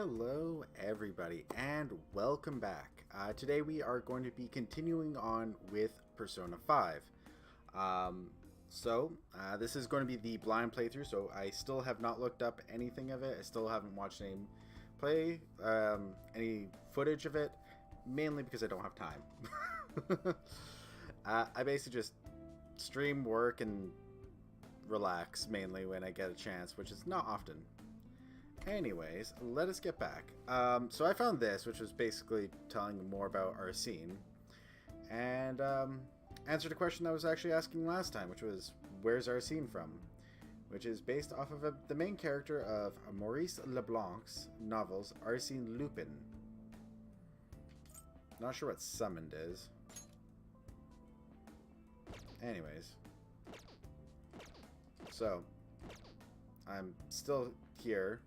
Hello everybody and welcome back. Today we are going to be continuing on with Persona 5. This is going to be the blind playthrough, so I still have not looked up anything of it. I still haven't watched any footage of it, mainly because I don't have time. I basically just stream, work, and relax mainly when I get a chance, which is not often. Anyways, let us get back. So I found this, which was basically telling more about Arsene, and answered a question I was actually asking last time, which was, where's Arsene from? Which is based off of the main character of Maurice Leblanc's novels, Arsene Lupin. Not sure what summoned is. Anyways. So, I'm still here.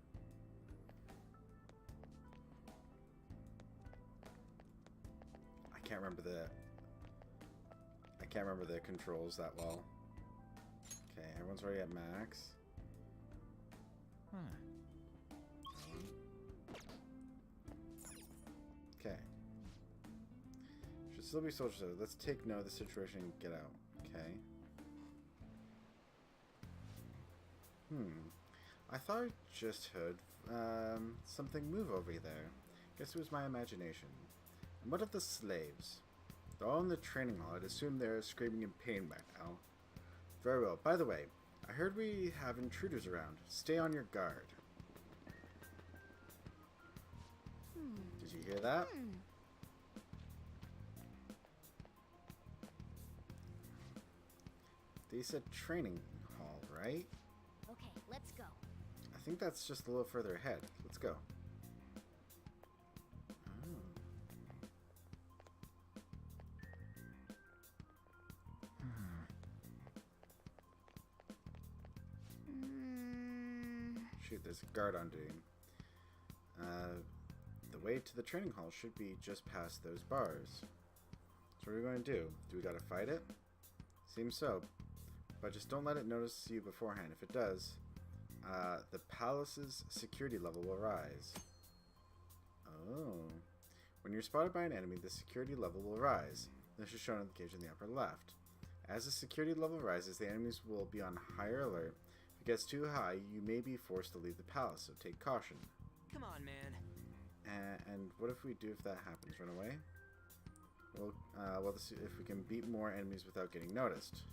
I can't remember the controls that well. Okay, everyone's already at max. Okay. Should still be social. Let's take note of the situation and get out. Okay. I thought I just heard something move over there. Guess it was my imagination. And what of the slaves? They're all in the training hall. I'd assume they're screaming in pain right now. Very well. By the way, I heard we have intruders around. Stay on your guard. Did you hear that? They said training hall, right? Okay, let's go. I think that's just a little further ahead. Let's go. Shoot, there's a guard on duty. The way to the training hall should be just past those bars. So what are we going to do? Do we gotta fight it? Seems so. But just don't let it notice you beforehand. If it does, the palace's security level will rise. Oh. When you're spotted by an enemy, the security level will rise. This is shown on the gauge in the upper left. As the security level rises, the enemies will be on higher alert. If it gets too high, you may be forced to leave the palace, so take caution. Come on, man. And what if we do if that happens? Run away? Well, if we can beat more enemies without getting noticed.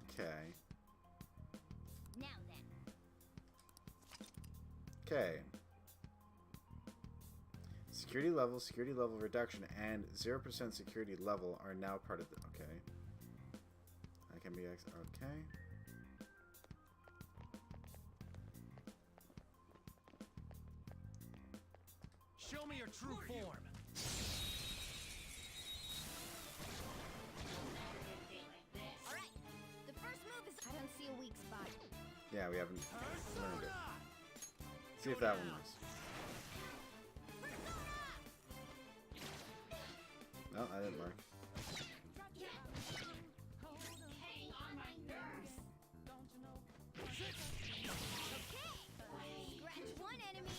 Okay. Now then. Okay. Security level reduction, and 0% security level are now part of the... Okay. That can be... Okay. Show me your true form. Alright. The first move is... I don't see a weak spot. Yeah, we haven't learned it. See if that one works. No, that didn't work. Hang on my nerves. Okay. Scratch one enemy.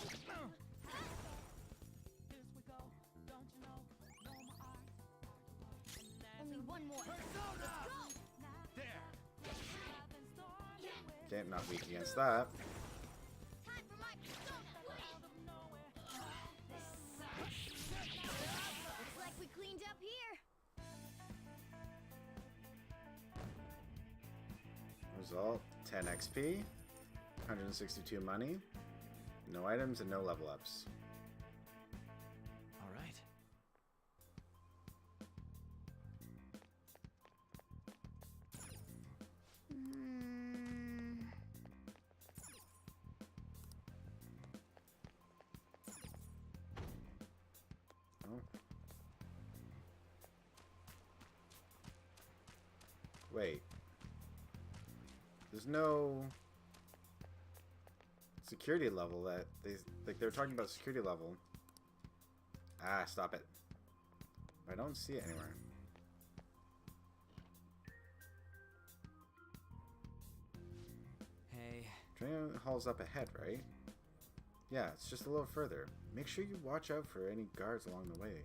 Only one more. Let's go. There. Can't not weak against that. Time for my persona. This sucks. Looks like we cleaned up here. Result, 10 XP, 162 money, no items, and no level ups. All right. Oh. Wait. There's no security level that they're talking about security level. Ah, stop it. I don't see it anywhere. Hey. Training hall's up ahead, right? Yeah, it's just a little further. Make sure you watch out for any guards along the way.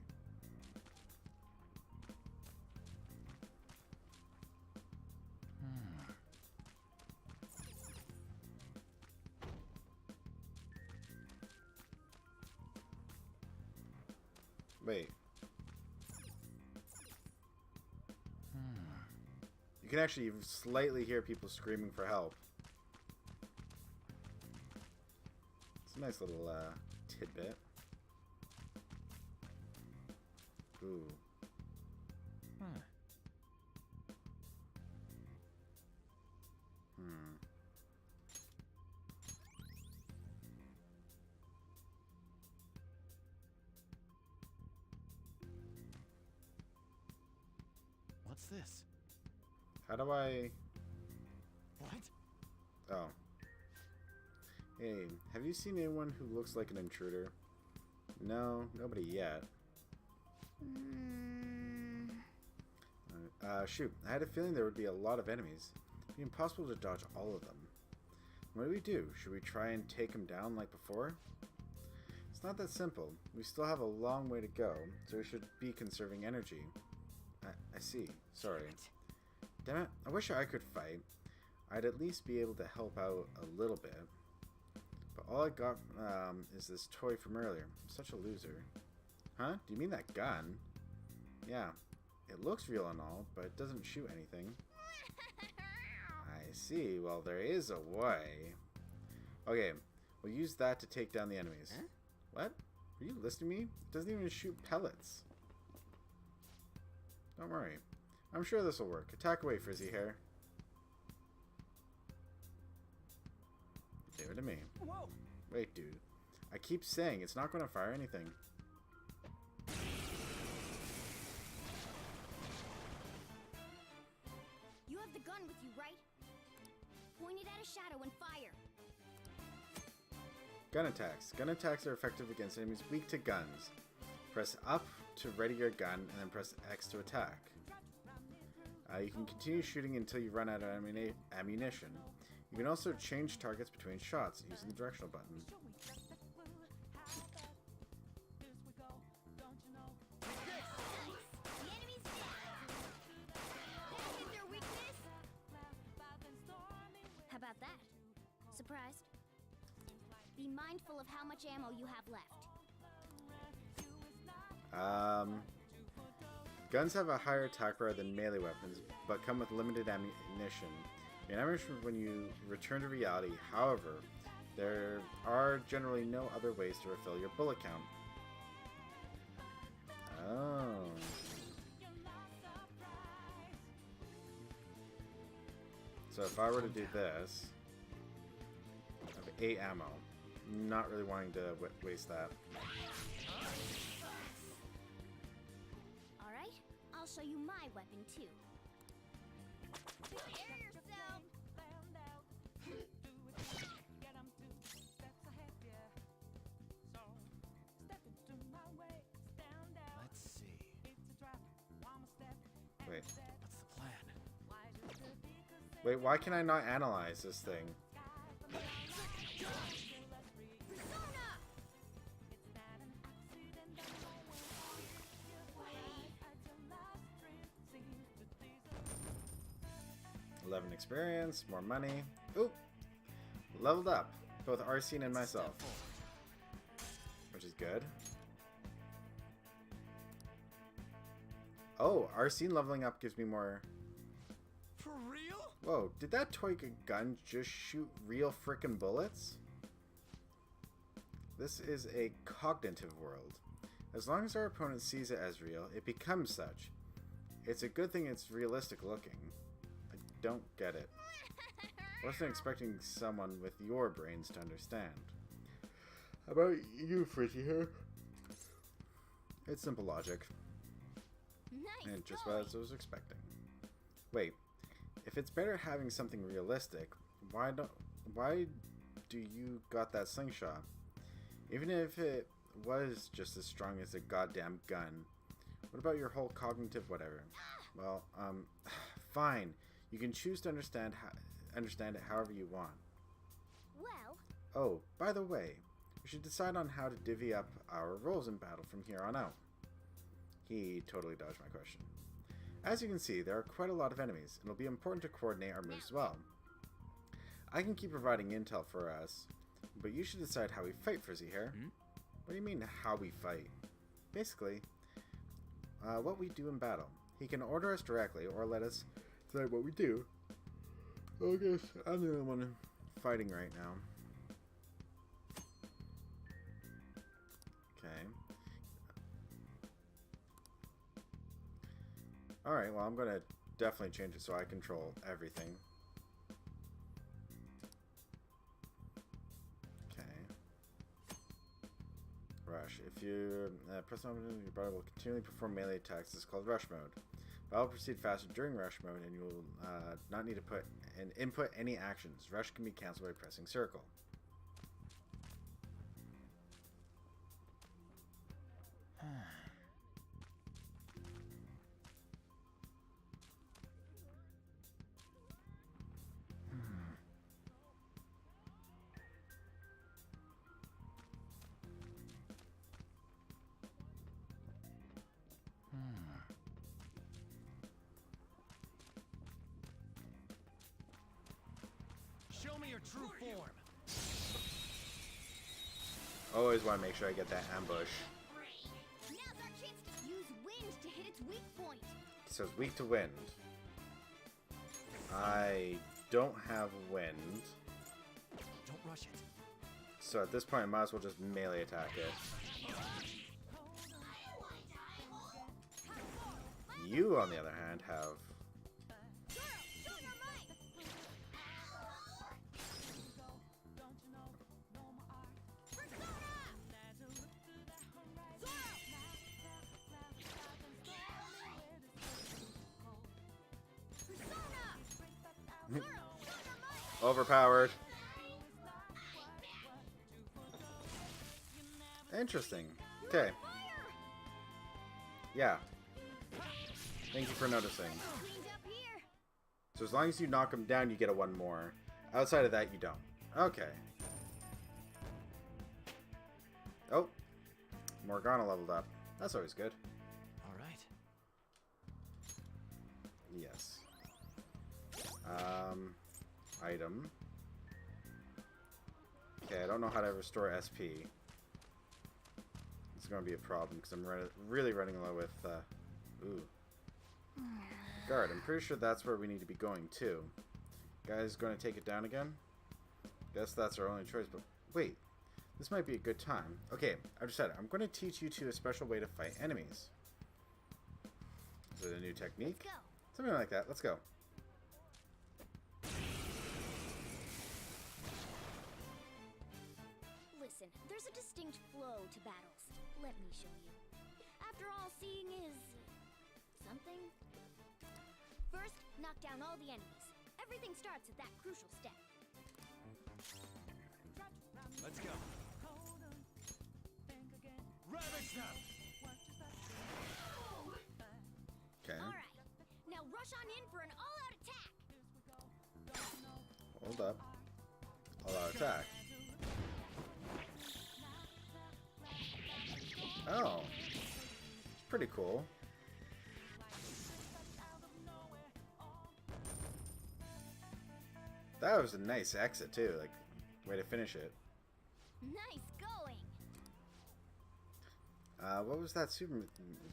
Wait. You can actually slightly hear people screaming for help. It's a nice little tidbit. Ooh. What's this? How do I... What? Oh. Hey, have you seen anyone who looks like an intruder? No, nobody yet. Shoot, I had a feeling there would be a lot of enemies. It'd be impossible to dodge all of them. What do we do? Should we try and take them down like before? It's not that simple. We still have a long way to go, so we should be conserving energy. I see. Sorry. Damn it, I wish I could fight. I'd at least be able to help out a little bit. But all I got is this toy from earlier. I'm such a loser. Huh? Do you mean that gun? Yeah. It looks real and all, but it doesn't shoot anything. I see. Well, there is a way. Okay, we'll use that to take down the enemies. Huh? What? Are you listening to me? It doesn't even shoot pellets. Don't worry. I'm sure this will work. Attack away, Frizzy Hair. Give it to me. Whoa! Wait, dude. I keep saying it's not going to fire anything. You have the gun with you, right? Point it at a shadow and fire. Gun attacks. Gun attacks are effective against enemies weak to guns. Press up to ready your gun, and then press X to attack. You can continue shooting until you run out of ammunition. You can also change targets between shots using the directional button. The enemy's dead. That hit their weakness. How about that? Surprised? Be mindful of how much ammo you have left. Guns have a higher attack power than melee weapons, but come with limited ammunition. You have ammunition when you return to reality. However, there are generally no other ways to refill your bullet count. Oh. So if I were to do this, I have 8 ammo. Not really wanting to waste that. Alright, I'll show you my weapon too. Prepare yourself! Let's see. Wait. What's the plan? Wait, why can I not analyze this thing? Persona! 11 experience, more money. Ooh! Leveled up, both Arsene and myself. Which is good. Oh, Arsene leveling up gives me more... For real? Whoa, did that toy gun just shoot real frickin' bullets? This is a cognitive world. As long as our opponent sees it as real, it becomes such. It's a good thing it's realistic looking. I don't get it. I wasn't expecting someone with your brains to understand. How about you, Frizzy Hair? It's simple logic. Nice And just toy. what I was expecting. Wait, if it's better having something realistic, why do you got that slingshot? Even if it was just as strong as a goddamn gun, what about your whole cognitive whatever? Well, fine. You can choose to understand it however you want. Well, Oh, by the way, We should decide on how to divvy up our roles in battle from here on out. He totally dodged my question. As you can see, there are quite a lot of enemies, and it'll be important to coordinate our moves as well. I can keep providing intel for us, but you should decide how we fight, Frizzy Hair. What do you mean, how we fight? Basically, what we do in battle. He can order us directly, or let us decide what we do. I guess I'm the only one fighting right now. Okay. Alright, well I'm gonna definitely change it so I control everything. Okay. Rush. If you press on your body will continually perform melee attacks. This is called rush mode. Battle will proceed faster during rush mode, and you will not need to input any actions. Rush can be cancelled by pressing circle. Show me your true form. Always want to make sure I get that ambush. Now's our chance to use wind to hit its weak point. So it's weak to wind. I don't have wind. Don't rush it. So at this point I might as well just melee attack it. You, on the other hand, have... Overpowered. Interesting. Okay. Yeah. Thank you for noticing. So as long as you knock him down, you get a one more. Outside of that, you don't. Okay. Oh. Morgana leveled up. That's always good. All right. Yes. Item. Okay, I don't know how to restore SP. It's going to be a problem because I'm really running low with, ooh. Guard, I'm pretty sure that's where we need to be going too. Guys going to take it down again? Guess that's our only choice, but wait. This might be a good time. Okay, I've decided. I'm going to teach you two a special way to fight enemies. Is it a new technique? Let's go. Something like that. Let's go. Listen, there's a distinct flow to battles. Let me show you. After all, seeing is... something. First, knock down all the enemies. Everything starts at that crucial step. Let's go. Rabbit snap. Okay. Alright, now rush on in for an all-out attack. Hold up. All-out attack. Oh. It's pretty cool. That was a nice exit too, like, way to finish it. Nice going. What was that super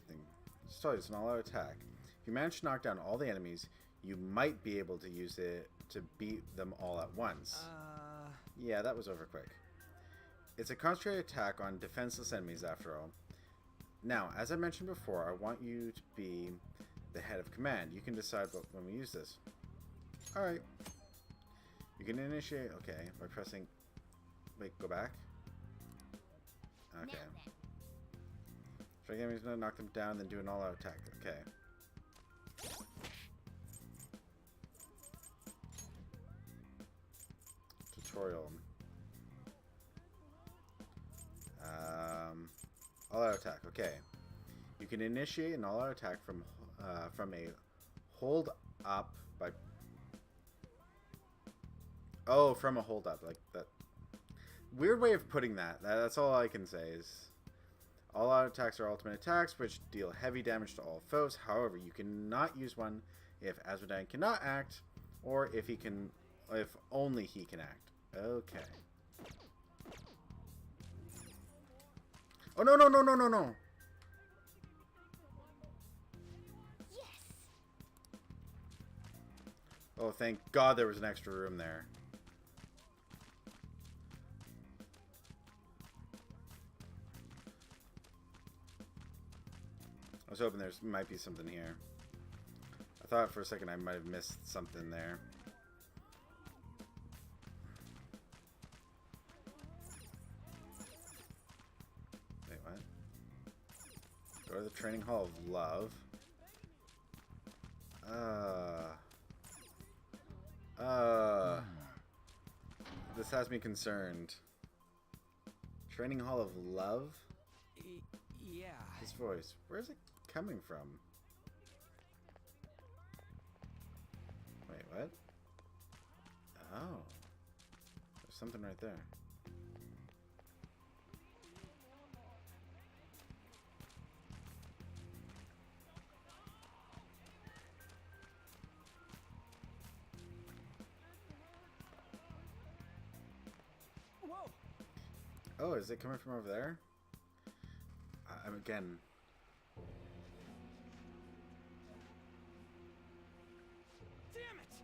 thing? Just told you, it's an all-out attack. If you manage to knock down all the enemies, you might be able to use it to beat them all at once. Yeah, that was over quick. It's a concentrated attack on defenseless enemies after all. Now, as I mentioned before, I want you to be the head of command. You can decide when we use this. Alright. You can initiate, okay, by pressing... Wait, go back? Okay. Now then. Strike enemies, knock them down, then do an all-out attack. Okay. Tutorial. All-out attack. Okay. You can initiate an all-out attack from a hold up by... Oh, from a hold up like that. Weird way of putting that. That's all I can say is all out attacks are ultimate attacks, which deal heavy damage to all foes. However, you cannot use one if Azmodan cannot act, or if only he can act. Okay. Oh, no, no, no, no, no, no. Yes. Oh, thank God there was an extra room there. I was hoping there might be something here. I thought for a second I might have missed something there. Wait, what? Go to the Training Hall of Love. This has me concerned. Training Hall of Love? Yeah. His voice. Where's it coming from? Wait, what? Oh. There's something right there. Whoa! Oh, is it coming from over there? I'm again. Damn it!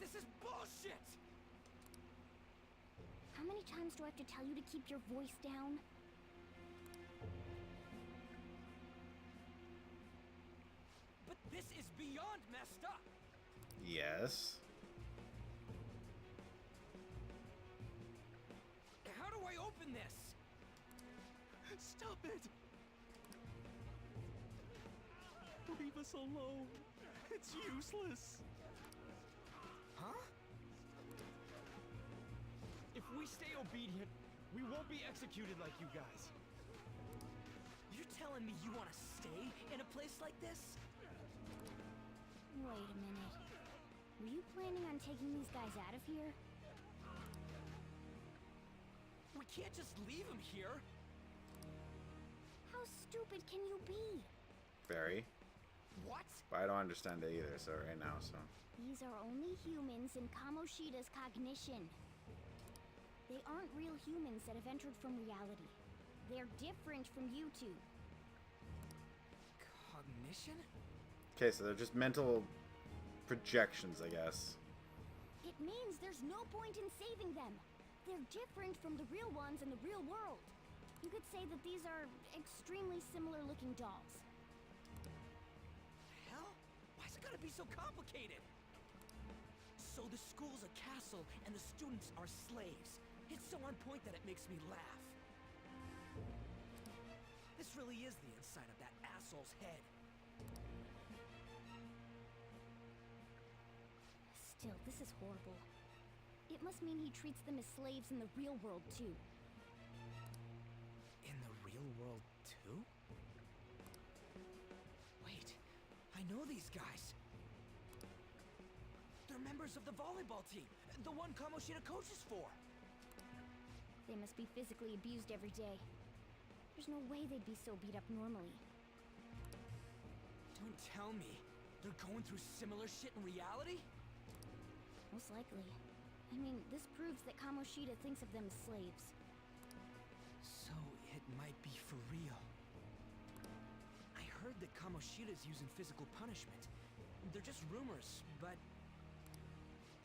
This is bullshit! How many times do I have to tell you to keep your voice down? But this is beyond messed up! Yes. How do I open this? Stop it! Leave us alone. It's useless. Huh? If we stay obedient, we won't be executed like you guys. You're telling me you want to stay in a place like this? Wait a minute. Were you planning on taking these guys out of here? We can't just leave them here. How stupid can you be? Very. What? But I don't understand it either, so right now, so. These are only humans in Kamoshida's cognition. They aren't real humans that have entered from reality. They're different from you two. Cognition? Okay, so they're just mental projections, I guess. It means there's no point in saving them. They're different from the real ones in the real world. You could say that these are extremely similar looking dolls. Hell? Why's it gotta be so complicated? So the school's a castle and the students are slaves. It's so on point that it makes me laugh. This really is the inside of that asshole's head. Still, this is horrible. It must mean he treats them as slaves in the real world too. In the real world, too? Wait, I know these guys. They're members of the volleyball team, the one Kamoshida coaches for. They must be physically abused every day. There's no way they'd be so beat up normally. Don't tell me they're going through similar shit in reality? Most likely. I mean, this proves that Kamoshida thinks of them as slaves. So it might be for real. I heard that Kamoshida's using physical punishment. They're just rumors, but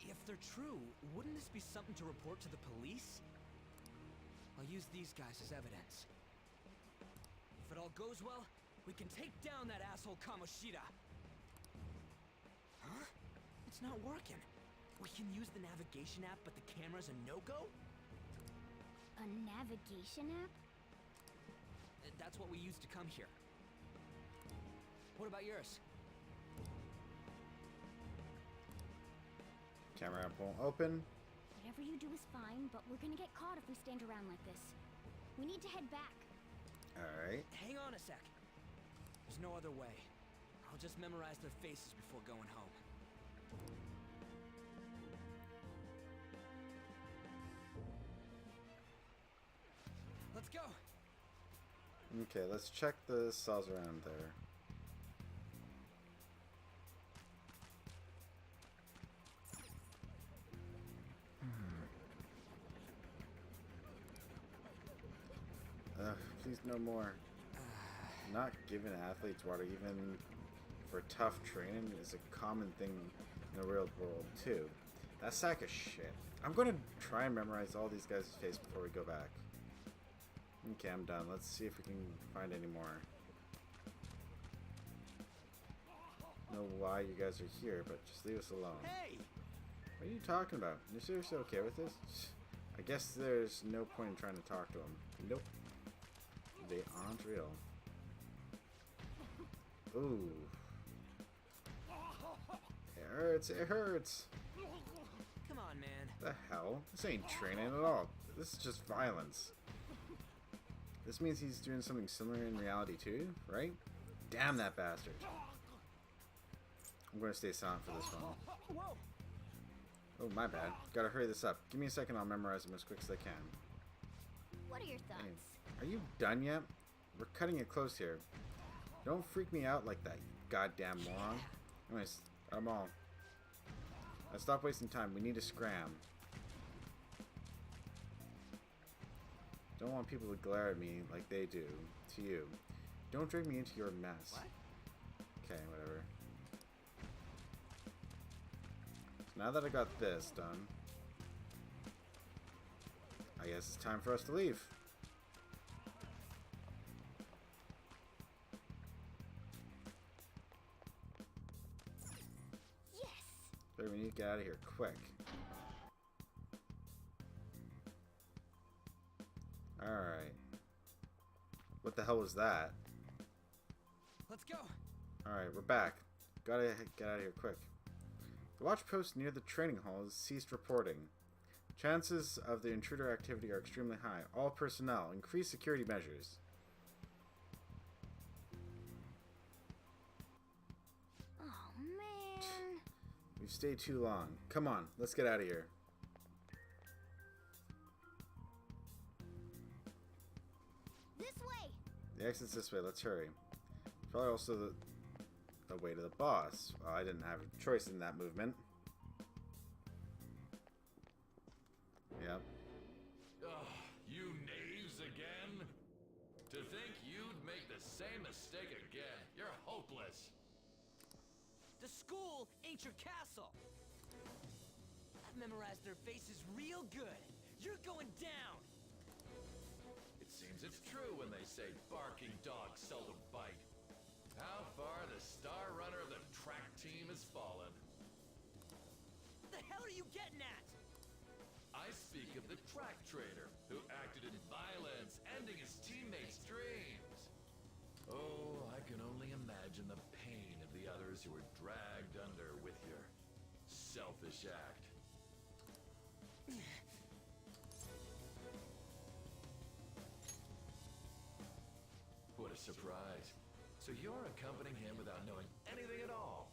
if they're true, wouldn't this be something to report to the police? I'll use these guys as evidence. If it all goes well, we can take down that asshole Kamoshida. Huh? It's not working. We can use the navigation app, but the camera's a no-go? A navigation app? That's what we used to come here. What about yours? Camera app won't open. Whatever you do is fine, but we're gonna get caught if we stand around like this. We need to head back. Alright. Hang on a sec. There's no other way. I'll just memorize their faces before going home. Let's go. Okay, let's check the cells around there. Please no more. Not giving athletes water, even for tough training, is a common thing in the real world too. That sack of shit. I'm gonna try and memorize all these guys' face before we go back. Okay, I'm done. Let's see if we can find any more. Know why you guys are here, but just leave us alone. Hey! What are you talking about? You're seriously okay with this? I guess there's no point in trying to talk to them. Nope. They aren't real. Ooh. It hurts, it hurts. Come on, man. The hell? This ain't training at all. This is just violence. This means he's doing something similar in reality too, right? Damn that bastard. I'm gonna stay silent for this one. Whoa! Oh, my bad. Gotta hurry this up. Give me a second, I'll memorize them as quick as I can. What are your thoughts? Hey, are you done yet? We're cutting it close here. Don't freak me out like that, you goddamn moron. Anyways, I'm all. Now stop wasting time. We need to scram. Don't want people to glare at me like they do to you. Don't drag me into your mess. What? Okay, whatever. So now that I got this done, I guess it's time for us to leave. Yes! But we need to get out of here quick. Alright. What the hell was that? Let's go. Alright, we're back. Gotta get out of here quick. The watch post near the training hall has ceased reporting. Chances of the intruder activity are extremely high. All personnel, increase security measures. Oh, man. We've stayed too long. Come on, let's get out of here. This way! The exit's this way, let's hurry. Probably also the way to the boss. Well, I didn't have a choice in that movement. Yep. Ugh, you knaves again? To think you'd make the same mistake again. You're hopeless. The school ain't your castle. I've memorized their faces real good. You're going down. It seems it's true when they say barking dogs seldom bite. How far the star runner of the track team has fallen. What the hell are you getting at? I speak of the track trader who acted in violence, ending his teammates' dreams. Oh, I can only imagine the pain of the others who were dragged under with your selfish act. What a surprise. So you're accompanying him without knowing anything at all.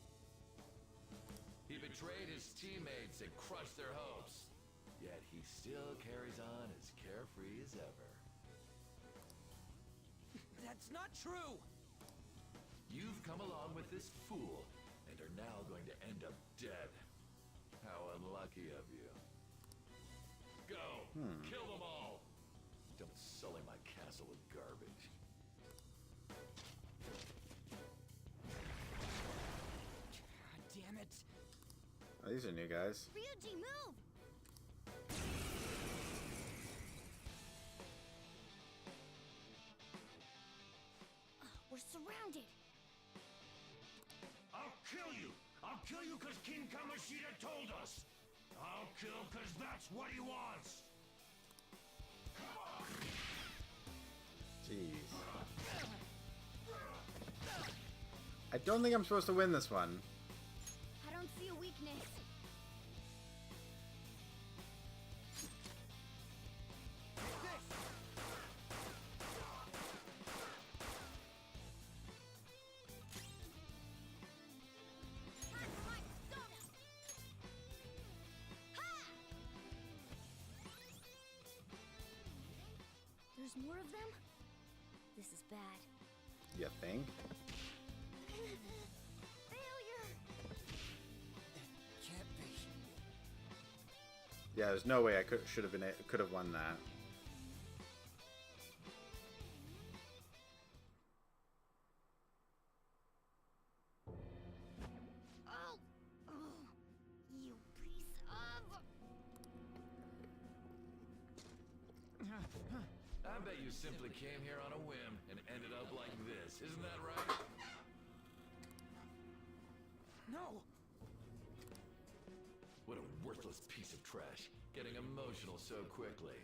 He betrayed his teammates and crushed their hopes. Yet he still carries on as carefree as ever. That's not true. You've come along with this fool and are now going to end up dead. How unlucky of you. Go! Kill them all! Don't sully my castle with garbage. Damn it. Oh, these are new guys. Ryuji, move! We're surrounded. I'll kill you! I'll kill you because King Kamoshida told us! I'll kill because that's what he wants! Come on! Jeez. I don't think I'm supposed to win this one. I don't see a weakness. There's more of them? This is bad. You think? Failure! Can't be. Yeah, there's no way I could have won that. Oh! Oh! You piece of... I bet you simply came here on a whim and ended up like this. Isn't that right? No! What a worthless piece of trash. Getting emotional so quickly.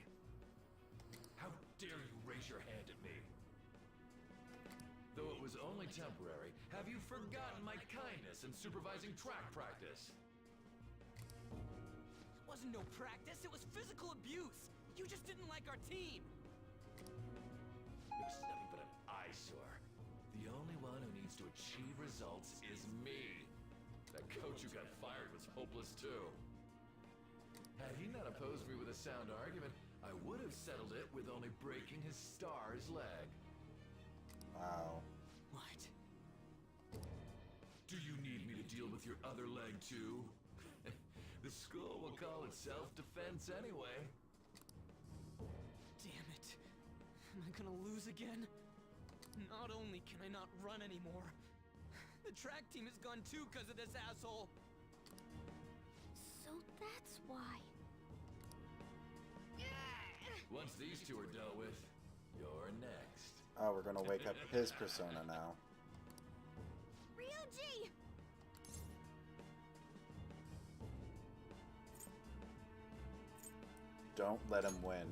How dare you raise your hand at me? Though it was only temporary, have you forgotten my kindness in supervising track practice? It wasn't no practice, it was physical abuse! You just didn't like our team! It was nothing but an eyesore. The only one who needs to achieve results is me. That coach who got fired was hopeless too. Had he not opposed me with a sound argument, I would have settled it with only breaking his star's leg. Wow. What? Do you need me to deal with your other leg too? The school will call it self-defense anyway. Damn it. Am I gonna lose again? Not only can I not run anymore, the track team is gone too because of this asshole. So that's why. Once these two are dealt with, you're next. Oh, we're gonna wake up his persona now. Ryuji! Don't let him win.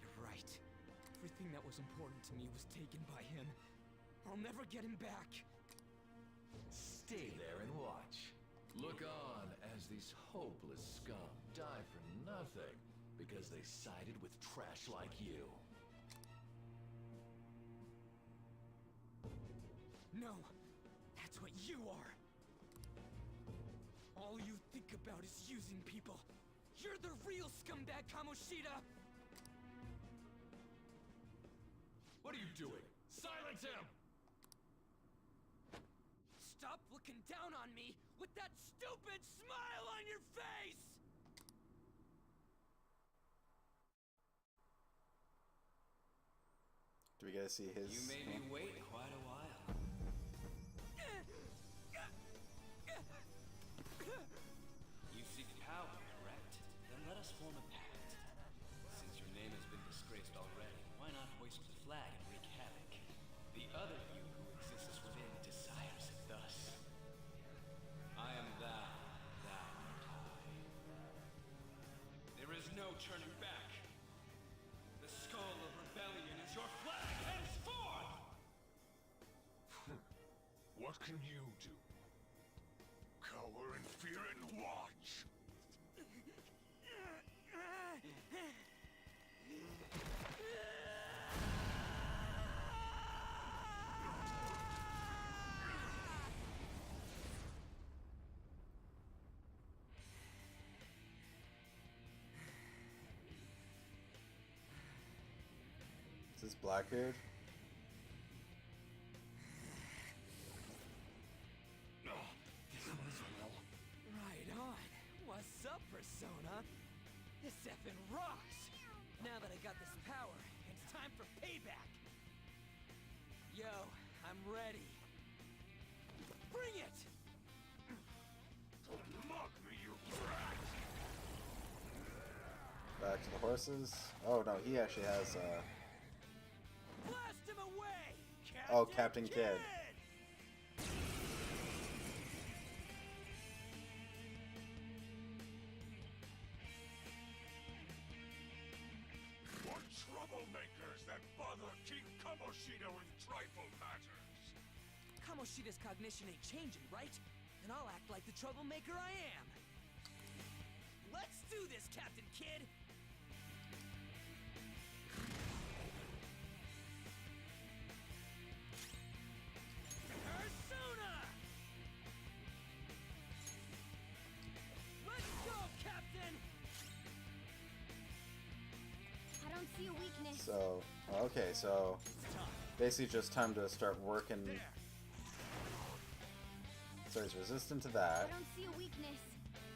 You're right. Everything that was important to me was taken by him. I'll never get him back. Stay there and watch. Look on as these hopeless scum die for nothing because they sided with trash like you. No, that's what you are. All you think about is using people. You're the real scumbag, Kamoshida! What are you doing? Silence him! Stop looking down on me with that stupid smile on your face! Do we get to see his? You made me wait quite a while. You seek power, correct? Then let us form a pact. Since your name has been disgraced already, why not hoist the flag and wreak havoc? The other you who exists within desires it thus. I am thou, thou art I. There is no turning back. The skull of rebellion is your flag henceforth! What can you do? Cower in fear and watch! Is this Blackbeard? This was well. Right on. What's up, Persona? This effing rocks! Now that I got this power, it's time for payback! Yo, I'm ready. Bring it! Mock me, you brat! Back to the horses. Oh no, he actually has Blast him away! Oh, Captain Kidd. What troublemakers that bother King Kamoshida with trifle matters? Kamoshida's cognition ain't changing, right? And I'll act like the troublemaker I am. Let's do this, Captain Kidd! Persona! Let's go, Captain! I don't see a weak So, okay, so basically just time to start working. So he's resistant to that. I don't see a weakness.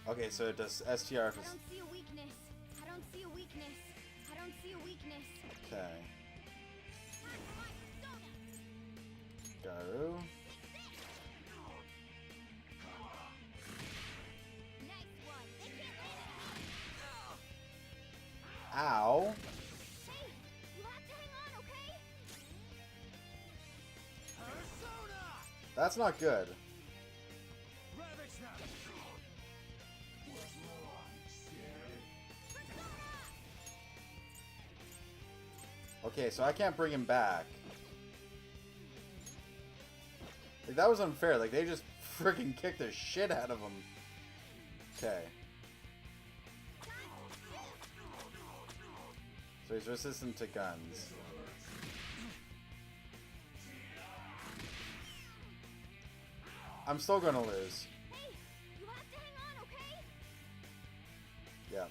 Okay, so it does STR if I it's... don't see a weakness. I don't see a weakness. I don't see a weakness. Okay. Garu. Nice one. They can't land it. Ow. Hey, you have to hang on, okay? That's not good. Okay, so I can't bring him back. Like, that was unfair. Like, they just freaking kicked the shit out of him. Okay. So he's resistant to guns. I'm still gonna lose. Hey, you have to hang on, okay? Yeah.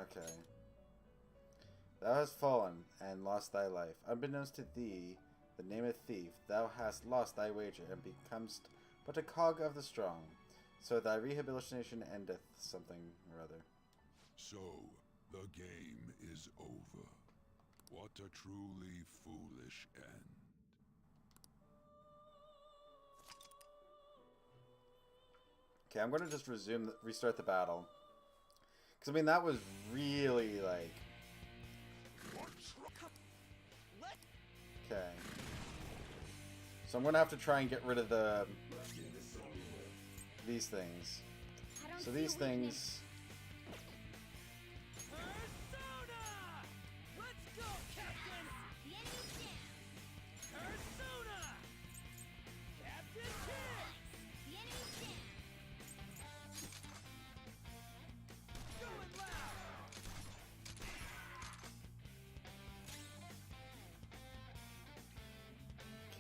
Okay. Thou hast fallen, and lost thy life. Unbeknownst to thee, the name of thief, thou hast lost thy wager, and becomest but a cog of the strong. So thy rehabilitation endeth something or other. So, the game is over. What a truly foolish end. Okay, I'm gonna just restart the battle. Because, I mean, that was really, like... Okay. So I'm gonna have to try and get rid of these things. I don't So see these a weakness. things... Let's go, Captain! The enemy's down. Persona! Captain Kidd! The enemy's down. Going loud!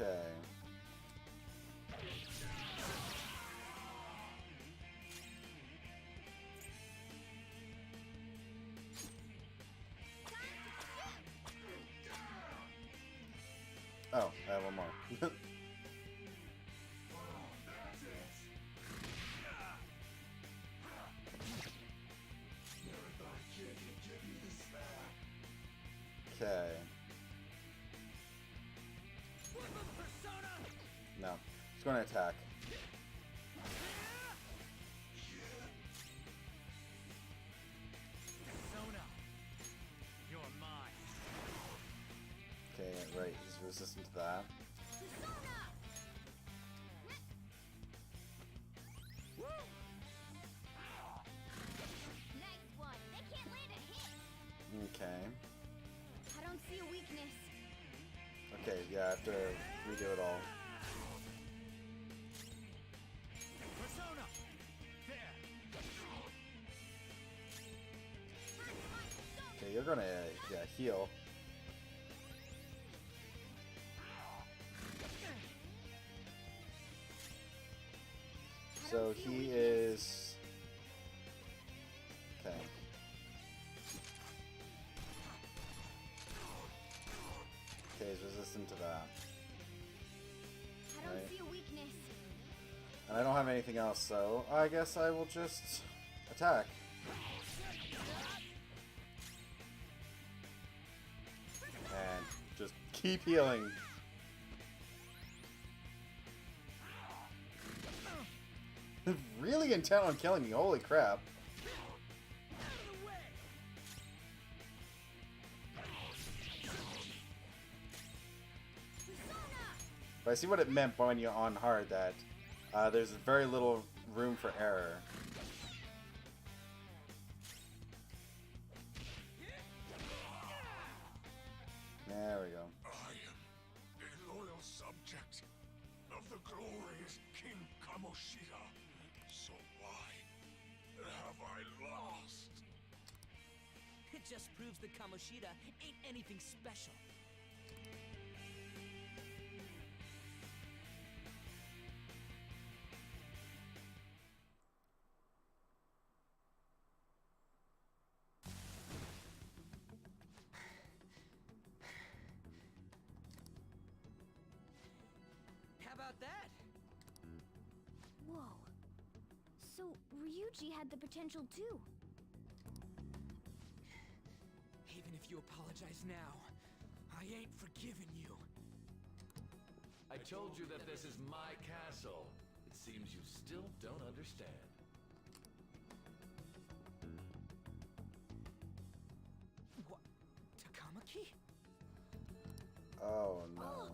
Okay. Oh, I have one more. Okay. Persona! No. It's going to attack. Persona! You're mine. Okay, right. He's resistant to that. Persona! Woo! Nice one. They can't land a hit. Okay. I don't see a weakness. Okay, yeah, I have to redo it all. Persona! There! Okay, you're gonna, yeah, heal. So he is... Okay. Okay, he's resistant to that. I don't Right. see a weakness. And I don't have anything else, so I guess I will just attack. And just keep healing. Really intent on killing me, holy crap. But I see what it meant by when you're on hard, that there's very little room for error. There we go. I am a loyal subject of the glorious King Kamoshida. So why have I lost? It just proves that Kamoshida ain't anything special. Ryuji had the potential too. Even if you apologize now, I ain't forgiving you. I told you that this is my castle. It seems you still don't understand. What? Takamaki? Oh no.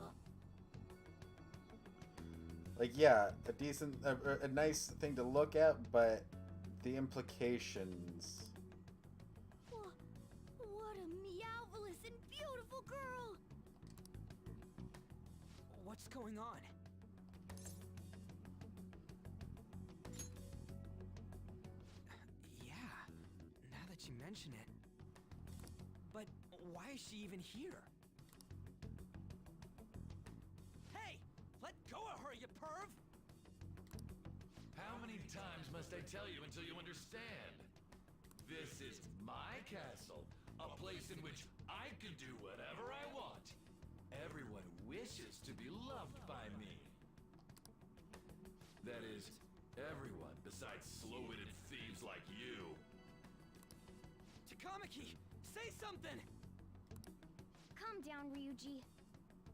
Like, yeah, a decent, a nice thing to look at, but the implications. What a meowvelous and beautiful girl! What's going on? Yeah, now that you mention it. But why is she even here? Hey! Let go of her, you perv! How many times must I tell you until you understand? This is my castle, a place in which I can do whatever I want. Everyone wishes to be loved by me. That is, everyone besides slow-witted thieves like you. Takamaki! Say something! Calm down, Ryuji.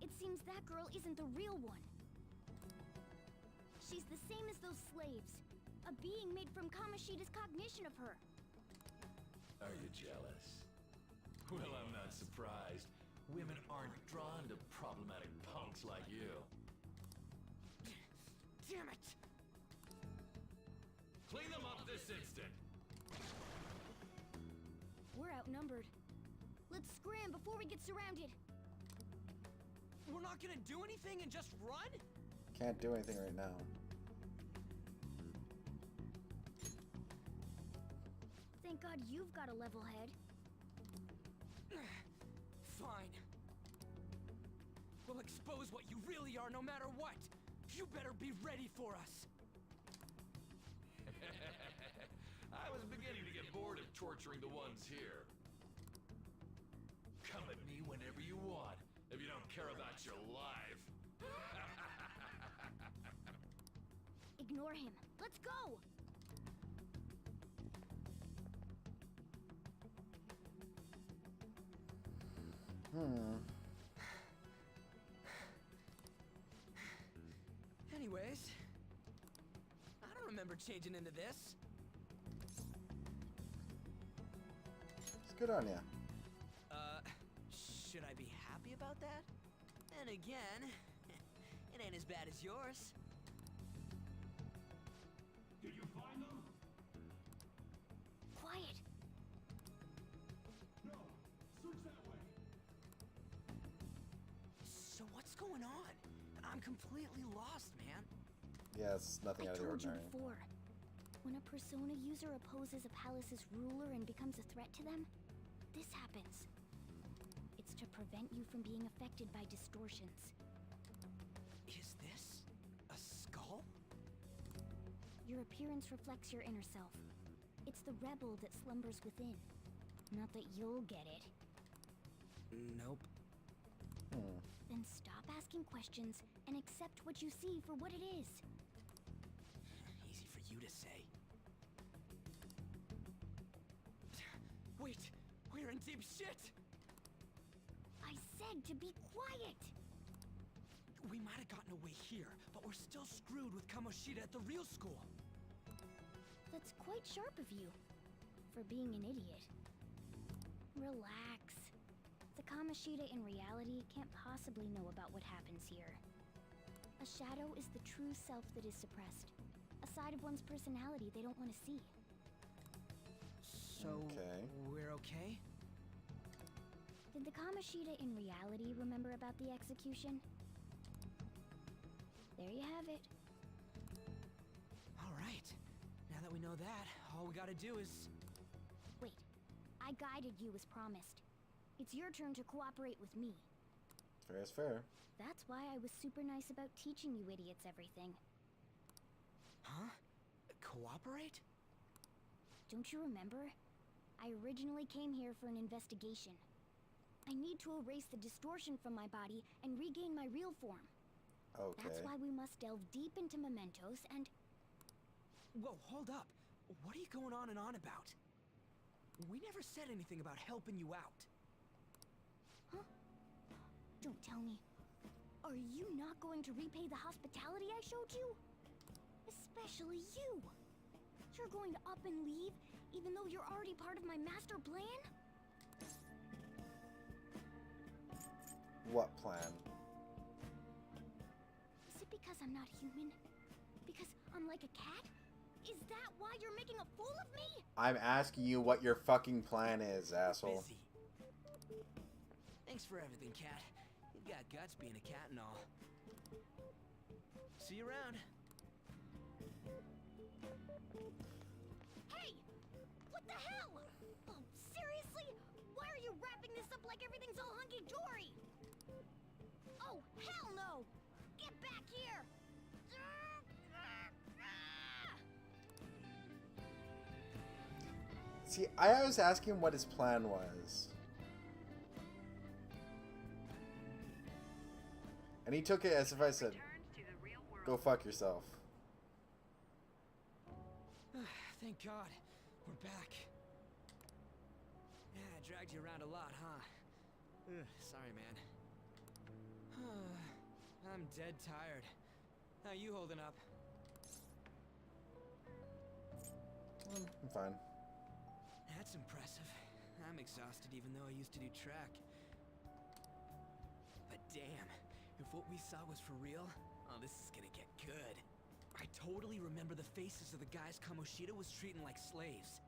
It seems that girl isn't the real one. She's the same as those slaves. A being made from Kamoshida's cognition of her. Are you jealous? Well, I'm not surprised. Women aren't drawn to problematic punks like you. Damn it! Clean them up this instant! We're outnumbered. Let's scram before we get surrounded. We're not gonna do anything and just run? Can't do anything right now. Thank God you've got a level head. Fine. We'll expose what you really are no matter what. You better be ready for us. I was beginning to get bored of torturing the ones here. Come at me whenever you want, if you don't care about your life. Ignore him. Let's go! Anyways, I don't remember changing into this. It's good on ya. Should I be happy about that? And again, it ain't as bad as yours. Did you find them? Quiet. No. Search that way. So what's going on? I'm completely lost, man. Yeah, it's nothing I out of the told you ordinary. before. When a Persona user opposes a palace's ruler and becomes a threat to them, this happens. It's to prevent you from being affected by distortions. Is this a skull? Your appearance reflects your inner self. It's the rebel that slumbers within. Not that you'll get it. Nope. Then stop asking questions and accept what you see for what it is. Easy for you to say. Wait, we're in deep shit! I said to be quiet! We might have gotten away here, but we're still screwed with Kamoshida at the real school. That's quite sharp of you. For being an idiot. Relax. The Kamoshida in reality can't possibly know about what happens here. A shadow is the true self that is suppressed. A side of one's personality they don't want to see. So, Okay. we're okay? Did the Kamoshida in reality remember about the execution? There you have it. Alright. Now that we know that, all we gotta do is... Wait. I guided you as promised. It's your turn to cooperate with me. Fair is fair. That's why I was super nice about teaching you idiots everything. Huh? Cooperate? Don't you remember? I originally came here for an investigation. I need to erase the distortion from my body and regain my real form. Okay. That's why we must delve deep into mementos and... Whoa, hold up. What are you going on and on about? We never said anything about helping you out. Huh? Don't tell me. Are you not going to repay the hospitality I showed you? Especially you. You're going to up and leave, even though you're already part of my master plan? What plan? Is it because I'm not human? Because I'm like a cat? Is that why you're making a fool of me? I'm asking you what your fucking plan is, asshole. Busy. Thanks for everything, Cat. You've got guts being a cat and all. See you around. Hey! What the hell? Oh, seriously? Why are you wrapping this up like everything's all hunky-dory? Oh, hell no! Get back here! See, I was asking what his plan was. And he took it as if I said, go fuck yourself. Thank God. We're back. Yeah, I dragged you around a lot, huh? Sorry, man. I'm dead tired. How you holding up? I'm fine. That's impressive. I'm exhausted even though I used to do track. But damn, if what we saw was for real, oh, this is gonna get good. I totally remember the faces of the guys Kamoshida was treating like slaves.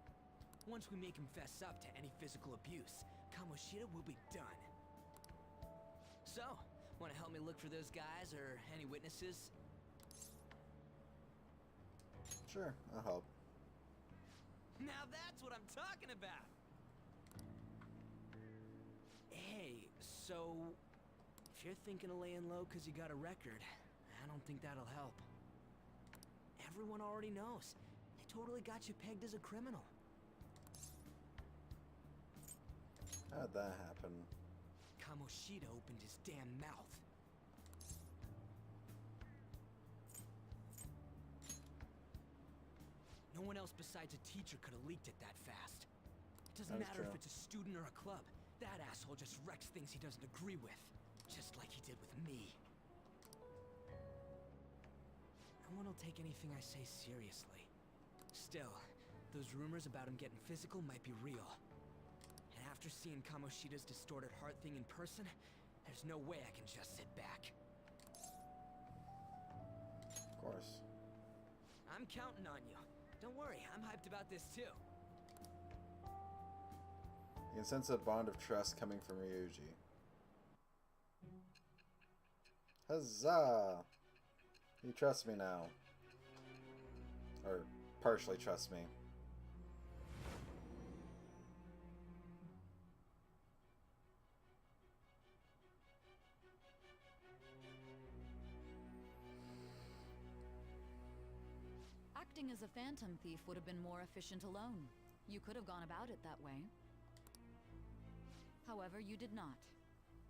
Once we make him fess up to any physical abuse, Kamoshida will be done. So, wanna help me look for those guys or any witnesses? Sure, I'll help. Now that's what I'm talking about! Hey, so... if you're thinking of laying low because you got a record, I don't think that'll help. Everyone already knows. They totally got you pegged as a criminal. How'd that happen? Kamoshida opened his damn mouth. No one else besides a teacher could have leaked it that fast. It doesn't matter if it's a student or a club. That asshole just wrecks things he doesn't agree with. Just like he did with me. No one will take anything I say seriously. Still, those rumors about him getting physical might be real. And after seeing Kamoshida's distorted heart thing in person, there's no way I can just sit back. Of course. I'm counting on you. Don't worry, I'm hyped about this too. You can sense a bond of trust coming from Ryuji. Huzzah! You trust me now. Or partially trust me. Acting as a phantom thief would have been more efficient alone. You could have gone about it that way. However, you did not.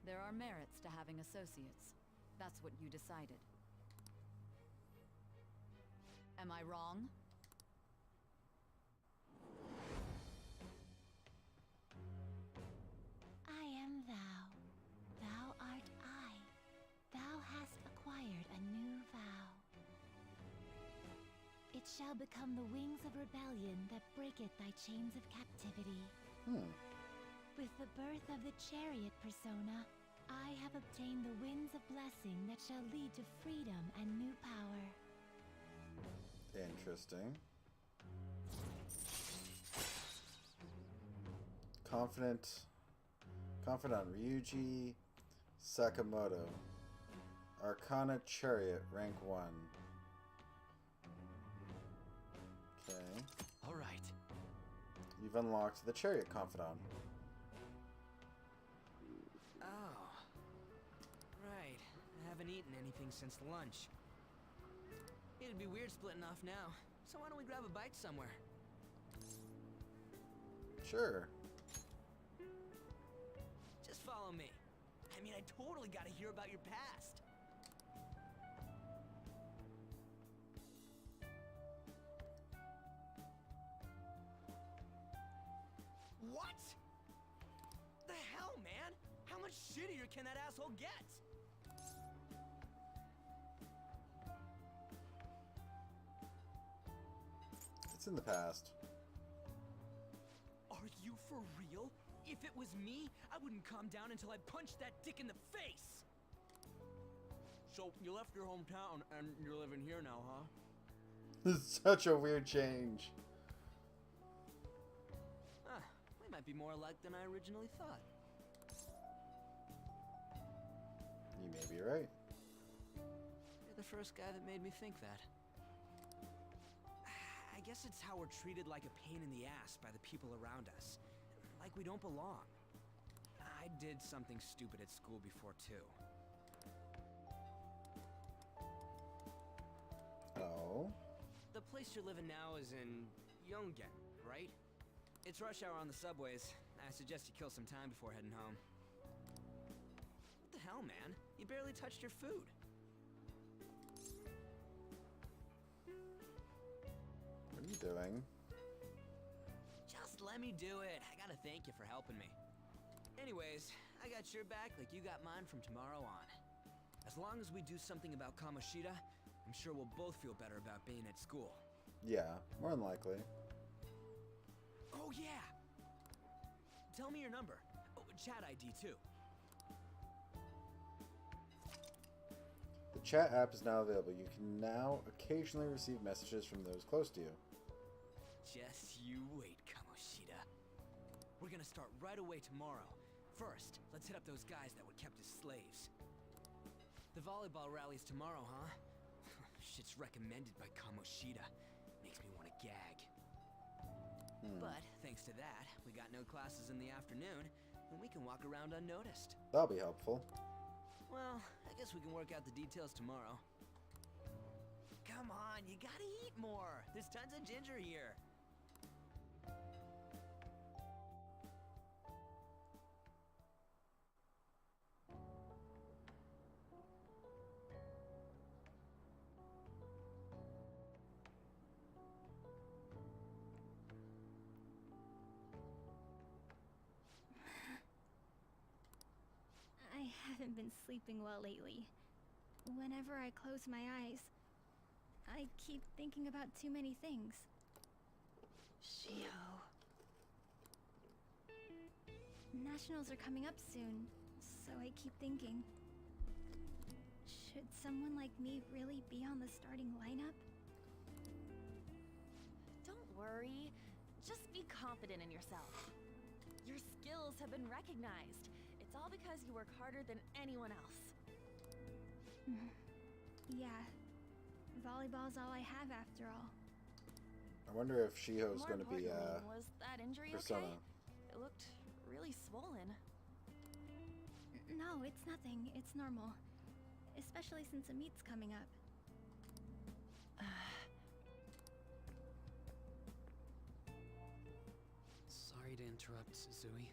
There are merits to having associates. That's what you decided. Am I wrong? I am thou. Thou art I. Thou hast acquired a new vow. It shall become the wings of rebellion that breaketh thy chains of captivity. With the birth of the chariot persona, I have obtained the winds of blessing that shall lead to freedom and new power. Interesting. Confidant Ryuji Sakamoto. Arcana Chariot, rank 1. Okay. Alright. You've unlocked the Chariot Confidant. Oh. Right. I haven't eaten anything since lunch. It'd be weird splitting off now, so why don't we grab a bite somewhere? Sure. Just follow me. I mean, I totally gotta hear about your past. shittier can that asshole get? It's in the past. Are you for real? If it was me, I wouldn't calm down until I punched that dick in the face! So, you left your hometown and you're living here now, huh? It's such a weird change. Ah, we might be more alike than I originally thought. You may be right. You're the first guy that made me think that. I guess it's how we're treated like a pain in the ass by the people around us. Like we don't belong. I did something stupid at school before, too. Oh? The place you're living now is in Yongen, right? It's rush hour on the subways. I suggest you kill some time before heading home. What the hell, man? You barely touched your food. What are you doing? Just let me do it. I gotta thank you for helping me. Anyways, I got your back like you got mine from tomorrow on. As long as we do something about Kamoshida, I'm sure we'll both feel better about being at school. Yeah, more than likely. Oh yeah! Tell me your number. Oh, chat ID too. The chat app is now available. You can now occasionally receive messages from those close to you. Just you wait, Kamoshida. We're gonna start right away tomorrow. First, let's hit up those guys that were kept as slaves. The volleyball rally's tomorrow, huh? Shit's recommended by Kamoshida. Makes me want to gag. But, thanks to that, we got no classes in the afternoon, and we can walk around unnoticed. That'll be helpful. Well, I guess we can work out the details tomorrow. Come on, you gotta eat more! There's tons of ginger here! I haven't been sleeping well lately. Whenever I close my eyes, I keep thinking about too many things. Shiho. Nationals are coming up soon, so I keep thinking. Should someone like me really be on the starting lineup? Don't worry. Just be confident in yourself. Your skills have been recognized. It's all because you work harder than anyone else. Yeah. Volleyball's all I have after all. I wonder if Shiho's More going to be importantly, was that injury Persona. okay? It looked really swollen. No, it's nothing. It's normal. Especially since a meet's coming up. Sorry to interrupt, Suzui.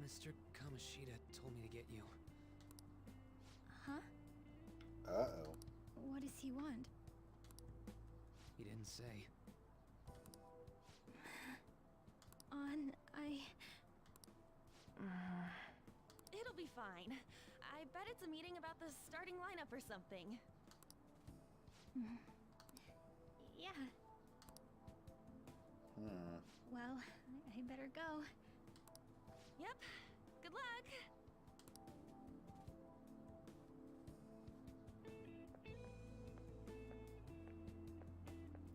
Mr. Kamoshida told me to get you. Huh? Uh-oh. What does he want? He didn't say. It'll be fine. I bet it's a meeting about the starting lineup or something. Yeah. Well, I better go. Yep. Good luck.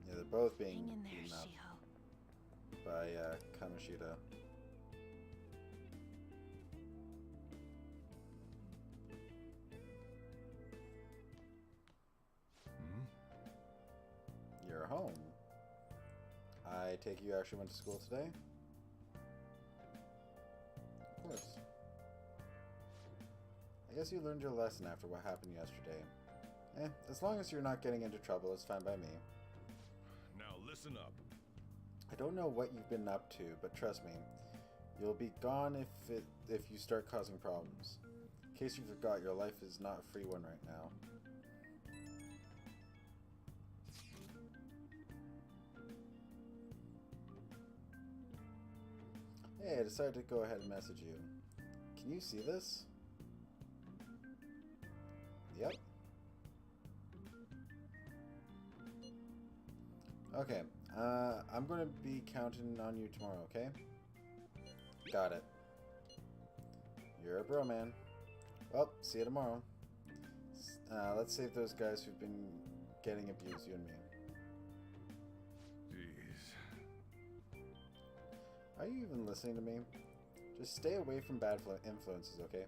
Yeah, they're both being Hang in there, beaten up Shiho. by Kamoshida. You're home. I take it you actually went to school today? Of course. I guess you learned your lesson after what happened yesterday. As long as you're not getting into trouble, it's fine by me. Now listen up. I don't know what you've been up to, but trust me, you'll be gone if you start causing problems. In case you forgot, your life is not a free one right now. Hey, I decided to go ahead and message you. Can you see this? Yep. Okay, I'm gonna be counting on you tomorrow, okay? Got it. You're a bro, man. Well, see you tomorrow. Let's save those guys who've been getting abused, you and me. Jeez. Are you even listening to me? Just stay away from bad influences, okay?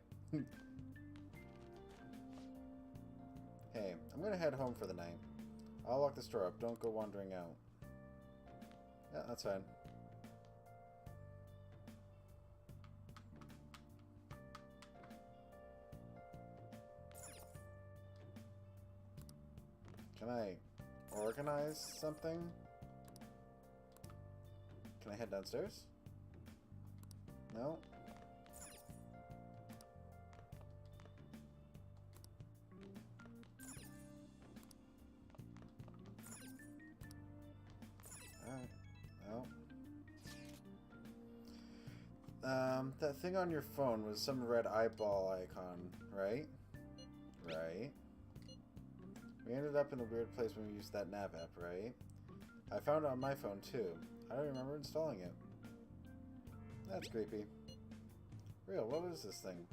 Hey, I'm gonna head home for the night. I'll lock the store up. Don't go wandering out. Yeah, that's fine. Can I organize something? Can I head downstairs? No? Alright. No. That thing on your phone was some red eyeball icon, right? Right. We ended up in a weird place when we used that nav app, right? I found it on my phone too. I don't remember installing it. That's creepy. Real, what is this thing?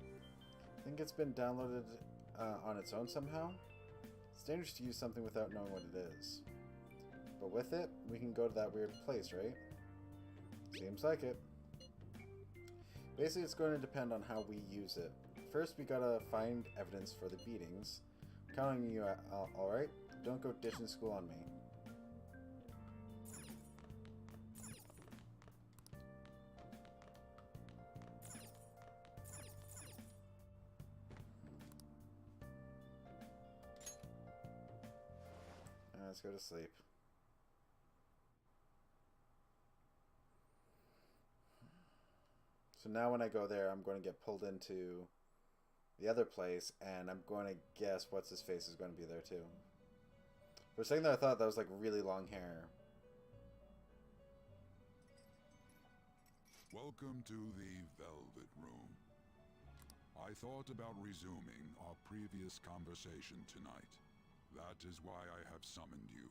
Think it's been downloaded on its own somehow? It's dangerous to use something without knowing what it is. But with it, we can go to that weird place, right? Seems like it. Basically, it's going to depend on how we use it. First, we gotta find evidence for the beatings. I'm counting you out, alright? Don't go ditching school on me. Let's go to sleep. So now when I go there, I'm going to get pulled into the other place, and I'm going to guess what's his face is going to be there too. For a second there, I thought that was like really long hair. Welcome to the Velvet Room. I thought about resuming our previous conversation tonight. That is why I have summoned you.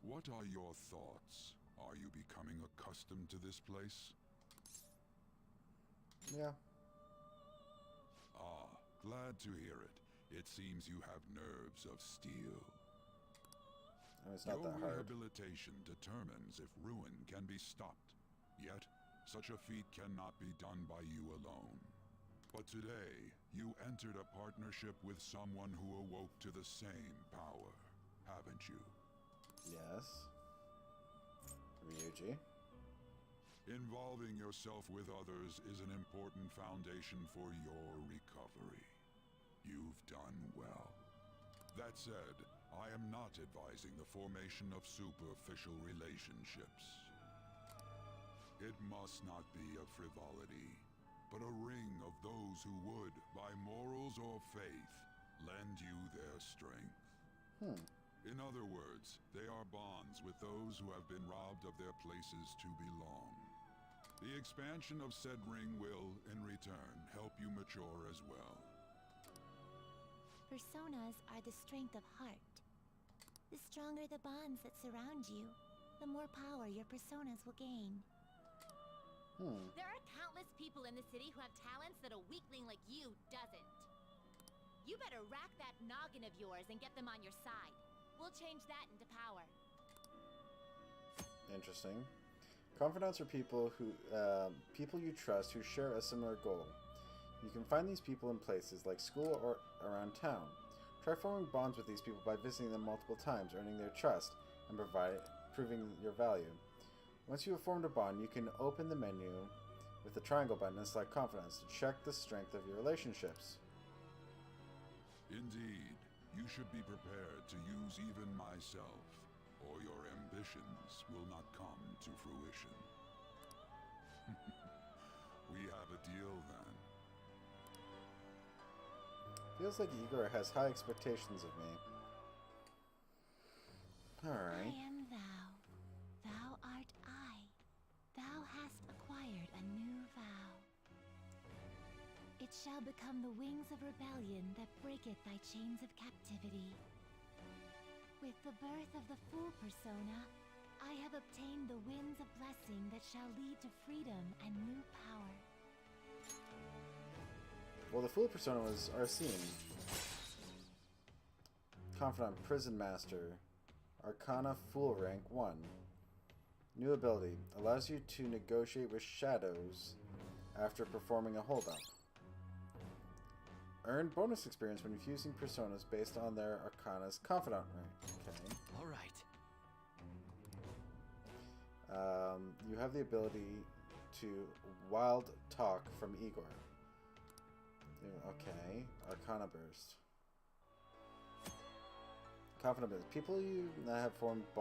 What are your thoughts? Are you becoming accustomed to this place? Yeah. Ah, glad to hear it. It seems you have nerves of steel. I mean, it's not that Your hard. rehabilitation determines if ruin can be stopped. Yet, such a feat cannot be done by you alone. But today, you entered a partnership with someone who awoke to the same power, haven't you? Yes. Ryuji. Involving yourself with others is an important foundation for your recovery. You've done well. That said, I am not advising the formation of superficial relationships. It must not be a frivolity, but a ring of those who would, by morals or faith, lend you their strength. In other words, they are bonds with those who have been robbed of their places to belong. The expansion of said ring will, in return, help you mature as well. Personas are the strength of heart. The stronger the bonds that surround you, the more power your personas will gain. There are countless people in the city who have talents that a weakling like you doesn't. You better rack that noggin of yours and get them on your side. We'll change that into power. Interesting. Confidants are people you trust who share a similar goal. You can find these people in places like school or around town. Try forming bonds with these people by visiting them multiple times, earning their trust, and proving your value. Once you have formed a bond, you can open the menu with the triangle button and select Confidants to check the strength of your relationships. Indeed, you should be prepared to use even myself, or your ambitions will not come to fruition. We have a deal then. Feels like Igor has high expectations of me. Alright. I am thou. Thou art I. Thou hast acquired a It shall become the wings of rebellion that breaketh thy chains of captivity. With the birth of the Fool persona, I have obtained the winds of blessing that shall lead to freedom and new power. Well, the Fool persona was Arsene. Confidant Prison Master. Arcana Fool rank 1. New ability. Allows you to negotiate with shadows after performing a holdup. Earn bonus experience when fusing personas based on their Arcana's Confidant rank. Okay. Alright. You have the ability to wild talk from Igor. Okay. Arcana Burst. Confidant abilities. People you have formed a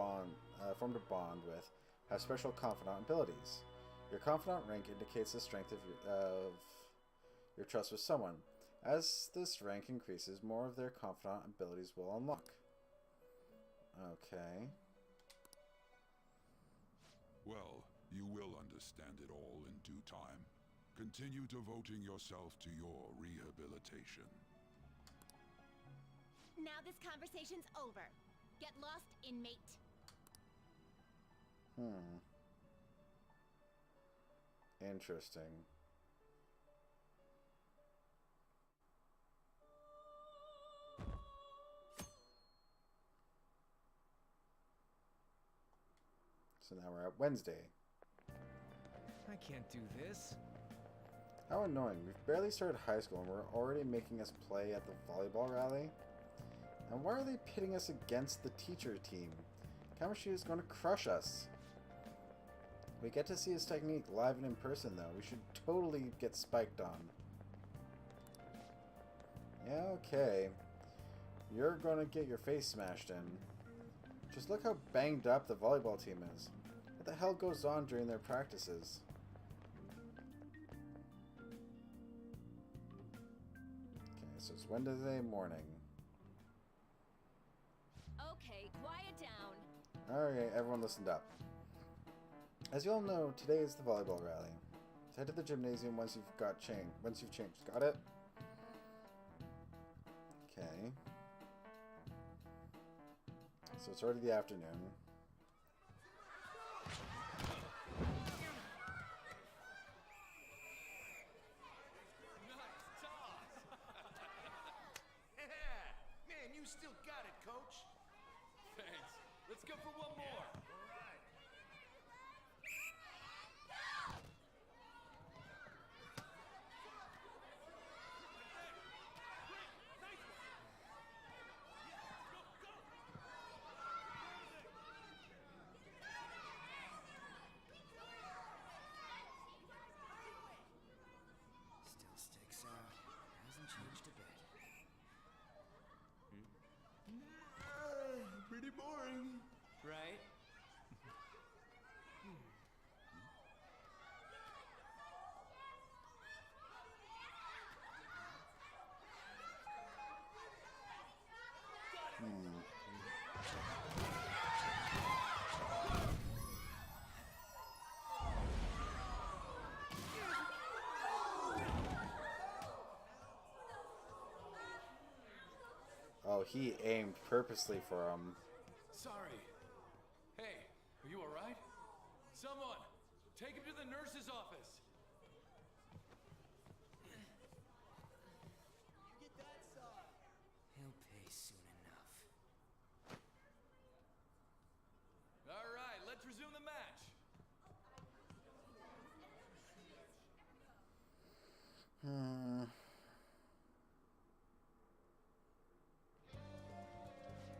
bond with have special confidant abilities. Your confidant rank indicates the strength of your trust with someone. As this rank increases, more of their confidant abilities will unlock. Okay. Well, you will understand it all in due time. Continue devoting yourself to your rehabilitation. Now this conversation's over. Get lost, inmate. Interesting. So now we're at Wednesday. I can't do this. How annoying. We've barely started high school and we're already making us play at the volleyball rally. And why are they pitting us against the teacher team? Kamoshida is going to crush us. We get to see his technique live and in person though. We should totally get spiked on. Yeah, okay. You're going to get your face smashed in. Just look how banged up the volleyball team is. What the hell goes on during their practices? Okay, so it's Wednesday morning. Okay, quiet down. Alright, everyone listened up. As you all know, today is the volleyball rally. Head to the gymnasium once you've changed. Got it? Okay. So it's already the afternoon. Nice toss! Yeah! Man, you still got it, coach! Thanks. Let's go for one more! Still sticks out. Hasn't changed a bit. Pretty boring. Right? Oh, he aimed purposely for him. Sorry. Hey, are you alright? Someone, take him to the nurse's office. He'll pay soon enough. Alright, let's resume the match.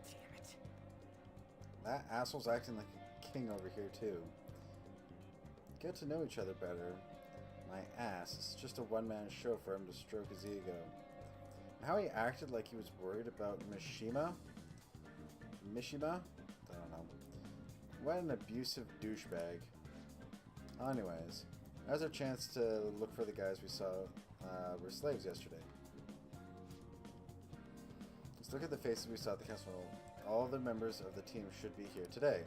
Damn it. That asshole's acting like a king over here too. Get to know each other better. My ass, it's just a one-man show for him to stroke his ego. And how he acted like he was worried about Mishima? I don't know. What an abusive douchebag. Anyways, that was our chance to look for the guys we saw were slaves yesterday. Let's look at the faces we saw at the castle. All the members of the team should be here today.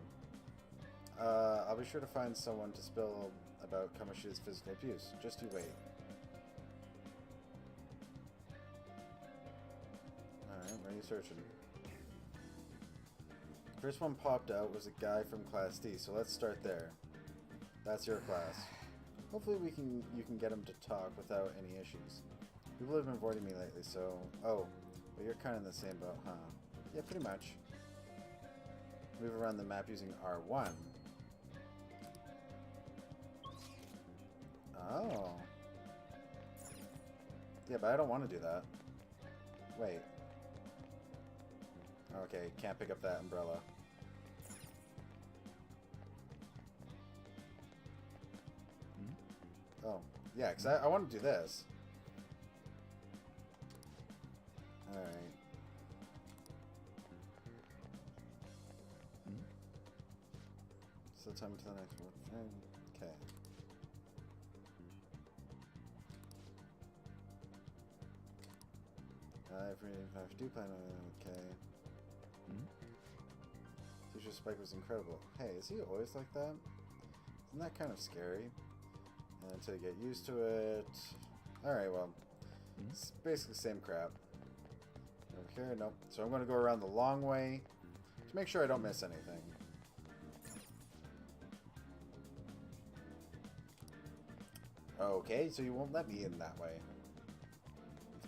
I'll be sure to find someone to spill about Kamoshida's physical abuse. Just you wait. searching. First one popped out was a guy from Class D, so let's start there. That's your class. Hopefully you can get him to talk without any issues. People have been avoiding me lately, so... Oh, but you're kind of in the same boat, huh? Yeah, pretty much. Move around the map using R1. Oh. Yeah, but I don't want to do that. Wait. Okay, can't pick up that umbrella. Oh, yeah, because I want to do this. Alright. So time to the next one. Okay. If I do plan on... Okay. Teacher Spike was incredible. Hey, is he always like that? Isn't that kind of scary? And until you get used to it... Alright, well. It's basically the same crap. Over here, nope. So I'm going to go around the long way to make sure I don't miss anything. Okay, so you won't let me in that way.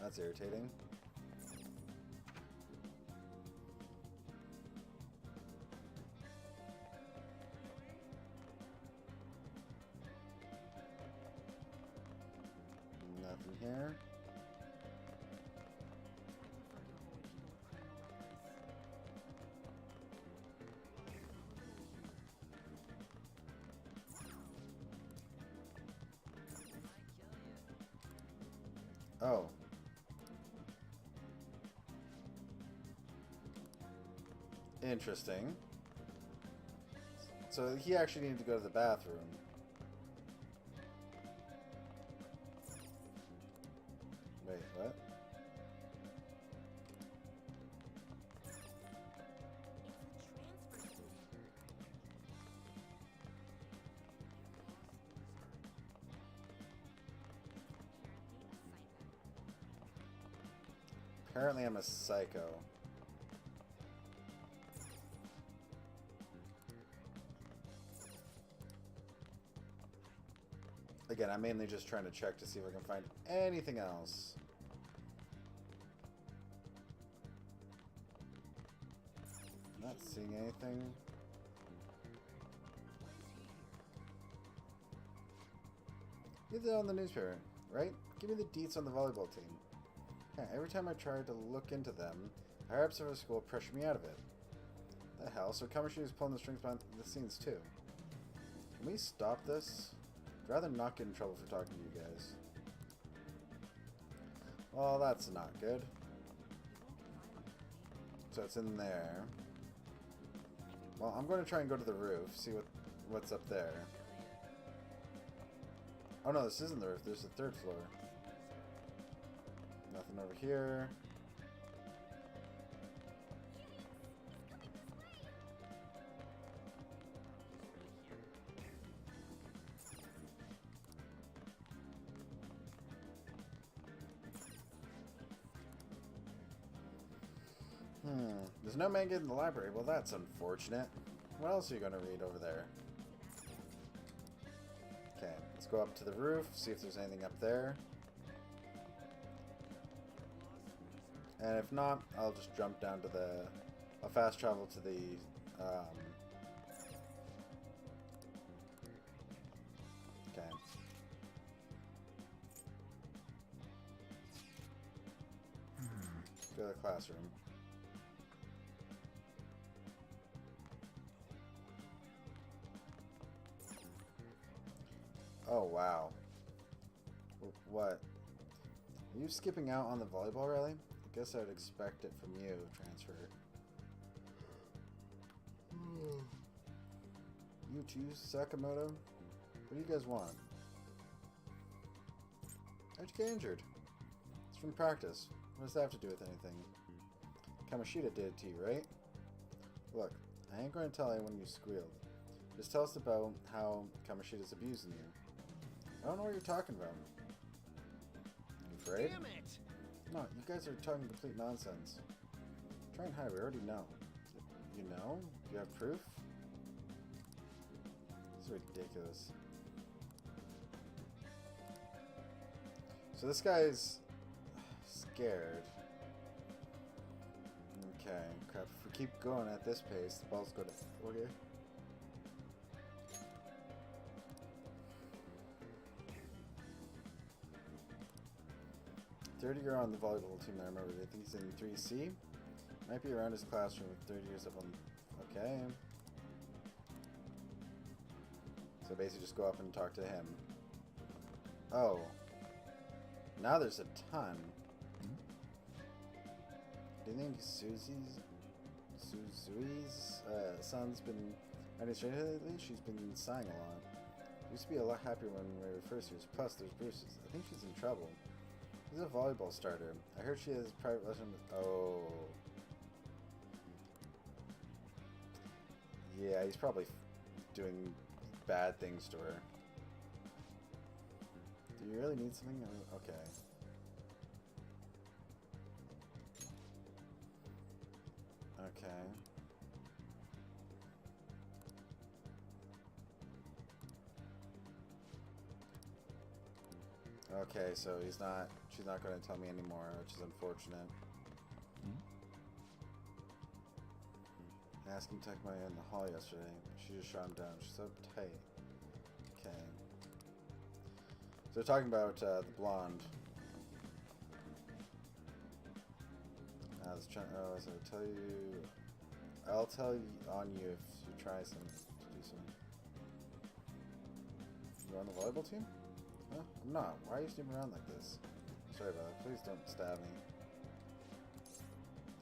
That's irritating. Nothing here. Oh. Interesting. So he actually needed to go to the bathroom. Wait, what? Apparently I'm a psycho. Again, I'm mainly just trying to check to see if I can find anything else. Not seeing anything. You're the on the newspaper, right? Give me the deets on the volleyball team. Yeah, every time I try to look into them, higher-ups of our school pressure me out of it. The hell? So Kamoshida is pulling the strings behind the scenes too. Can we stop this? I'd rather not get in trouble for talking to you guys. Well, that's not good. So it's in there. Well, I'm going to try and go to the roof, see what's up there. Oh no, this isn't the roof. There's the third floor. Nothing over here. There's no manga in the library. Well, that's unfortunate. What else are you going to read over there? Okay, let's go up to the roof, see if there's anything up there. And if not, I'll just jump down to the... I'll fast travel to the... Okay. Go to the classroom. Oh, wow. What? Are you skipping out on the volleyball rally? I guess I'd expect it from you, Transfer. You too, Sakamoto? What do you guys want? How'd you get injured? It's from practice. What does that have to do with anything? Kamoshida did it to you, right? Look, I ain't going to tell anyone you squealed. Just tell us about how Kamoshida's abusing you. I don't know what you're talking about. You afraid? Damn it! No, you guys are talking complete nonsense. Try and hide. We already know. You know? You have proof? This is ridiculous. So this guy's scared. Okay, crap. If we keep going at this pace, the ball's going to... Okay. "30-year on the volleyball team, I remember. I think he's in 3C. Might be around his classroom with 30 years up on... Okay. So basically just go up and talk to him. Oh. Now there's a ton. Do you think Suzui's son's been riding straight lately? She's been sighing a lot. Used to be a lot happier when we were first years. Plus, there's Bruce's. I think she's in trouble. He's a volleyball starter. I heard she has private lessons with... Oh. Yeah, he's probably doing bad things to her. Do you really need something? Okay. Okay. Okay, so she's not going to tell me anymore, which is unfortunate. I asked him to take my in the hall yesterday. She just shot him down. She's so tight. Okay. So they're talking about the blonde. So I'll tell you on you if you try to do something. You on the volleyball team? Huh? I'm not. Why are you snooping around like this? Sorry about that. Please don't stab me.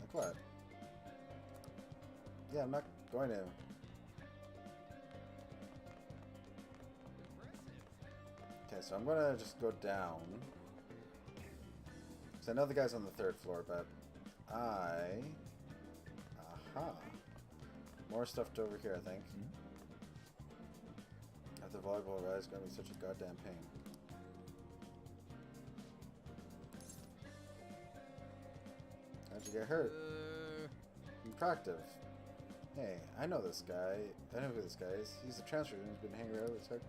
Like what? Yeah, I'm not going to. Okay, so I'm gonna just go down. So I know the guy's on the 3rd floor, but aha. More stuff over here, I think. At the volleyball guy is gonna be such a goddamn pain. How'd you get hurt? Impractive. Hey, I know this guy. I know who this guy is. He's a transfer student who's been hanging around with Tuck.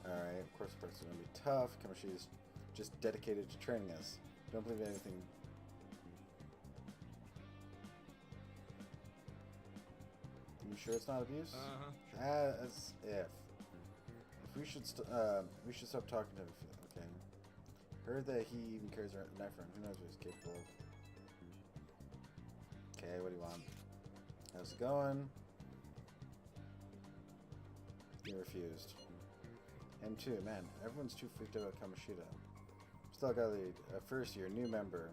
Alright, of course it's going to be tough. Kamoshida's just dedicated to training us. Don't believe anything. You sure it's not abuse? As if. We should stop talking to him. Okay. Heard that he even carries a knife around. Who knows what he's capable of? Okay, what do you want? How's it going? You refused. Him too, man. Everyone's too freaked out about Kamoshida. Still got a lead. First year, new member.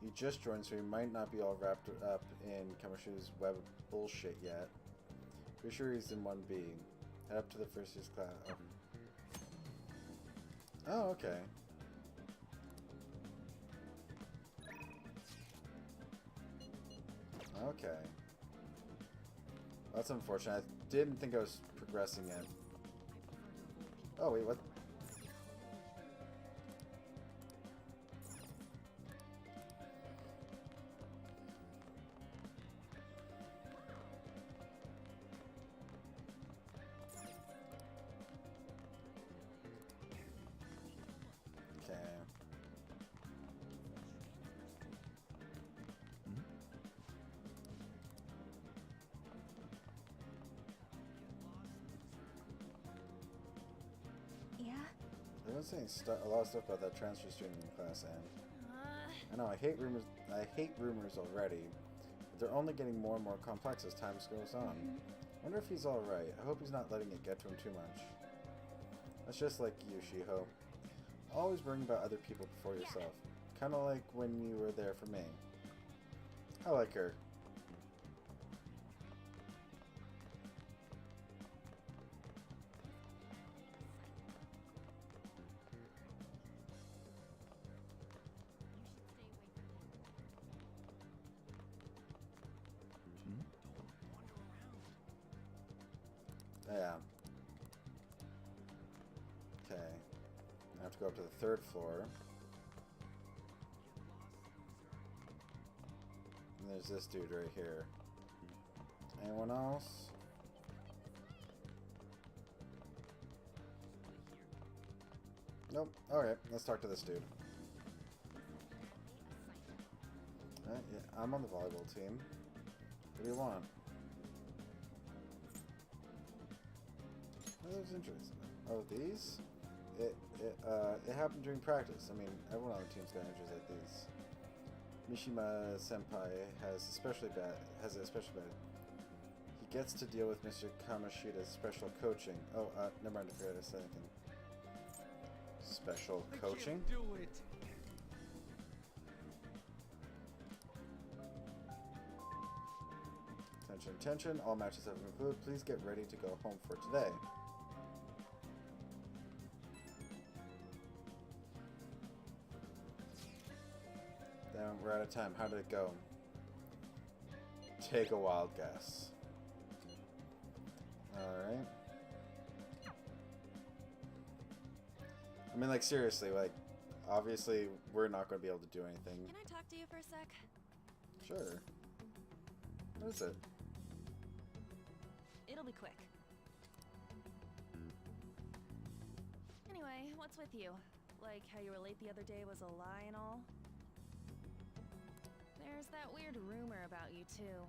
He just joined, so he might not be all wrapped up in Kamoshida's web of bullshit yet. Pretty sure he's in 1B. Head up to the first year's class. Oh, okay. Okay. That's unfortunate. I didn't think I was progressing yet. Oh, wait, what? Okay. Yeah? Everyone's saying a lot of stuff about that transfer student in class, Anne. I know, I hate rumors already. But they're only getting more and more complex as time goes on. I wonder if he's alright. I hope he's not letting it get to him too much. That's just like you, Shiho. Always worrying about other people before yourself. Kinda like when you were there for me. I like her. Yeah. Okay. Now have to go up to the 3rd floor. And there's this dude right here. Anyone else? Nope. Alright, let's talk to this dude. Alright, yeah, I'm on the volleyball team. What do you want? Oh, there's injuries. Oh, these? It happened during practice. I mean, everyone on the team's got injuries like these. Mishima Senpai has especially bad. He gets to deal with Mr. Kamoshida's special coaching. Oh, never mind. I forgot to say anything. Special coaching? I can't do it. Attention, attention. All matches have been concluded. Please get ready to go home for today. Then we're out of time. How did it go? Take a wild guess. Alright. I mean, like, seriously, like, obviously, we're not going to be able to do anything. Can I talk to you for a sec? Sure. What is it? It'll be quick. Anyway, what's with you? Like how you were late the other day was a lie and all? There's that weird rumor about you, too.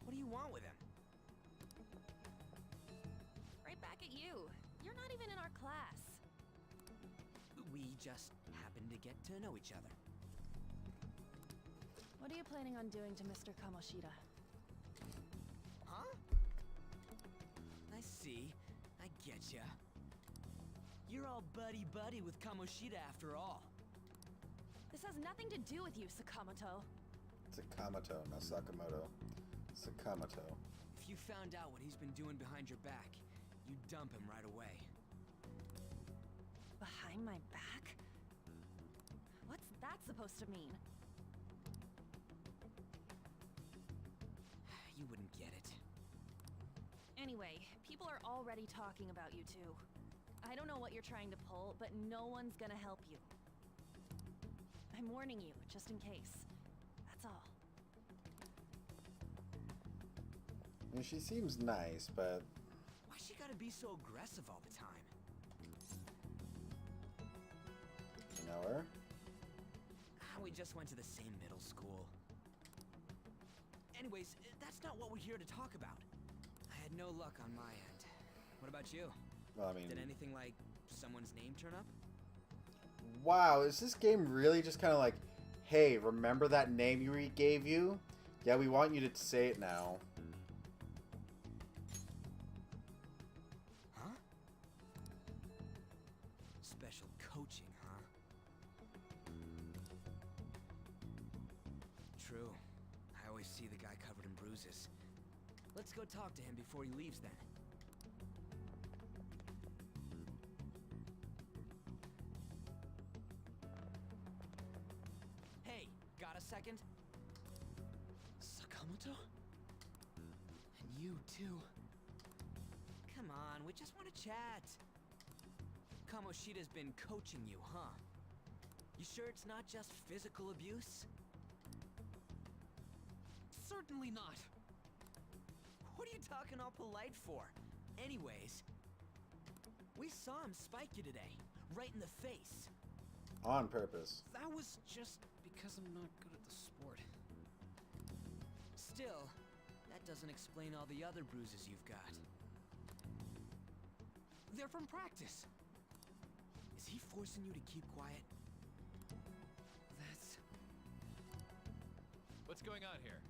What do you want with him? Right back at you. You're not even in our class. We just happen to get to know each other. What are you planning on doing to Mr. Kamoshida? Huh? I see. I getcha. You're all buddy-buddy with Kamoshida after all. This has nothing to do with you, Sakamoto. Sakamoto, not Sakamoto. Sakamoto. If you found out what he's been doing behind your back, you'd dump him right away. Behind my back? What's that supposed to mean? You wouldn't get it. Anyway, people are already talking about you two. I don't know what you're trying to pull, but no one's gonna help you. I'm warning you, just in case. That's all. I mean, she seems nice, but... Why she gotta be so aggressive all the time? You know her? We just went to the same middle school. Anyways, that's not what we're here to talk about. I had no luck on my end. What about you? Well, I mean... Did anything like someone's name turn up? Wow, is this game really just kind of like, hey, remember that name we gave you? Yeah, we want you to say it now. Huh? Special coaching, huh? True. I always see the guy covered in bruises. Let's go talk to him before he leaves then. Hey, got a second? Sakamoto? And you too. Come on, we just want to chat. Kamoshida's been coaching you, huh? You sure it's not just physical abuse? Certainly not. What are you talking all polite for? Anyways, we saw him spike you today, right in the face. On purpose. That was just because I'm not good at the sport. Still, that doesn't explain all the other bruises you've got. They're from practice. Is he forcing you to keep quiet? That's... What's going on here?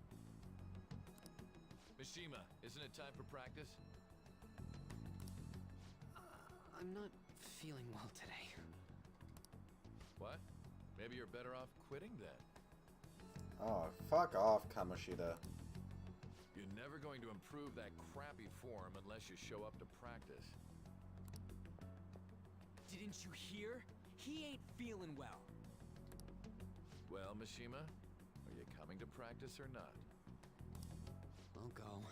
Mishima, isn't it time for practice? I'm not feeling well today. What? Maybe you're better off quitting then. Oh, fuck off, Kamoshida. You're never going to improve that crappy form unless you show up to practice. Didn't you hear? He ain't feeling well. Well, Mishima, are you coming to practice or not? I'll go.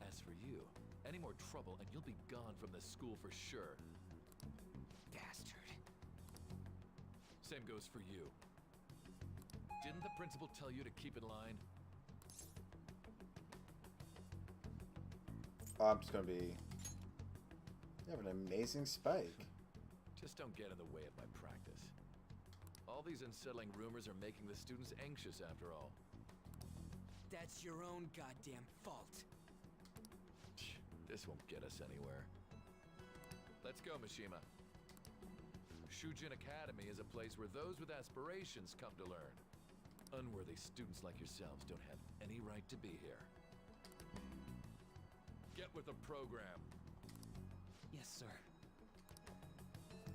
As for you, Any more trouble and you'll be gone from this school for sure. Bastard. Same goes for you. Didn't the principal tell you to keep in line? Oh, I'm just gonna be... You have an amazing spike. Just don't get in the way of my practice. All these unsettling rumors are making the students anxious after all. That's your own goddamn fault. This won't get us anywhere. Let's go, Mishima. Shujin Academy is a place where those with aspirations come to learn. Unworthy students like yourselves don't have any right to be here. Get with the program. Yes, sir.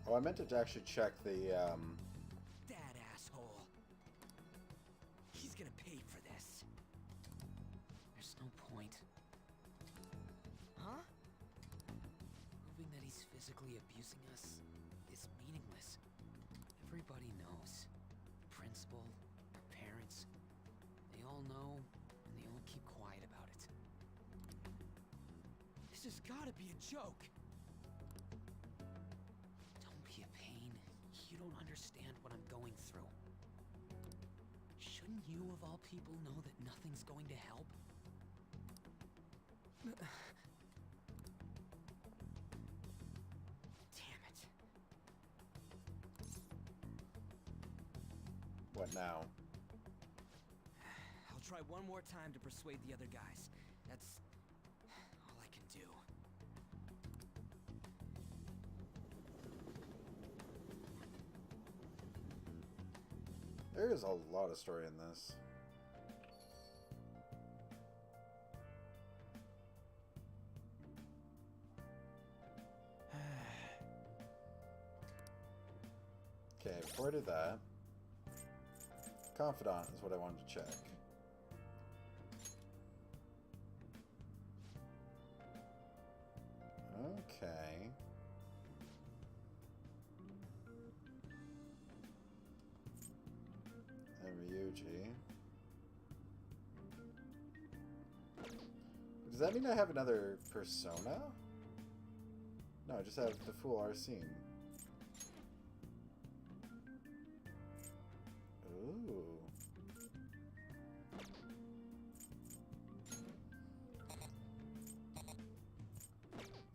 Oh, I meant to actually check the, That asshole. He's gonna pay for this. There's no point. Huh? Proving that he's physically abusing us is meaningless. Everybody knows. The principal, our parents, they all know, and they all keep quiet about it. This has gotta be a joke. Don't be a pain. You don't understand what I'm going through. Shouldn't you, of all people, know that nothing's going to help? Damn it. what now? I'll try one more time to persuade the other guys. That's all I can do. There is a lot of story in this. Okay, before I do that, Confidant is what I wanted to check. Okay. And Ryuji. Does that mean I have another persona? No, I just have the full Arsene. Ooh.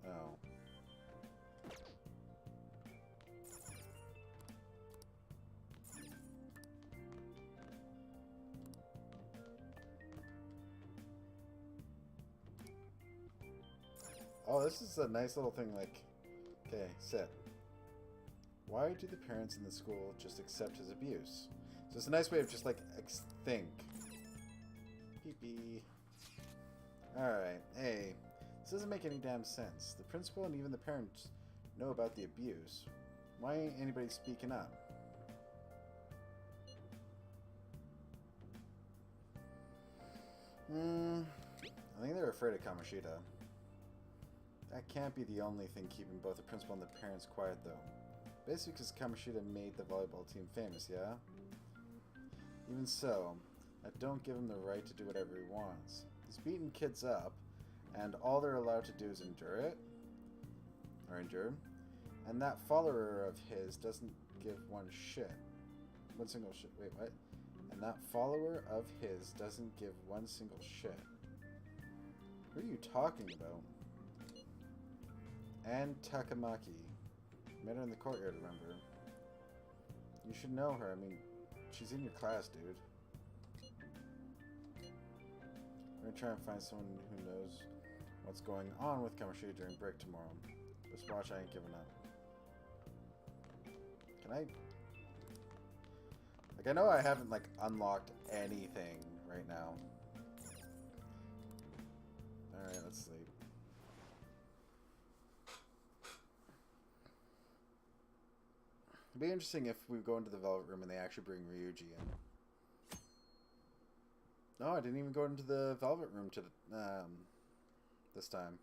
Oh. Oh, this is a nice little thing, like, okay, sit. Why do the parents in the school just accept his abuse? So it's a nice way of just, like, think. Pee-pee. Alright, hey, this doesn't make any damn sense. The principal and even the parents know about the abuse. Why ain't anybody speaking up? I think they're afraid of Kamoshida. That can't be the only thing keeping both the principal and the parents quiet, though. Basically because Kamoshida made the volleyball team famous, yeah? Even so, that don't give him the right to do whatever he wants. He's beating kids up, and all they're allowed to do is endure it. Or endure. And that follower of his doesn't give one shit. One single shit. Wait, what? And that follower of his doesn't give one single shit. Who are you talking about? And Takamaki. Met her in the courtyard, remember? You should know her. I mean, she's in your class, dude. We're gonna try and find someone who knows what's going on with Kamoshida during break tomorrow. Just watch, I ain't giving up. Can I... Like, I know I haven't, like, unlocked anything right now. Alright, let's sleep. It'd be interesting if we go into the Velvet Room and they actually bring Ryuji in. No, I didn't even go into the Velvet Room to this time.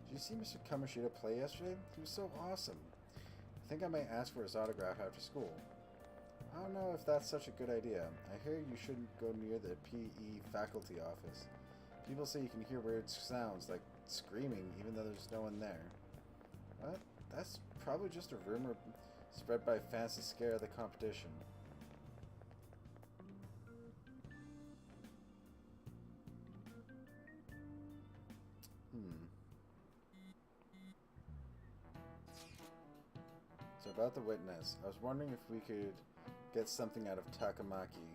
Did you see Mr. Kamoshida play yesterday? He was so awesome. I think I might ask for his autograph after school. I don't know if that's such a good idea. I hear you shouldn't go near the PE faculty office. People say you can hear weird sounds, like screaming, even though there's no one there. What? That's probably just a rumor spread by fans to scare the competition. So about the witness, I was wondering if we could get something out of Takamaki.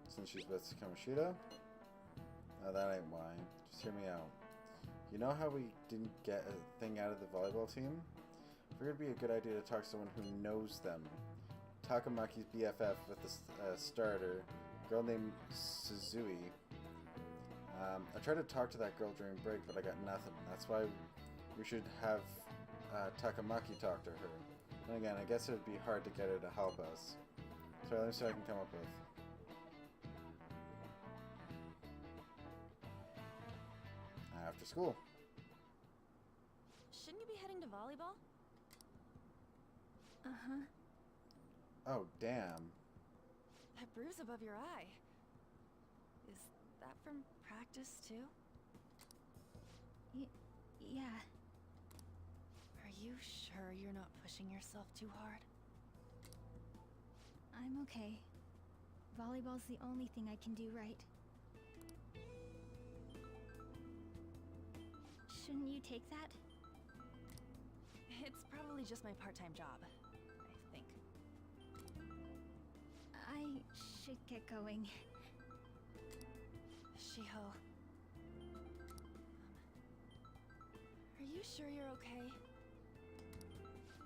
Since she's with Kamoshida? No, that ain't why. Just hear me out. You know how we didn't get a thing out of the volleyball team? Figured it'd be a good idea to talk to someone who knows them. Takamaki's BFF with the starter, a girl named Suzui. I tried to talk to that girl during break, but I got nothing. That's why we should have Takamaki talk to her. And again, I guess it would be hard to get her to help us. So let me see what I can come up with. After school. Shouldn't you be heading to volleyball? Uh-huh. Oh, damn. That bruise above your eye. Is that from practice, too? Yeah. Are you sure you're not pushing yourself too hard? I'm okay. Volleyball's the only thing I can do right. Shouldn't you take that? It's probably just my part-time job, I think. I should get going. Shiho. Are you sure you're okay?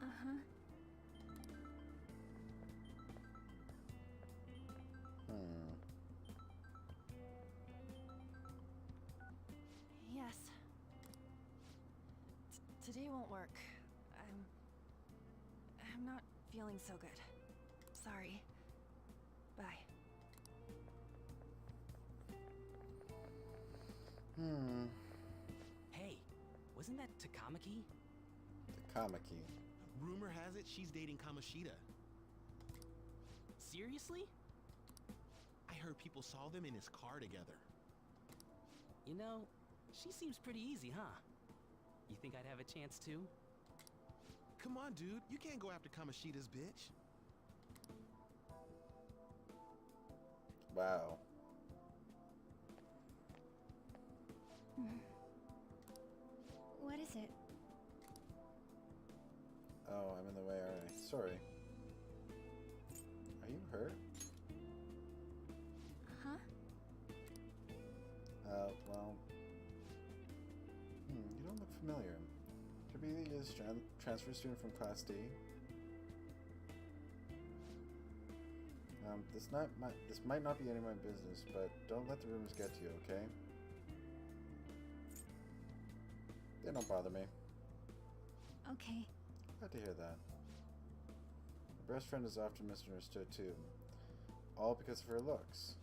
Uh-huh. Yes. Today won't work. I'm not feeling so good. Sorry. Bye. Hey, wasn't that Takamaki? Takamaki. Rumor has it she's dating Kamoshida. Seriously? I heard people saw them in his car together. You know, she seems pretty easy, huh? You think I'd have a chance too? Come on, dude. You can't go after Kamoshida's bitch. Wow. What is it? Oh, I'm in the way, aren't I? Sorry. Are you hurt? Huh? Well... you don't look familiar. Could be that you're a transfer student from Class D. This might not be any of my business, but don't let the rumors get to you, okay? They don't bother me. Okay. Glad to hear that. My best friend is often misunderstood too. All because of her looks.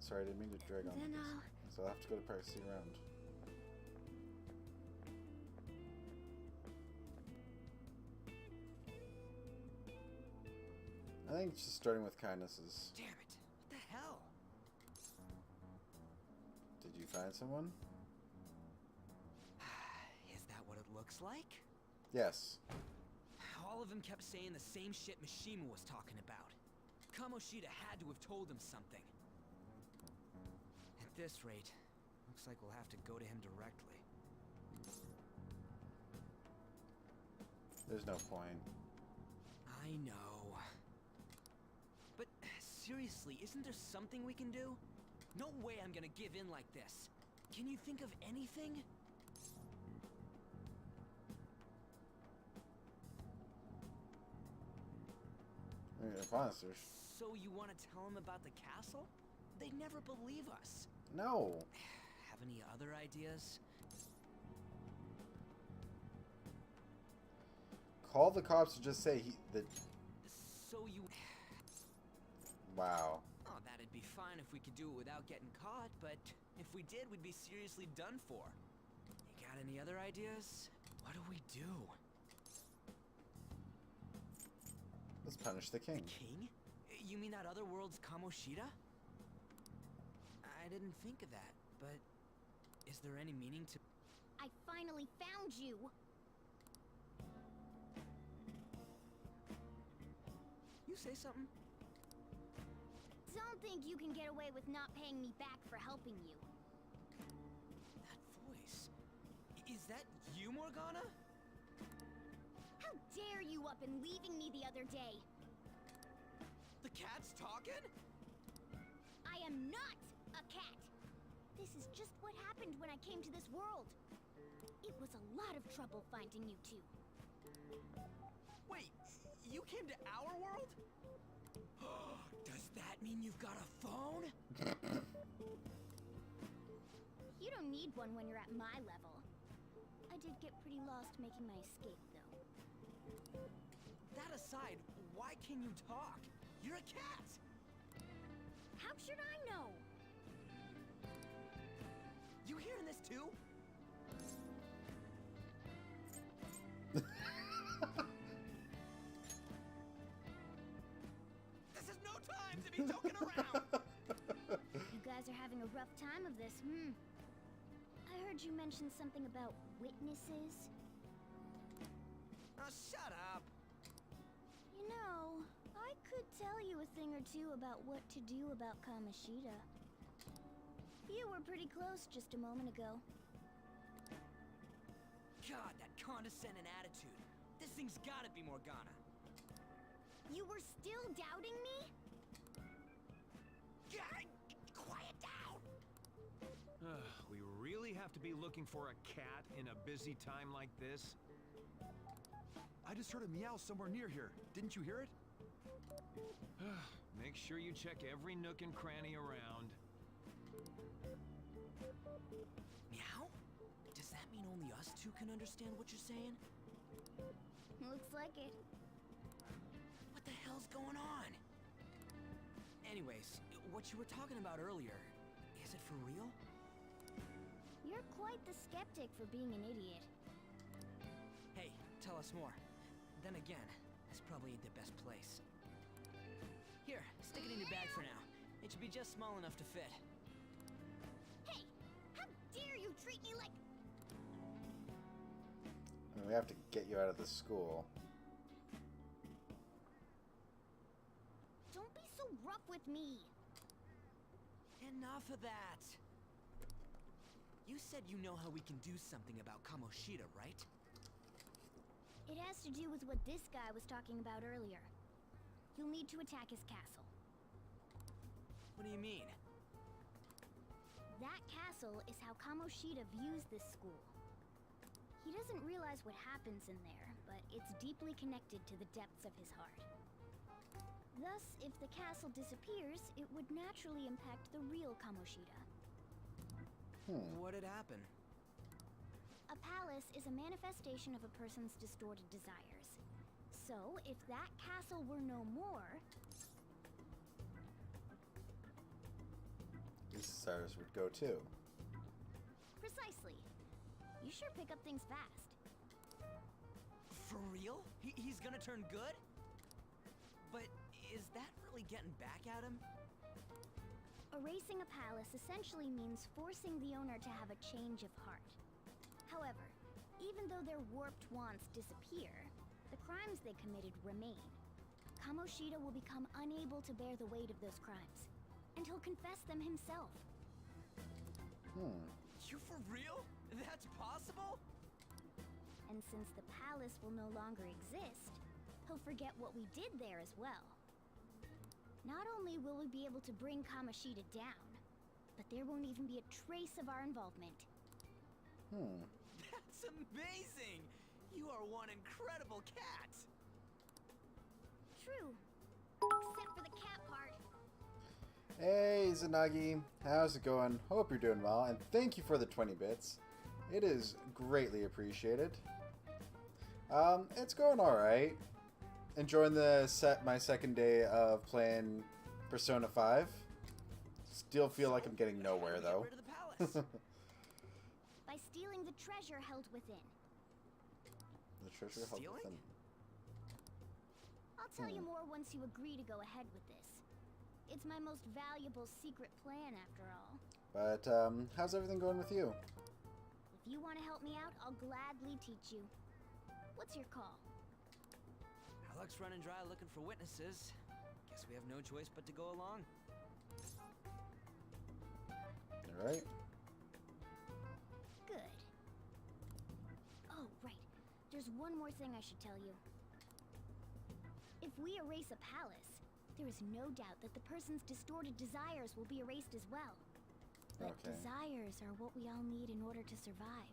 Sorry, I didn't mean to drag on Then this. So I'll have to go to park, see you around. I think just starting with kindnesses. Damn it. What the hell? Did you find someone? Is that what it looks like? Yes. All of them kept saying the same shit Mishima was talking about. Kamoshida had to have told him something. At this rate, looks like we'll have to go to him directly. There's no point. I know. But seriously, isn't there something we can do? No way I'm gonna give in like this. Can you think of anything? Monsters. So you want to tell them about the castle? They'd never believe us. No. Have any other ideas? Call the cops and just say So you... Wow. Oh, that'd be fine if we could do it without getting caught, but if we did, we'd be seriously done for. You got any other ideas? What do we do? Let's punish the king. The king? You mean that other world's Kamoshida? didn't think of that, but is there any meaning to... I finally found you! You say something? Don't think you can get away with not paying me back for helping you. That voice... Is that you, Morgana? How dare you up and leaving me the other day? The cat's talking? I am not a cat! This is just what happened when I came to this world. It was a lot of trouble finding you two. Wait, you came to our world? Does that mean you've got a phone? You don't need one when you're at my level. I did get pretty lost making my escape, though. That aside, why can you talk? You're a cat! How should I know? You hearing this too? This is no time to be joking around! You guys are having a rough time of this, I heard you mention something about witnesses. Oh, shut up! You know, I could tell you a thing or two about what to do about Kamoshida. You were pretty close just a moment ago. God, that condescending attitude. This thing's gotta be Morgana. You were still doubting me? Quiet down! We really have to be looking for a cat in a busy time like this? I just heard a meow somewhere near here. Didn't you hear it? Make sure you check every nook and cranny around. Meow? Does that mean only us two can understand what you're saying? Looks like it. What the hell's going on? Anyways, what you were talking about earlier, is it for real? You're quite the skeptic for being an idiot. Hey, tell us more. Then again, this probably ain't the best place. Here, stick it in your bag for now. It should be just small enough to fit. Hey! How dare you treat me like... I mean, we have to get you out of the school. Don't be so rough with me! Enough of that! You said you know how we can do something about Kamoshida, right? It has to do with what this guy was talking about earlier. You'll need to attack his castle. What do you mean? That castle is how Kamoshida views this school. He doesn't realize what happens in there, but it's deeply connected to the depths of his heart. Thus, if the castle disappears, it would naturally impact the real Kamoshida. What'd happen? A palace is a manifestation of a person's distorted desires. So, if that castle were no more... These desires would go too. Precisely. You sure pick up things fast. For real? He's gonna turn good? But is that really getting back at him? Erasing a palace essentially means forcing the owner to have a change of heart. However, even though their warped wants disappear, the crimes they committed remain. Kamoshida will become unable to bear the weight of those crimes, and he'll confess them himself. You for real? That's possible? And since the palace will no longer exist, he'll forget what we did there as well. Not only will we be able to bring Kamoshida down, but there won't even be a trace of our involvement. That's amazing! You are one incredible cat! True. Except for the cat part. Hey, Zanagi. How's it going? Hope you're doing well, and thank you for the 20 bits. It is greatly appreciated. It's going alright. Enjoying my second day of playing Persona 5. Still feel like I'm getting nowhere, though. By stealing the treasure held within. The treasure held within. I'll tell you more once you agree to go ahead with this. It's my most valuable secret plan, after all. But how's everything going with you? If you want to help me out, I'll gladly teach you. What's your call? Our luck's running dry looking for witnesses. Guess we have no choice but to go along. All right. Good. Oh, right. There's one more thing I should tell you. If we erase a palace, there is no doubt that the person's distorted desires will be erased as well. But Okay. desires are what we all need in order to survive.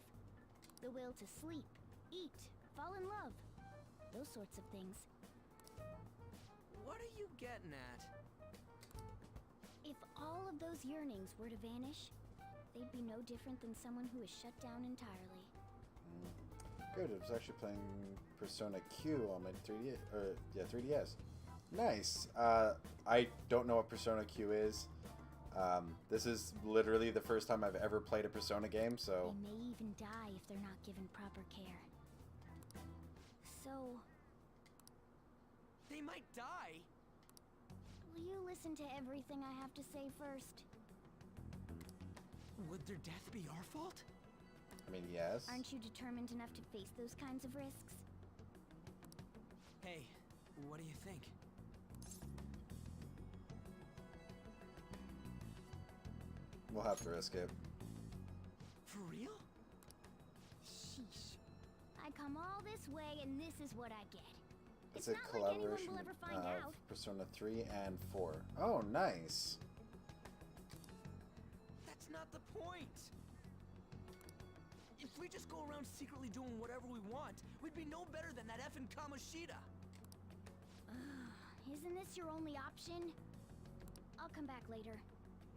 The will to sleep, eat, fall in love. Those sorts of things. What are you getting at? If all of those yearnings were to vanish, they'd be no different than someone who is shut down entirely. Good. I was actually playing Persona Q on my 3DS. Nice. I don't know what Persona Q is. This is literally the first time I've ever played a Persona game, so... They may even die if they're not given proper care. So... They might die? will you listen to everything I have to say first? Would their death be our fault? I mean, yes. Aren't you determined enough to face those kinds of risks? Hey, what do you think? We'll have to risk it. For real? Sheesh. I come all this way and this is what I get. It's It's a not like anyone collaboration will ever find of out. Persona 3 and 4. Oh, nice. That's not the point. If we just go around secretly doing whatever we want, we'd be no better than that effing Kamoshida. Isn't this your only option? I'll come back later.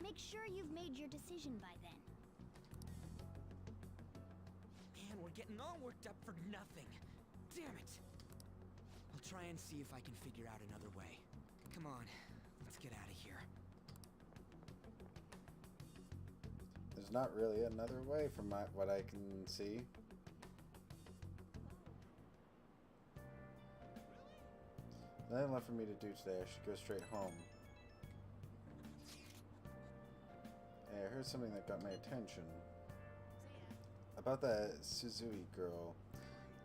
Make sure you've made your decision by then. Man, we're getting all worked up for nothing. Damn it. I'll try and see if I can figure out another way. Come on, let's get out of here. There's not really another way from what I can see. Nothing left for me to do today. I should go straight home. Hey, I heard something that got my attention. About that Suzui girl.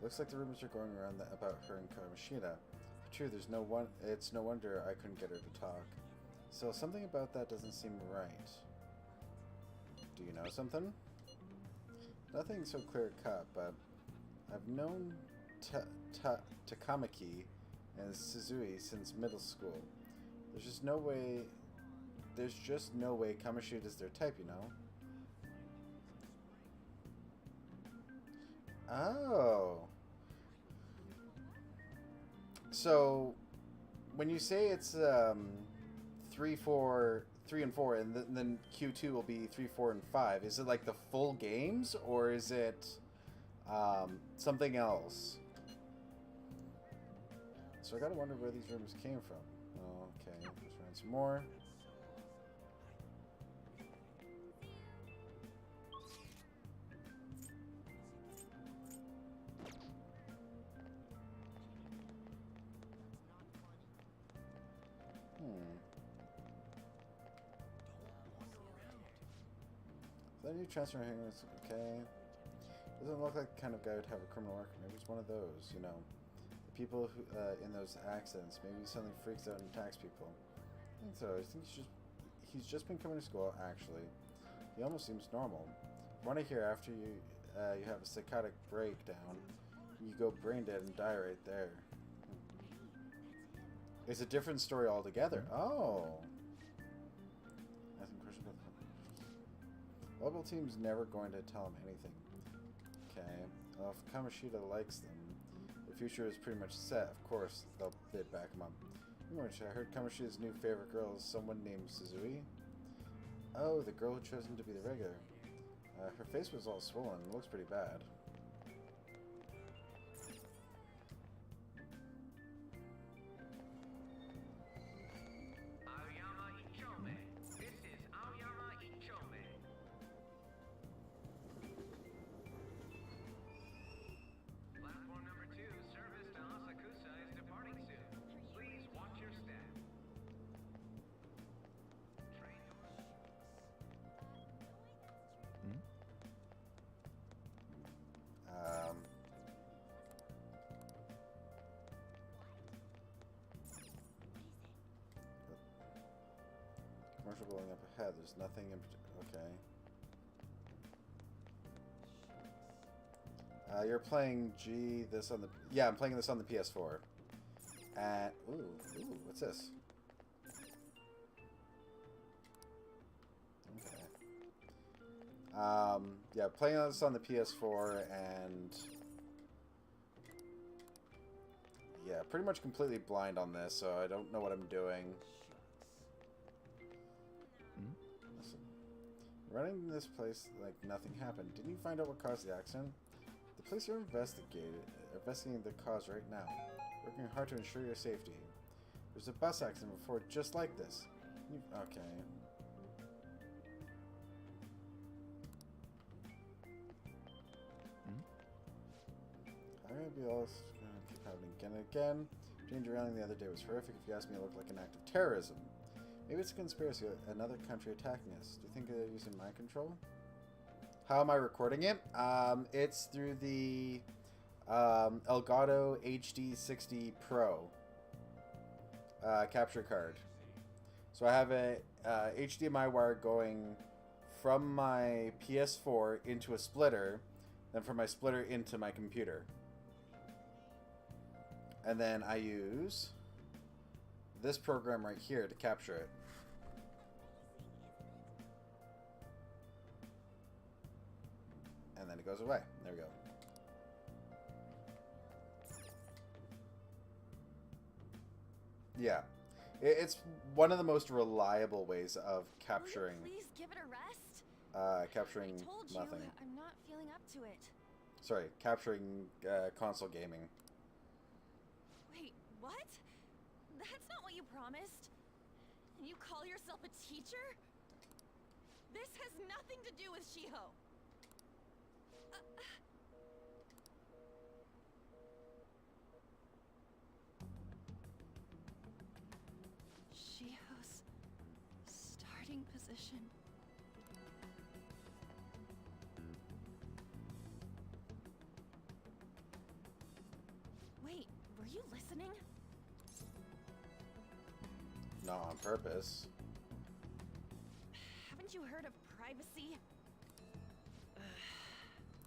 Looks like the rumors are going around about her and Kamoshida. True, it's no wonder I couldn't get her to talk. So something about that doesn't seem right. Do you know something? Nothing so clear cut, but I've known Takamaki and Suzui since middle school. There's just no way Kamoshida's their type, you know? Oh. So, when you say it's 3 and 4, and then Q2 will be 3, 4, and 5, is it like the full games, or is it something else? So I gotta wonder where these rumors came from. Oh, okay, let's run some more. That new transfer hangar is okay. Doesn't look like the kind of guy who'd have a criminal record. Maybe it's one of those, you know. The people who in those accidents. Maybe he suddenly freaks out and attacks people. I think so. I think he's just been coming to school, actually. He almost seems normal. From what I hear, after you have a psychotic breakdown, you go brain dead and die right there. It's a different story altogether. Oh. Asking questions about the Rebel team's never going to tell him anything. Okay. Well, if Kamoshida likes them, the future is pretty much set. Of course, they'd back him up. I heard Kamoshida's new favorite girl is someone named Suzui. Oh, the girl who chose him to be the regular. Her face was all swollen. It looks pretty bad. commercial building up ahead. There's nothing in okay. You're playing this on the... Yeah, I'm playing this on the PS4. And... Ooh, what's this? Okay. Yeah, playing this on the PS4 and... Yeah, pretty much completely blind on this, so I don't know what I'm doing. Listen. Running this place like nothing happened. Didn't you find out what caused the accident? The police are investigating the cause right now, working hard to ensure your safety. There's a bus accident before just like this. Okay. How gonna be all this gonna keep happening again and again? Ginger railing the other day was horrific. If you ask me, it looked like an act of terrorism. Maybe it's a conspiracy, another country attacking us. Do you think they're using mind control? How am I recording it? It's through the Elgato HD60 Pro capture card. So I have a HDMI wire going from my PS4 into a splitter, then from my splitter into my computer. And then I use this program right here to capture it. And then it goes away. There we go. Yeah. It's one of the most reliable ways of capturing... Will you please give it a rest? Capturing I told nothing. You, I'm not feeling up to it. Sorry, capturing console gaming. Wait, what? That's not what you promised. And you call yourself a teacher? This has nothing to do with Shiho. Shiho's starting position. Wait, were you listening? Not on purpose. Haven't you heard of privacy?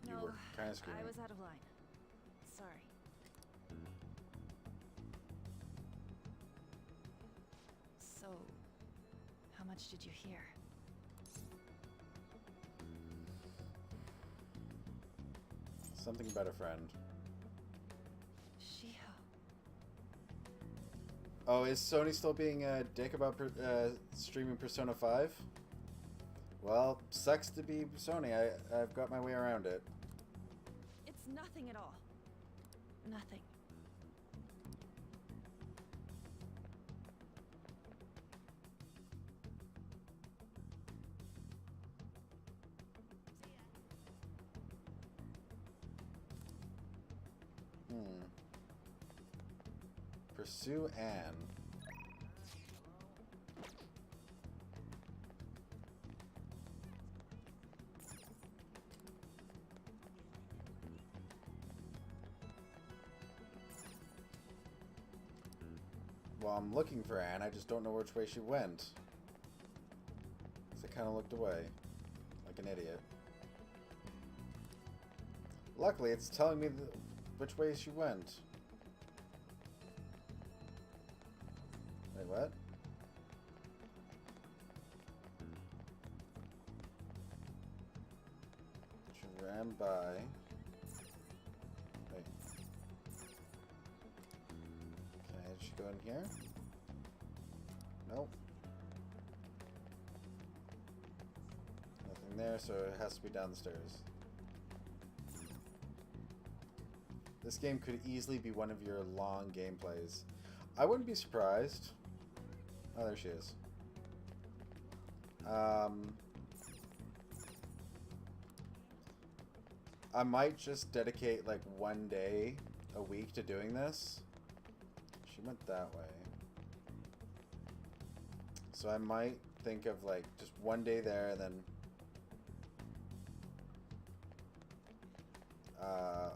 You No, were kind of screaming. I was out of line. Sorry. So, how much did you hear? Something about a friend. Shiho. Oh, is Sony still being a dick about streaming Persona 5? Well, sucks to be Sony. I've got my way around it. It's nothing at all. Nothing. Pursue Anne. Well, I'm looking for Anne, I just don't know which way she went. 'Cause I kind of looked away. Like an idiot. Luckily, it's telling me which way she went. Wait, what? She ran by... Wait. Did she go in here? Nope. Nothing there, so it has to be down the stairs. This game could easily be one of your long gameplays. I wouldn't be surprised. Oh, there she is. I might just dedicate like one day a week to doing this. She went that way. So I might think of like just one day there and then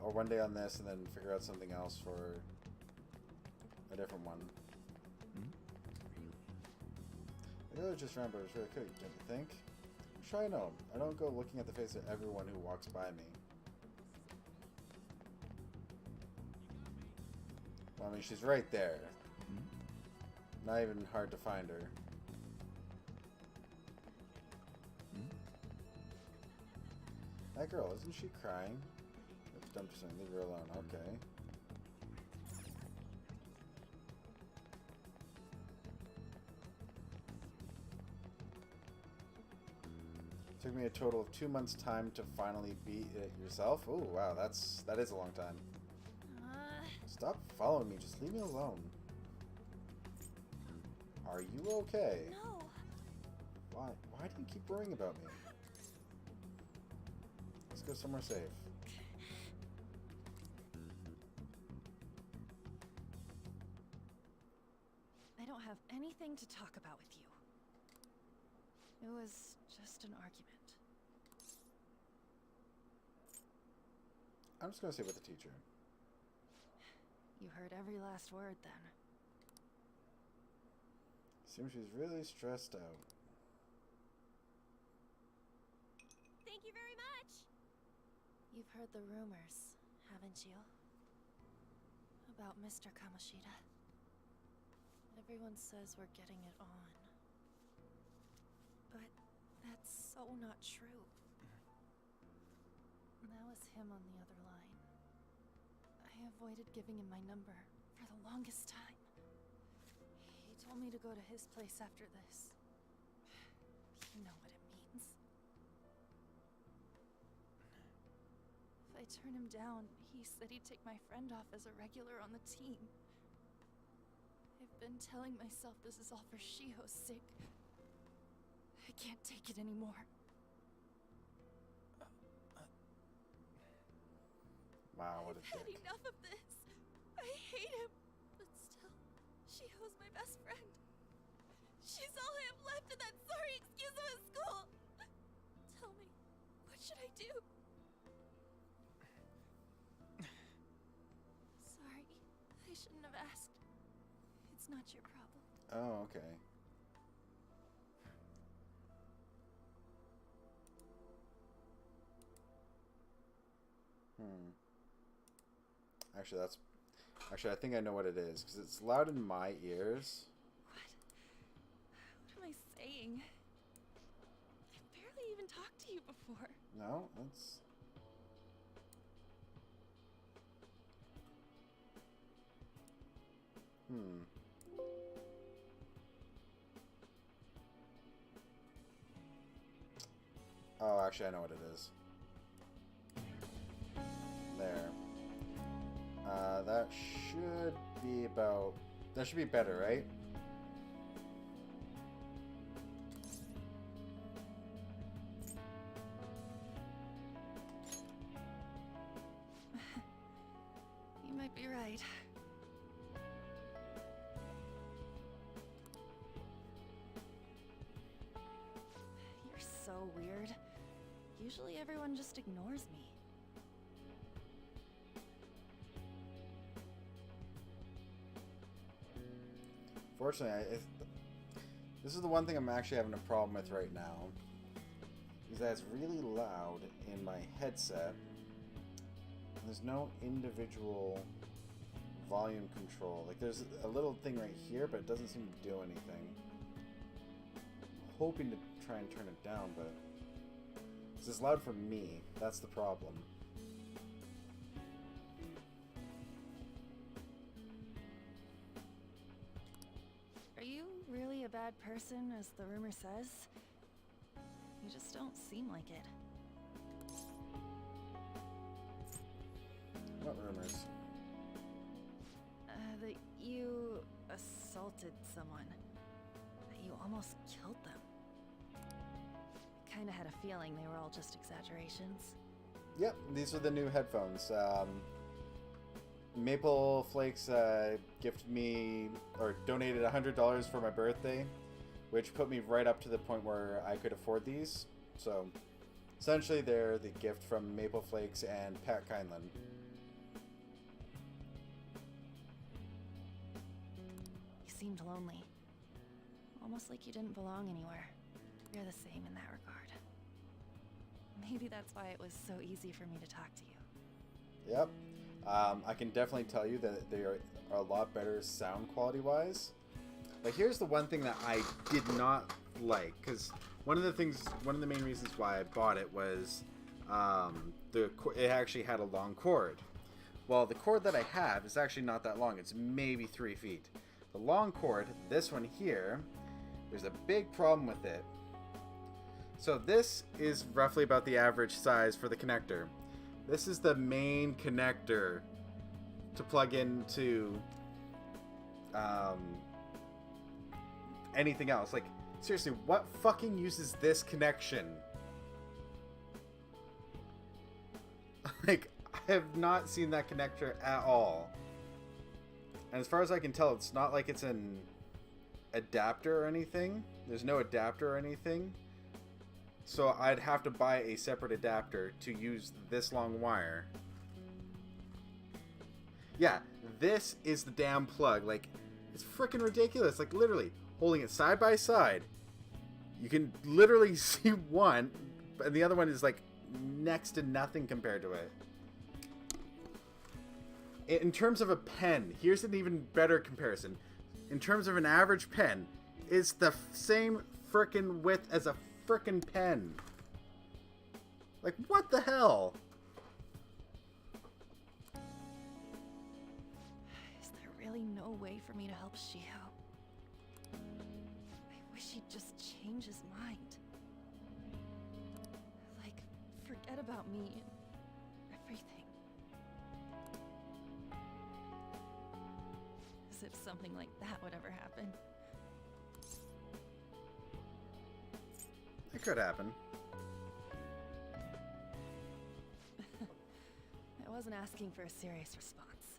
or one day on this and then figure out something else for a different one. I The other just ran, but it was really cute, don't you think? Sure, I know. I don't go looking at the face of everyone who walks by me. Well, I mean, she's right there. Not even hard to find her. That girl, isn't she crying? It's dumb to say, leave her alone. Okay. Took me a total of 2 months' time to finally beat it yourself. Oh wow, that is a long time. Stop following me. Just leave me alone. Are you okay? No. Why? Why do you keep worrying about me? Let's go somewhere safe. I don't have anything to talk about with you. It was just an argument. I'm just gonna sit with the teacher. You heard every last word then. Seems she's really stressed out. Thank you very much! You've heard the rumors, haven't you? About Mr. Kamoshida. Everyone says we're getting it on. But that's so not true. That was him on the other line. I avoided giving him my number for the longest time. He told me to go to his place after this. You know what it means. If I turn him down, he said he'd take my friend off as a regular on the team. I've been telling myself this is all for Shiho's sake. I can't take it anymore. Wow, what a I've had dick. enough of this. I hate him. But still, Shiho's my best friend. She's all I have left in that sorry excuse of a school. Tell me, what should I do? Sorry, I shouldn't have asked. It's not your problem. Oh, okay. Actually, I think I know what it is, because it's loud in my ears. What am I saying? I've barely even talked to you before. No, that's... Oh, actually, I know what it is. There. That should be about... That should be better, right? You might be right. You're so weird. Usually everyone just ignores me. Fortunately, this is the one thing I'm actually having a problem with right now. Is that it's really loud in my headset. There's no individual volume control. Like, there's a little thing right here, but it doesn't seem to do anything. I'm hoping to try and turn it down, but this is loud for me. That's the problem. Are you really a bad person, as the rumor says? You just don't seem like it. What rumors? That you assaulted someone. That you almost killed them. I kinda had a feeling they were all just exaggerations. Yep, these are the new headphones. Maple Flakes gifted me, or donated $100 for my birthday, which put me right up to the point where I could afford these. So, essentially they're the gift from Maple Flakes and Pat Kindland. You seemed lonely. Almost like you didn't belong anywhere. You're the same in that regard. Maybe that's why it was so easy for me to talk to you. Yep. I can definitely tell you that they are a lot better sound quality wise. Like, here's the one thing that I did not like, because one of the main reasons why I bought it was it actually had a long cord. Well, the cord that I have is actually not that long. It's maybe 3 feet. The long cord, this one here, there's a big problem with it. So this is roughly about the average size for the connector. This is the main connector to plug into anything else. Like, seriously, what fucking uses this connection? Like, I have not seen that connector at all. And as far as I can tell, it's not like it's an adapter or anything. There's no adapter or anything. So I'd have to buy a separate adapter to use this long wire. Yeah, this is the damn plug. Like, it's freaking ridiculous. Like, literally, holding it side by side, you can literally see one, and the other one is, like, next to nothing compared to it. In terms of a pen, here's an even better comparison. In terms of an average pen, it's the same frickin' width as a frickin' pen. Like, what the hell? Is there really no way for me to help Shiho? I wish he'd just change his mind. Like, forget about me and everything. As if something like that would ever happen. It could happen. I wasn't asking for a serious response.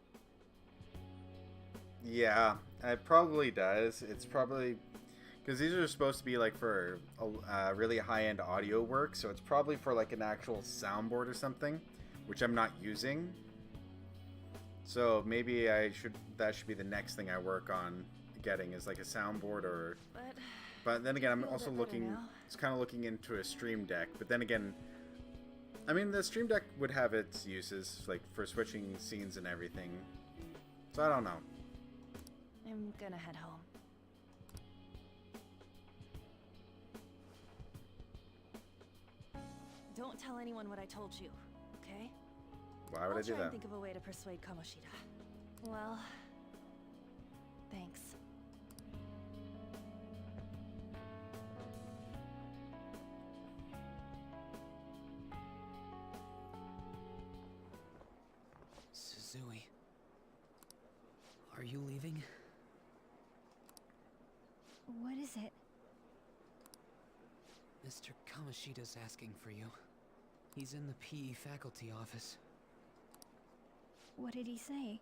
Yeah, it probably does. It's probably... because these are supposed to be, like, for really high-end audio work, so it's probably for, like, an actual soundboard or something, which I'm not using. So maybe that should be the next thing I work on getting, is, like, a soundboard or... But then again, I'm also looking... It's kind of looking into a Stream Deck, but then again... I mean, the Stream Deck would have its uses, like, for switching scenes and everything. So I don't know. I'm gonna head home. Don't tell anyone what I told you, okay? Why would I do I'll try that? and think of a way to persuade Kamoshida. Well, thanks. Suzui, are you leaving? What is it? Mr. Kamoshida's asking for you. He's in the PE faculty office. What did he say?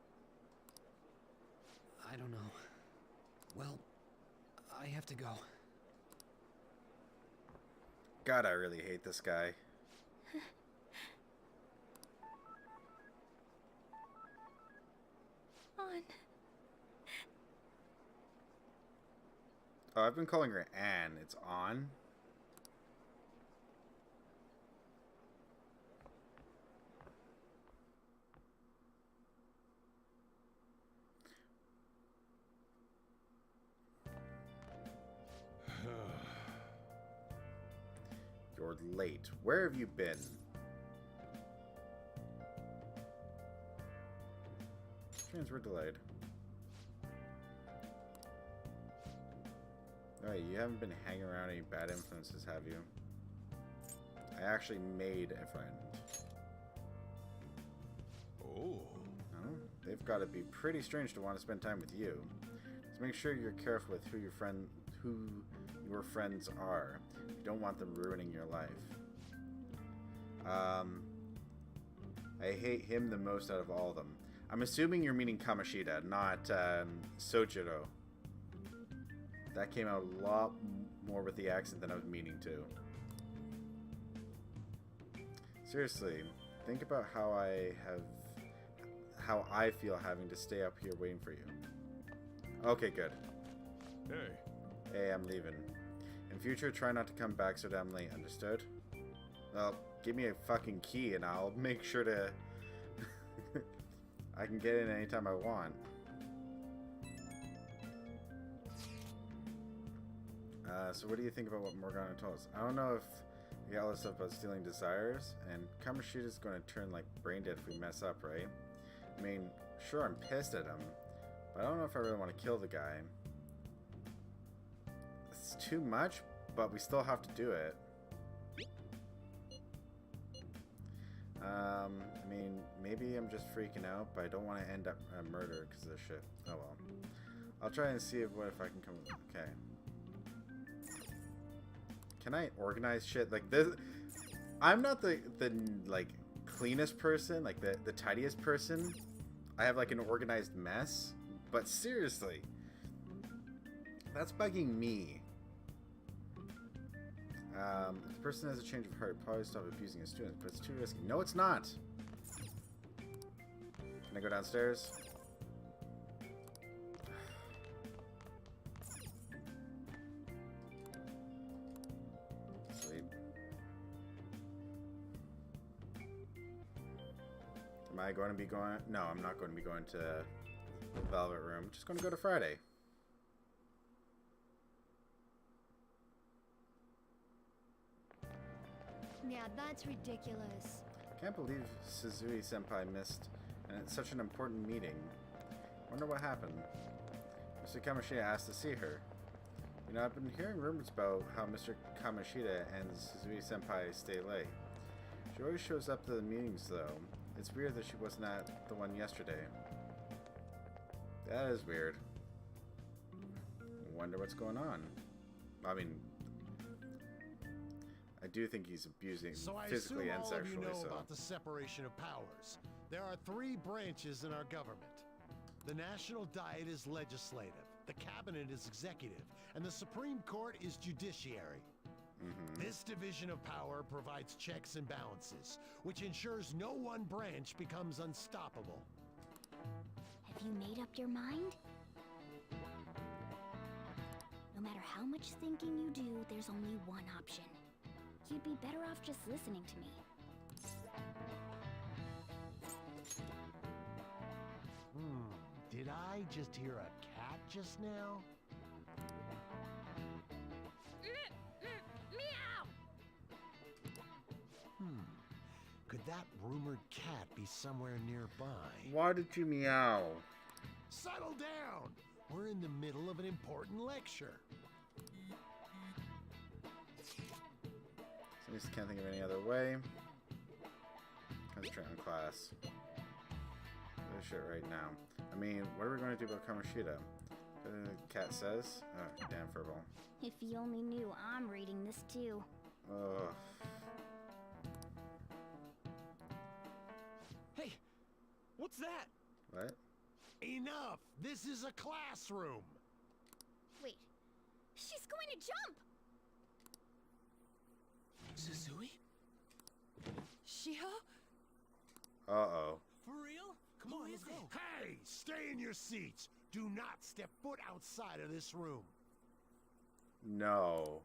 I don't know. Well, I have to go. God, I really hate this guy. On. Oh, I've been calling her Anne. It's On. You're late. Where have you been? Trains were delayed. Alright, you haven't been hanging around any bad influences, have you? I actually made a friend. Oh. No? They've got to be pretty strange to want to spend time with you. Just make sure you're careful with who your friends are. You don't want them ruining your life. I hate him the most out of all of them. I'm assuming you're meaning Kamoshida, not Sojiro. That came out a lot more with the accent than I was meaning to. Seriously, think about how I feel having to stay up here waiting for you. Okay, good. Hey. Hey, I'm leaving. In future, try not to come back so damn late, understood? Well, give me a fucking key and I'll make sure to... I can get in anytime I want. So what do you think about what Morgana told us? I don't know if we got all this stuff about stealing desires, and Kamoshida's going to turn like brain dead if we mess up, right? I mean, sure, I'm pissed at him, but I don't know if I really want to kill the guy. It's too much, but we still have to do it. I mean, maybe I'm just freaking out, but I don't want to end up murdered because of this shit. Oh well. I'll try and see if I can come... Okay. Can I organize shit like this? I'm not the like cleanest person, like the tidiest person. I have like an organized mess, but seriously, that's bugging me. If the person has a change of heart, probably stop abusing his students, but it's too risky. No, it's not. Can I go downstairs? Am I going to be going? No, I'm not going to be going to the Velvet Room. I'm just going to go to Friday. Yeah, that's ridiculous. Can't believe Suzui-senpai missed such an important meeting. Wonder what happened. Mr. Kamoshida asked to see her. You know, I've been hearing rumors about how Mr. Kamoshida and Suzui-senpai stay late. She always shows up to the meetings, though. It's weird that she wasn't at the one yesterday. That is weird. Wonder what's going on. I mean, I do think he's abusing physically and sexually. So I assume all of you know about the separation of powers. There are 3 branches in our government. The National Diet is legislative, the Cabinet is executive, and the Supreme Court is judiciary. This division of power provides checks and balances, which ensures no one branch becomes unstoppable. Have you made up your mind? No matter how much thinking you do, there's only one option. You'd be better off just listening to me. Did I just hear a cat just now? Could that rumored cat be somewhere nearby? Why did you meow? Settle down! We're in the middle of an important lecture. I just can't think of any other way. Concentrate on class. This shit right now. I mean, what are we going to do about Kamoshida? Cat says. Oh, damn furball. If you only knew, I'm reading this too. Ugh. Hey, what's that? What? Enough! This is a classroom! Wait, she's going to jump! Suzui? Shiho? Uh-oh. For real? Come on, let's go. Hey! Stay in your seats! Do not step foot outside of this room. No.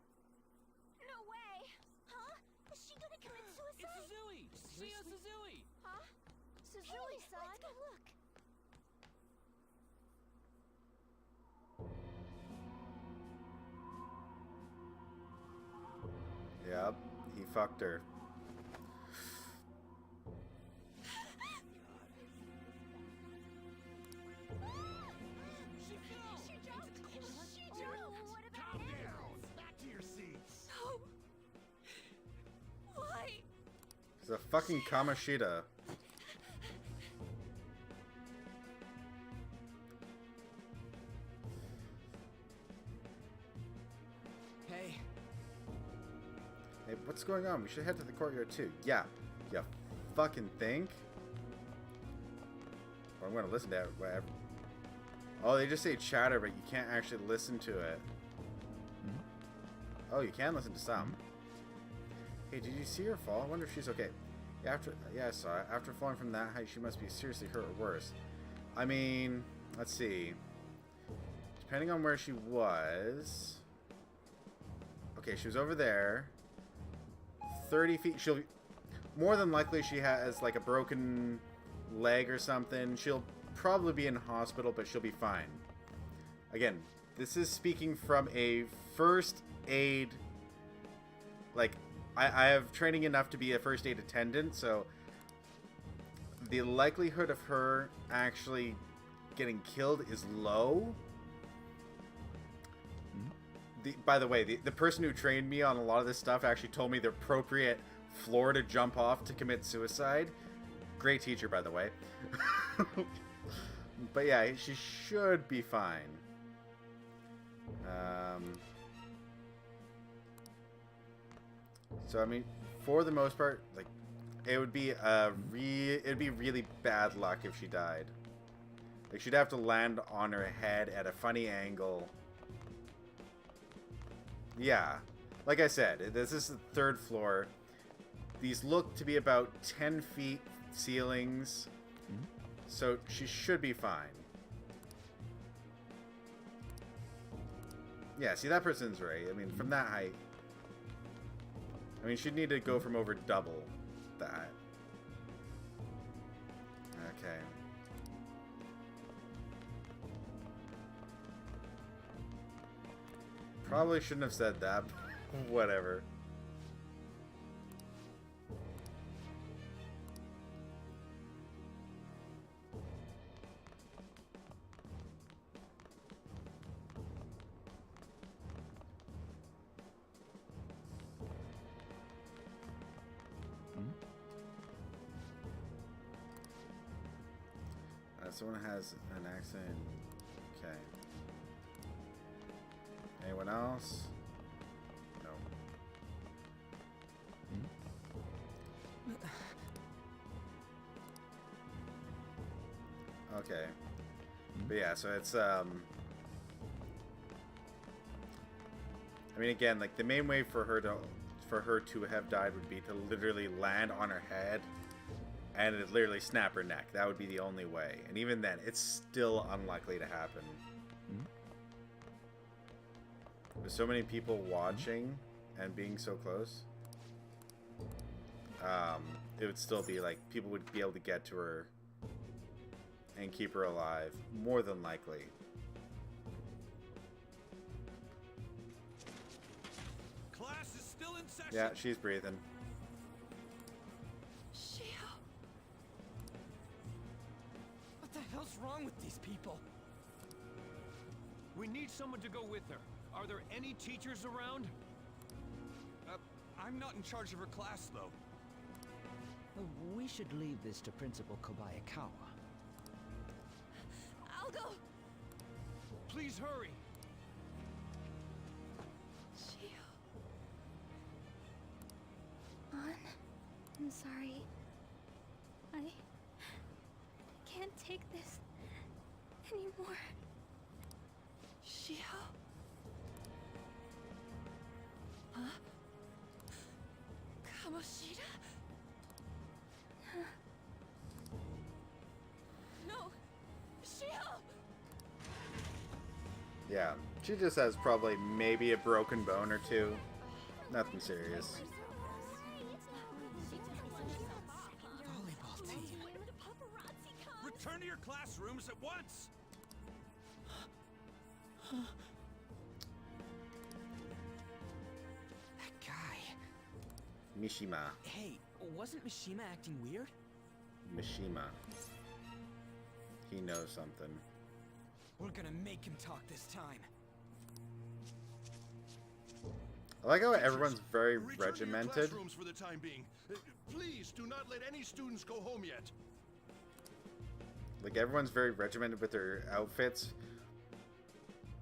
No way! Huh? Is she gonna commit suicide? It's Suzui! Shio Suzui! Huh? Suzui-san? Let's go look. Yep, he fucked her. Calm down! Back to your seats! No! Why? He's a fucking Kamoshida. Hey. Hey, what's going on? We should head to the courtyard too. Yeah, you fucking think? Or I'm gonna listen to it, whatever. Oh, they just say chatter, but you can't actually listen to it. Oh, you can listen to some. Hey, did you see her fall? I wonder if she's okay. Yeah, I saw it. After falling from that height, she must be seriously hurt or worse. I mean, let's see. Depending on where she was... Okay, she was over there. 30 feet. She'll... More than likely she has, like, a broken leg or something. She'll probably be in hospital, but she'll be fine. Again, this is speaking from a first aid... Like, I have training enough to be a first aid attendant, so... The likelihood of her actually getting killed is low. By the way, the person who trained me on a lot of this stuff actually told me the appropriate floor to jump off to commit suicide. Great teacher, by the way. But yeah, she should be fine. So I mean, for the most part, like, it would be it'd be really bad luck if she died. Like, she'd have to land on her head at a funny angle. Yeah, like I said, this is the 3rd floor. These look to be about 10 feet ceilings, so she should be fine. Yeah, see, that person's right. I mean, from that height, I mean, she'd need to go from over double that. Okay. Probably shouldn't have said that. Whatever. Someone has an accident. Okay. Anyone else? No. Okay. But yeah, so it's I mean, again, like, the main way for her to have died would be to literally land on her head and it literally snap her neck. That would be the only way. And even then, it's still unlikely to happen. With so many people watching and being so close, it would still be like people would be able to get to her and keep her alive, more than likely. Class is still in session. Yeah, she's breathing. What the hell's wrong with these people? We need someone to go with her. Are there any teachers around? I'm not in charge of her class, though. We should leave this to Principal Kobayakawa. I'll go. Please hurry. Shio. I'm sorry. I can't take this anymore. Shio? Huh? Kamoshida? No! Shio! Yeah, she just has probably maybe a broken bone or two. Nothing serious. Volleyball team. Return to your classrooms at once! That guy. Mishima. Hey, wasn't Mishima acting weird? Mishima. He knows something. We're gonna make him talk this time. I like how everyone's very Return to your regimented. classrooms for the time being. Please do not let any students go home yet. Like, everyone's very regimented with their outfits,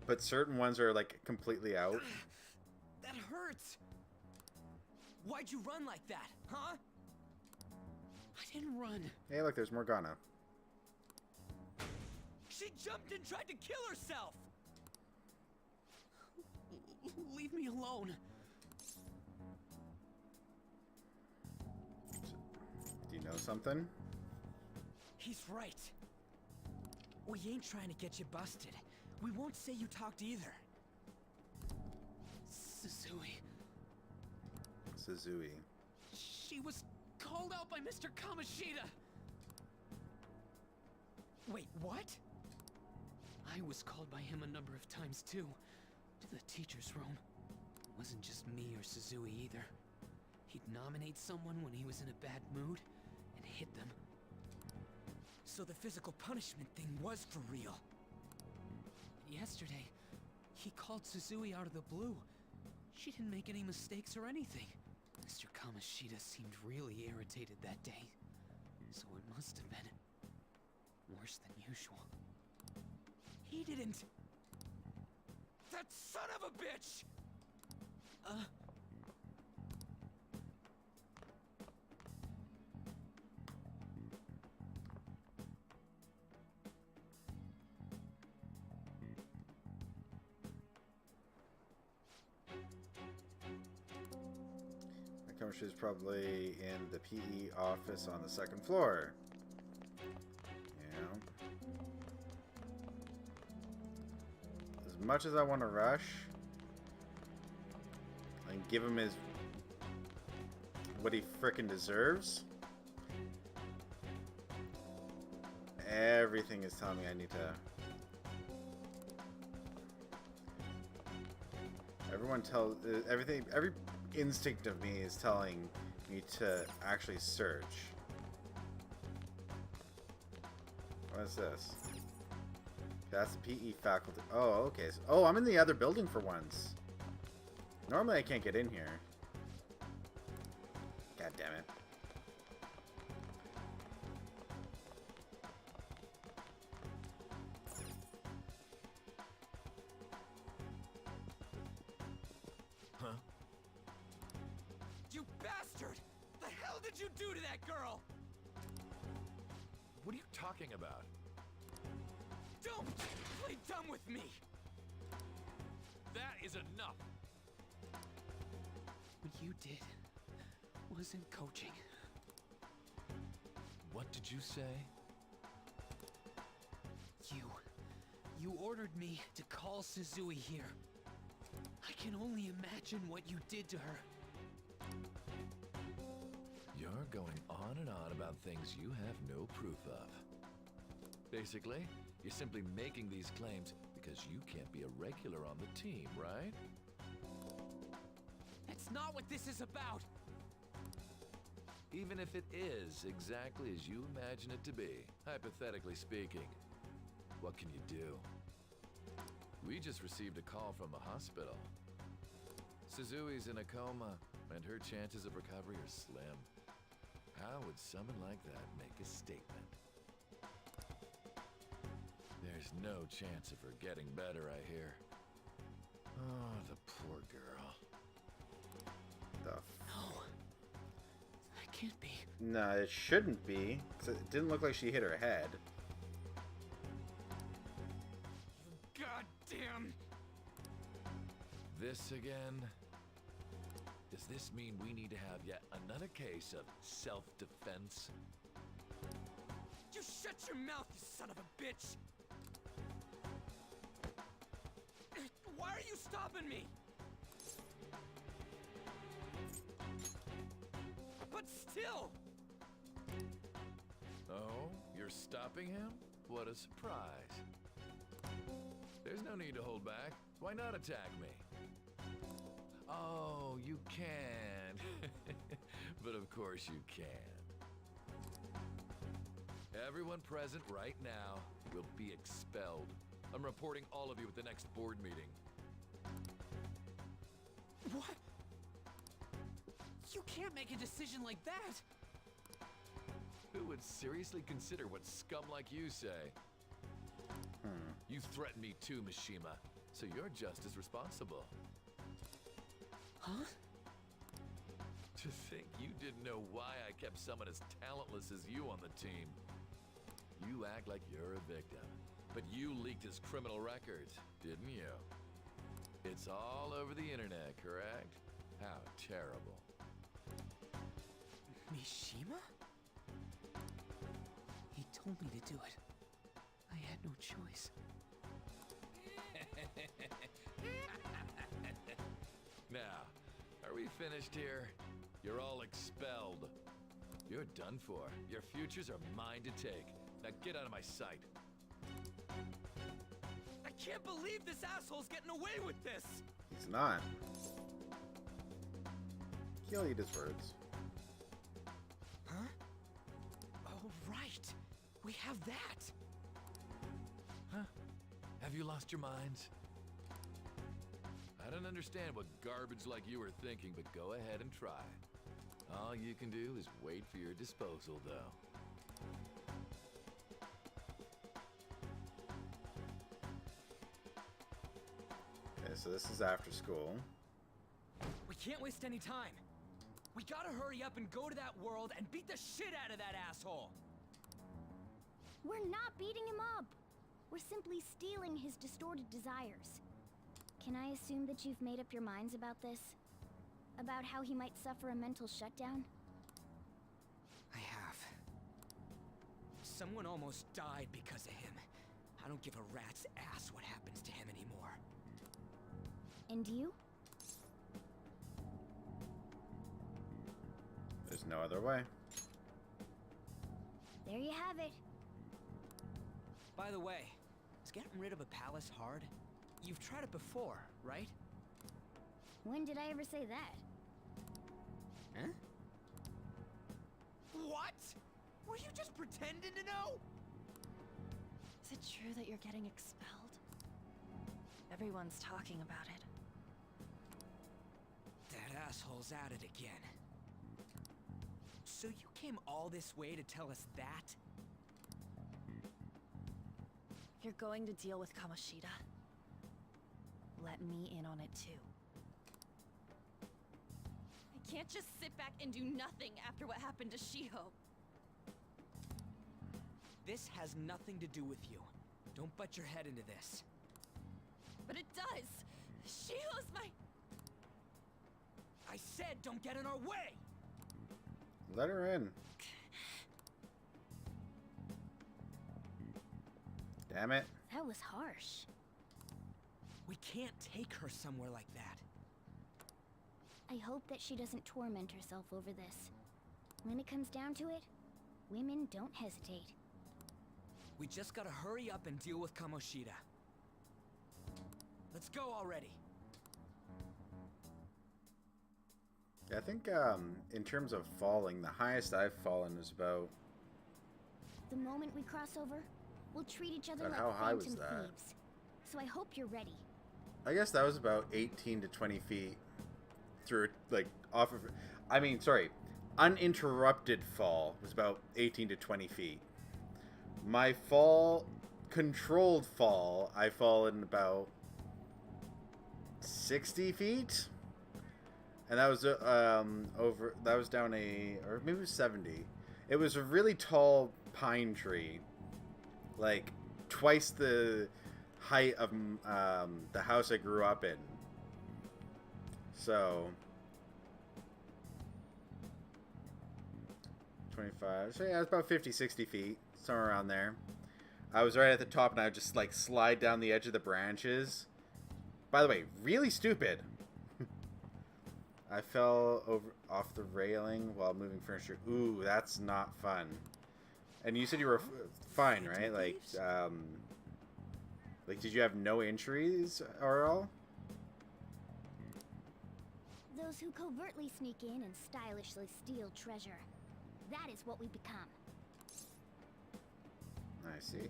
but certain ones are like completely out. That hurts. Why'd you run like that, huh? I didn't run. Hey, look, there's Morgana. She jumped and tried to kill herself. Leave me alone. Do you know something? He's right. We ain't trying to get you busted. We won't say you talked either. Susui. Suzui. She was called out by Mr. Kamoshida! Wait, what? I was called by him a number of times too, to the teacher's room. It wasn't just me or Suzui either. He'd nominate someone when he was in a bad mood, and hit them. So the physical punishment thing was for real. Yesterday, he called Suzui out of the blue. She didn't make any mistakes or anything. Mr. Kamoshida seemed really irritated that day, so it must have been worse than usual. He didn't... That son of a bitch! She's probably in the PE office on the second floor. Yeah. As much as I want to rush and give him his what he frickin' deserves, everything is telling me I need to. Every instinct of me is telling me to actually search. What is this? That's the PE faculty. Oh, okay. Oh, I'm in the other building for once. Normally I can't get in here. God damn it. What did you do to that girl? What are you talking about? Don't play dumb with me! That is enough! What you did wasn't coaching. What did you say? You ordered me to call Suzui here. I can only imagine what you did to her. You're going on and on about things you have no proof of. Basically, you're simply making these claims because you can't be a regular on the team, right? That's not what this is about! Even if it is exactly as you imagine it to be, hypothetically speaking, what can you do? We just received a call from the hospital. Suzui's in a coma, and her chances of recovery are slim. How would someone like that make a statement? There's no chance of her getting better, I hear. Oh, the poor girl. No. That can't be. No, it shouldn't be. 'Cause it didn't look like she hit her head. You goddamn... This again? Does this mean we need to have yet another case of self-defense? You shut your mouth, you son of a bitch! Why are you stopping me? But still! Oh, you're stopping him? What a surprise. There's no need to hold back. Why not attack me? Oh, you can. But of course you can. Everyone present right now will be expelled. I'm reporting all of you at the next board meeting. What? You can't make a decision like that! Who would seriously consider what scum like you say? You threatened me too, Mishima, so you're just as responsible. Huh? To think you didn't know why I kept someone as talentless as you on the team. You act like you're a victim, but you leaked his criminal records, didn't you? It's all over the internet, correct? How terrible. Mishima? He told me to do it. I had no choice. Now, are we finished here? You're all expelled. You're done for. Your futures are mine to take. Now get out of my sight. I can't believe this asshole's getting away with this! He's not. He'll eat his words. Huh? Oh, right. We have that. Huh? Have you lost your minds? I don't understand what garbage like you were thinking, but go ahead and try. All you can do is wait for your disposal, though. Okay, so this is after school. We can't waste any time. We gotta hurry up and go to that world and beat the shit out of that asshole. We're not beating him up. We're simply stealing his distorted desires. Can I assume that you've made up your minds about this? About how he might suffer a mental shutdown? I have. Someone almost died because of him. I don't give a rat's ass what happens to him anymore. And you? There's no other way. There you have it. By the way, is getting rid of a palace hard? You've tried it before, right? When did I ever say that? Huh? What? Were you just pretending to know? Is it true that you're getting expelled? Everyone's talking about it. That asshole's at it again. So you came all this way to tell us that? You're going to deal with Kamoshida. Let me in on it too. I can't just sit back and do nothing after what happened to Shiho. This has nothing to do with you. Don't butt your head into this. But it does! Shiho's my... I said don't get in our way! Let her in. Damn it. That was harsh. We can't take her somewhere like that. I hope that she doesn't torment herself over this. When it comes down to it, women don't hesitate. We just gotta hurry up and deal with Kamoshida. Let's go already. Yeah, I think in terms of falling, the highest I've fallen is about... The moment we cross over, we'll treat each other But like how high was phantom that? thieves. So I hope you're ready. I guess that was about 18 to 20 feet through, like, off of... I mean, sorry. Uninterrupted fall was about 18 to 20 feet. My fall, controlled fall, I fall in about 60 feet? And that was that was down or maybe it was 70. It was a really tall pine tree. Like, twice the height of the house I grew up in. So 25. So yeah, it's about 50, 60 feet. Somewhere around there. I was right at the top and I would just like slide down the edge of the branches. By the way, really stupid. I fell off the railing while moving furniture. Ooh, that's not fun. And you said you were fine, right? Like, did you have no injuries or all? Those who covertly sneak in and stylishly steal treasure. That is what we become. I see.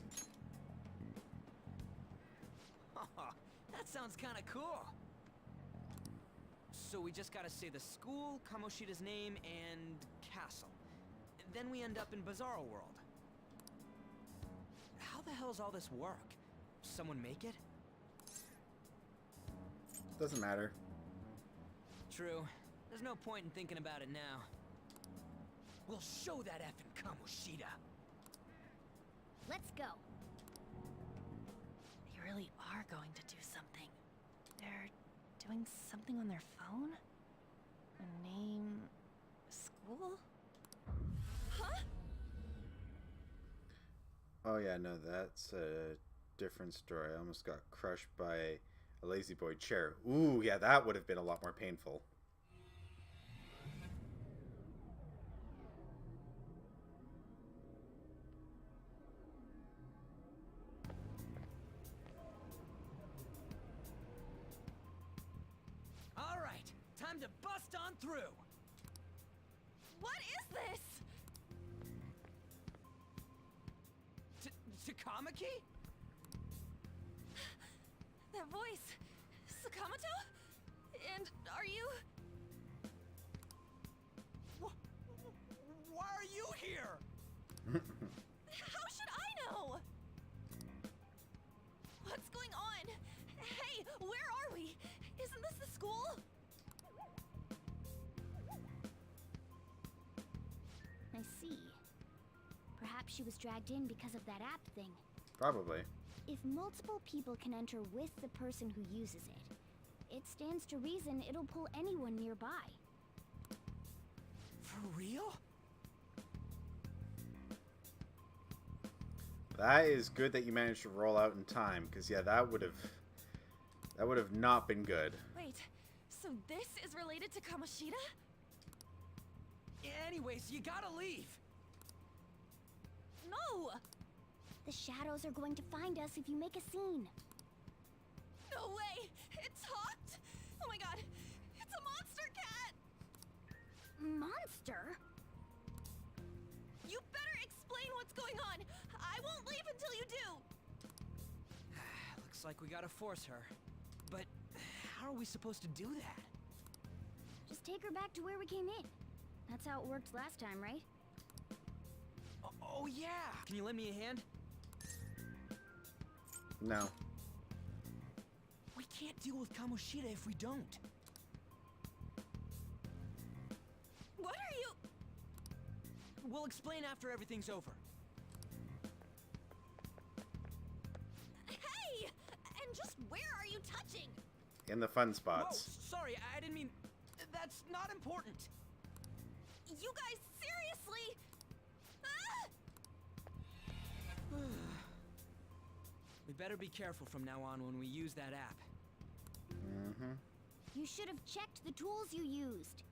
That sounds kind of cool. So we just gotta say the school, Kamoshida's name, and castle. Then we end up in Bizarro World. How the hell's all this work? Someone make it? Doesn't matter. True. There's no point in thinking about it now. We'll show that effing Kamoshida. Let's go. They really are going to do something. They're doing something on their phone? A name... school? Huh? Oh yeah, no, that's a different story. I almost got crushed by a lazy boy chair. Ooh, yeah, that would have been a lot more painful. time to bust on through! What is this? Takamaki? That voice. Sakamoto? And are you... Why are you here? How should I know? What's going on? Hey, where are we? Isn't this the school? I see. Perhaps she was dragged in because of that app thing. Probably. If multiple people can enter with the person who uses it, it stands to reason it'll pull anyone nearby. For real? That is good that you managed to roll out in time, because yeah, that would have not been good. Wait, so this is related to Kamoshida? Anyways, you gotta leave. No! The shadows are going to find us if you make a scene. No way! It talked! Oh my god! It's a monster cat! Monster? You better explain what's going on! I won't leave until you do! Looks like we gotta force her. But how are we supposed to do that? Just take her back to where we came in. That's how it worked last time, right? Oh yeah! Can you lend me a hand? No. We can't deal with Kamoshida if we don't. What are you... We'll explain after everything's over. Hey! And just where are you touching? In the fun Whoa, spots. sorry, I didn't mean... That's not important. You guys, seriously? We better be careful from now on when we use that app. Mm-hmm. You should have checked the tools you used.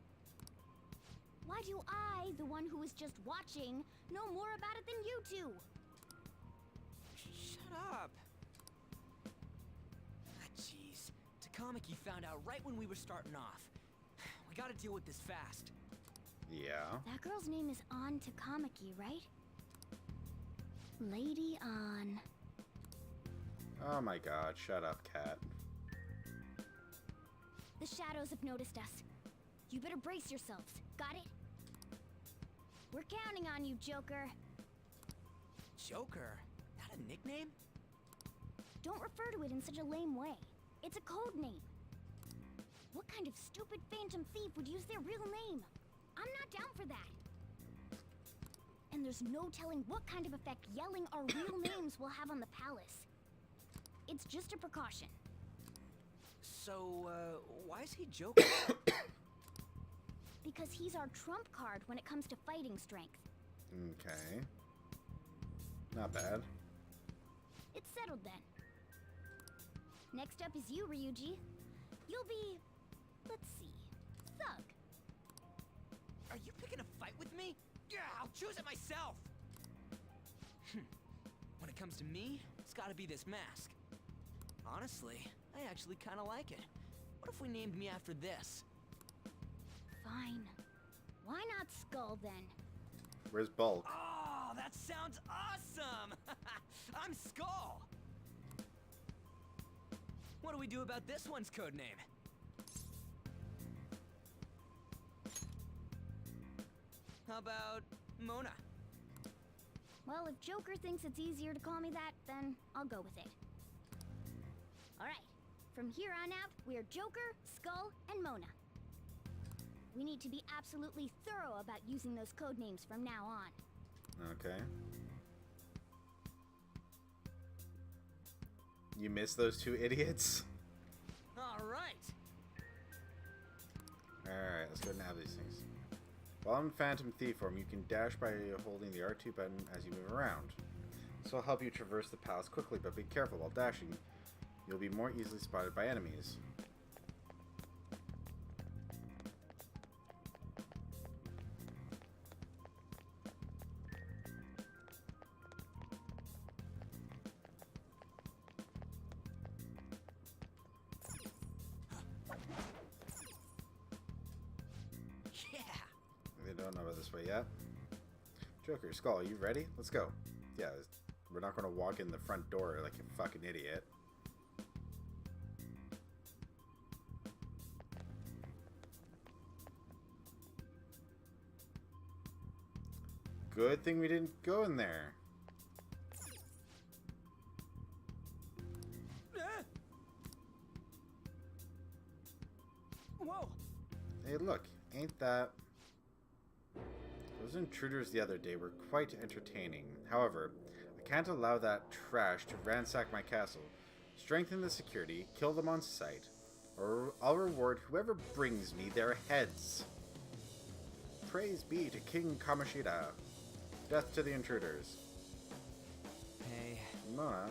Why do I, the one who was just watching, know more about it than you two? Shut up. Jeez. Takamaki found out right when we were starting off. We gotta deal with this fast. Yeah. That girl's name is An Takamaki, right? Lady An. Oh my god, shut up, cat. The shadows have noticed us. You better brace yourselves. Got it? We're counting on you, Joker. Joker? That a nickname? Don't refer to it in such a lame way. It's a code name. What kind of stupid phantom thief would use their real name? I'm not down for that. And there's no telling what kind of effect yelling our real names will have on the palace. It's just a precaution. So, why is he Joker? Because he's our trump card when it comes to fighting strength. Okay. Not bad. It's settled then. Next up is you, Ryuji. You'll be... let's see... Thug. Are you picking a fight with me? Yeah, I'll choose it myself! When it comes to me, it's gotta be this mask. Honestly, I actually kinda like it. What if we named me after this? Fine. Why not Skull, then? Where's Bulk? Oh, that sounds awesome! I'm Skull! What do we do about this one's codename? How about Mona? Well, if Joker thinks it's easier to call me that, then I'll go with it. Alright. From here on out, we're Joker, Skull, and Mona. We need to be absolutely thorough about using those code names from now on. Okay. You miss those two idiots? Alright! Alright, let's go nab these things. While in Phantom Thief form, you can dash by holding the R2 button as you move around. This will help you traverse the palace quickly, but be careful while dashing. You'll be more easily spotted by enemies. don't know about this way yet. Joker, Skull, are you ready? Let's go. Yeah, we're not going to walk in the front door like a fucking idiot. Good thing we didn't go in there. Whoa! Hey, look, ain't that... Those intruders the other day were quite entertaining. However, I can't allow that trash to ransack my castle. Strengthen the security, kill them on sight, or I'll reward whoever brings me their heads. Praise be to King Kamoshida. Death to the intruders. Hey. Mona,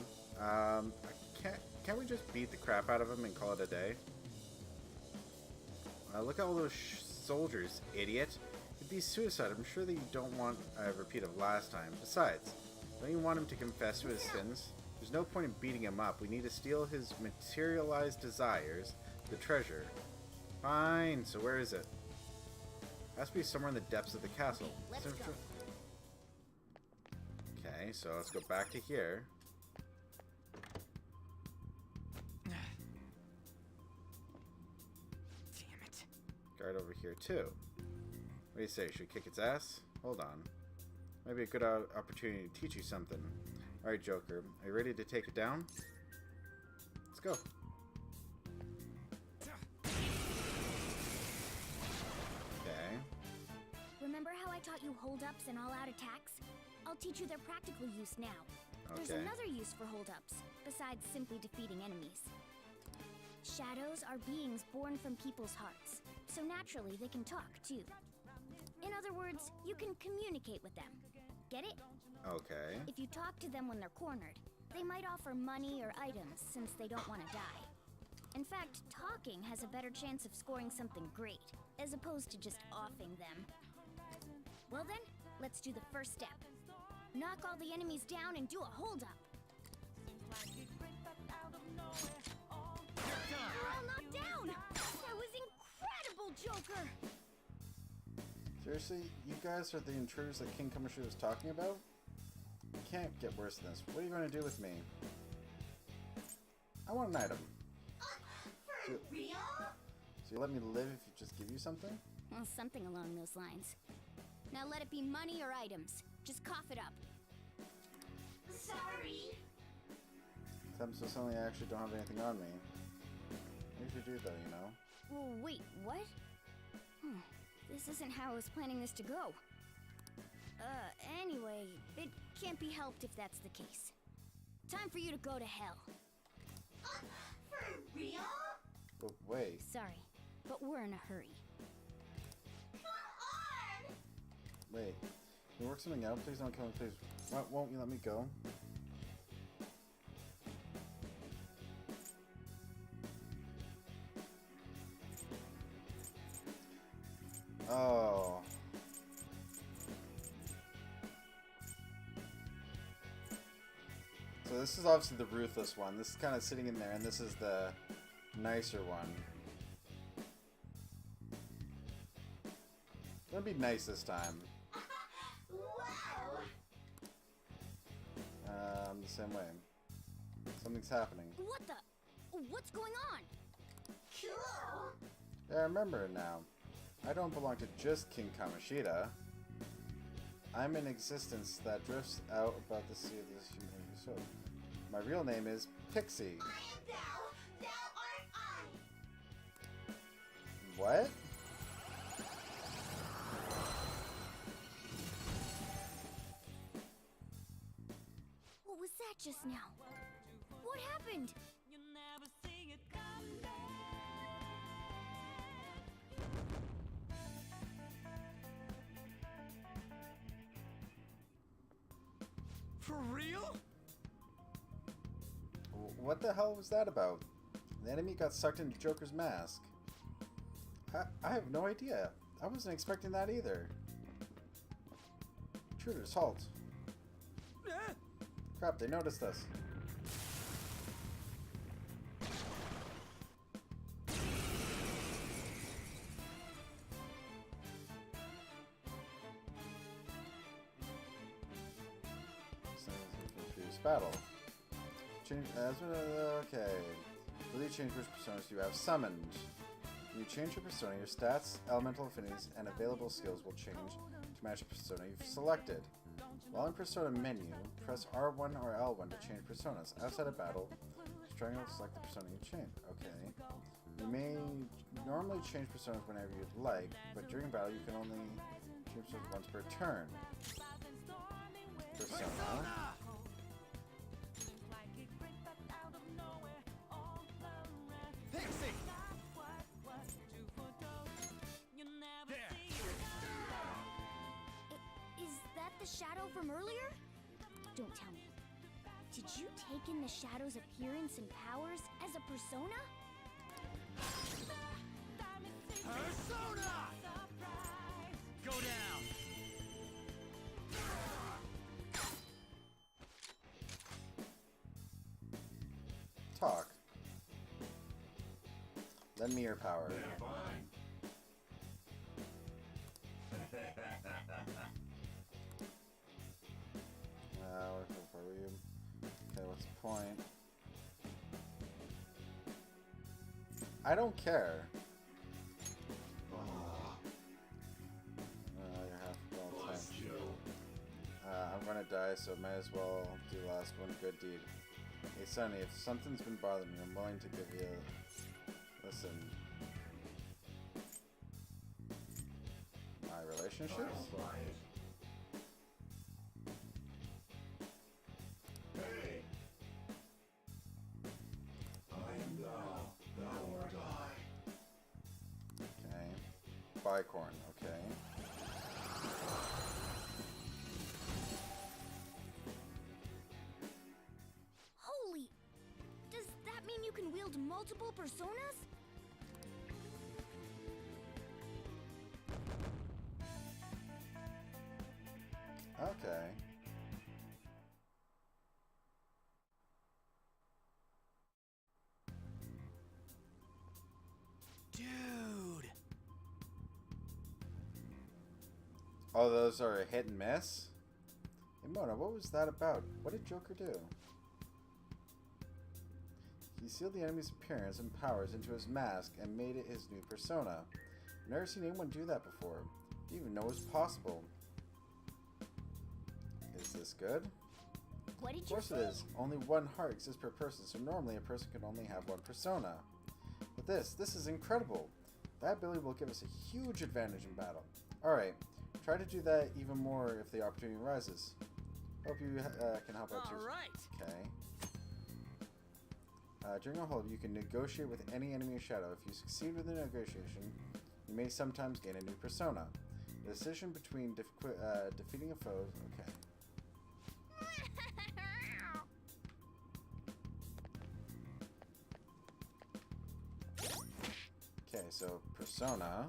can't we just beat the crap out of him and call it a day? Look at all those soldiers, idiot. It'd be suicide. I'm sure that you don't want a repeat of last time. Besides, don't you want him to confess to his sins? There's no point in beating him up. We need to steal his materialized desires, the treasure. Fine, so where is it? Has to be somewhere in the depths of the castle. Let's go. Okay, so let's go back to here. Damn it. Guard over here too. What do you say? Should we kick its ass? Hold on. Maybe a good opportunity to teach you something. Alright, Joker. Are you ready to take it down? Let's go. Okay. Remember how I taught you hold-ups and all-out attacks? I'll teach you their practical use now. There's Okay. another use for hold-ups, besides simply defeating enemies. Shadows are beings born from people's hearts, so naturally they can talk, too. In other words, you can communicate with them. Get it? Okay. If you talk to them when they're cornered, they might offer money or items since they don't want to die. In fact, talking has a better chance of scoring something great, as opposed to just offing them. Well then, let's do the first step. Knock all the enemies down and do a hold-up. They're all knocked down! That was incredible, Joker! Seriously? You guys are the intruders that King Kamoshida was talking about? You can't get worse than this. What are you going to do with me? I want an item. For real? So you let me live if you just give you something? Well, something along those lines. Now let it be money or items. Just cough it up. Sorry. So suddenly I actually don't have anything on me. What you should do though, you know? Well, wait, what? This isn't how I was planning this to go. Anyway, it can't be helped if that's the case. Time for you to go to hell. For real? But wait. Sorry, but we're in a hurry. Wait. Can you work something out? Please don't kill me, please. Why won't you let me go? Oh. So this is obviously the ruthless one. This is kind of sitting in there, and this is the nicer one. It's gonna be nice this time. The same way. Something's happening. What the? What's going on? Cool. Yeah, I remember it now. I don't belong to just King Kamoshida. I'm an existence that drifts out above the sea of this humanity. So, my real name is Pixie. I am thou. Thou art I. What? What was that just now? What happened? For real? What the hell was that about? The enemy got sucked into Joker's mask. I have no idea. I wasn't expecting that either. Intruders, halt. Crap, they noticed us. battle. Change as okay. Will you change which personas you have summoned? When you change your persona, your stats, elemental affinities, and available skills will change to match the persona you've selected. While in Persona menu, press R1 or L1 to change personas. Outside of battle, triangle to select the persona you change. Okay. You may normally change personas whenever you'd like, but during battle you can only change personas once per turn. Persona. Pixie! Is that the shadow from earlier? Don't tell me. Did you take in the shadow's appearance and powers as a persona? Persona! Go down! Talk. Lend me your power. Okay, what's the point? I don't care. You're half well time. I'm gonna die, so might as well do the last one good deed. Hey Sonny, if something's been bothering me, I'm willing to give you a listen. My relationships? Bicorn, okay. Holy! Does that mean you can wield multiple personas? Okay. Dude! Oh, those are a hit and miss? Hey Mona, what was that about? What did Joker do? He sealed the enemy's appearance and powers into his mask and made it his new persona. I've never seen anyone do that before. Didn't even know it was possible. Is this good? What did Of course it is. Only one heart exists per person, so normally a person can only have one persona. But this is incredible. That ability will give us a huge advantage in battle. Alright, try to do that even more if the opportunity arises. Hope you can help out too. Alright! Okay. During a hold, you can negotiate with any enemy in shadow. If you succeed with the negotiation, you may sometimes gain a new persona. The decision between defeating a foe... Okay. Okay, so persona.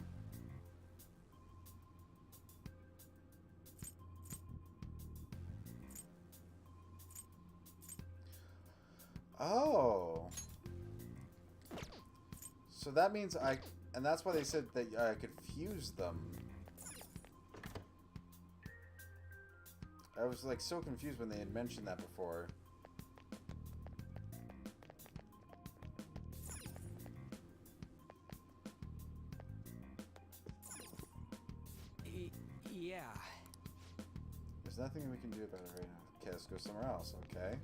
Oh. So that means and that's why they said that I could fuse them. I was like so confused when they had mentioned that before. Yeah. There's nothing we can do about it right now. Okay, let's go somewhere else, okay?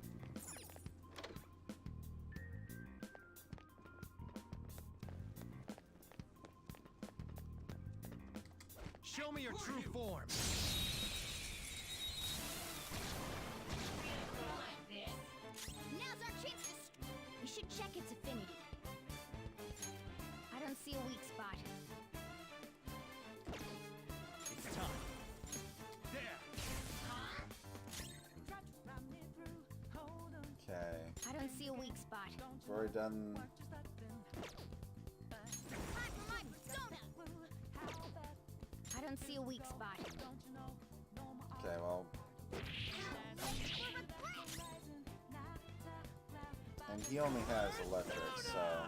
Show me your true form! Now's our chance to... We should check its affinity. I don't see a weak spot. It's time. There! Okay. I don't see a weak spot. We've already done... I don't see a weak spot. Okay, well... And he only has electric, so...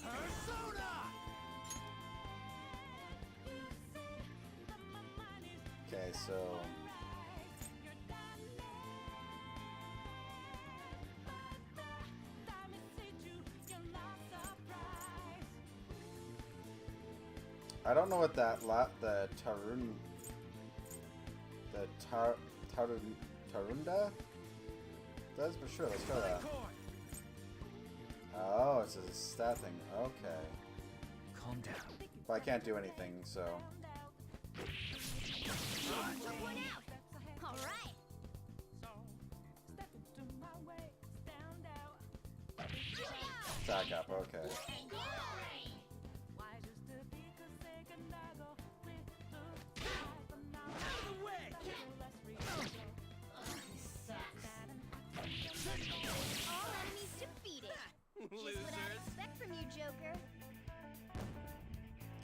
Persona! so... I don't know what the Tarunda does, but sure, let's try that. Oh, it's a stat thing. Okay. Calm down. But I can't do anything, so... Took one out. All right. Attack up, okay. All enemies defeated. Just what I'd expect from you, Joker.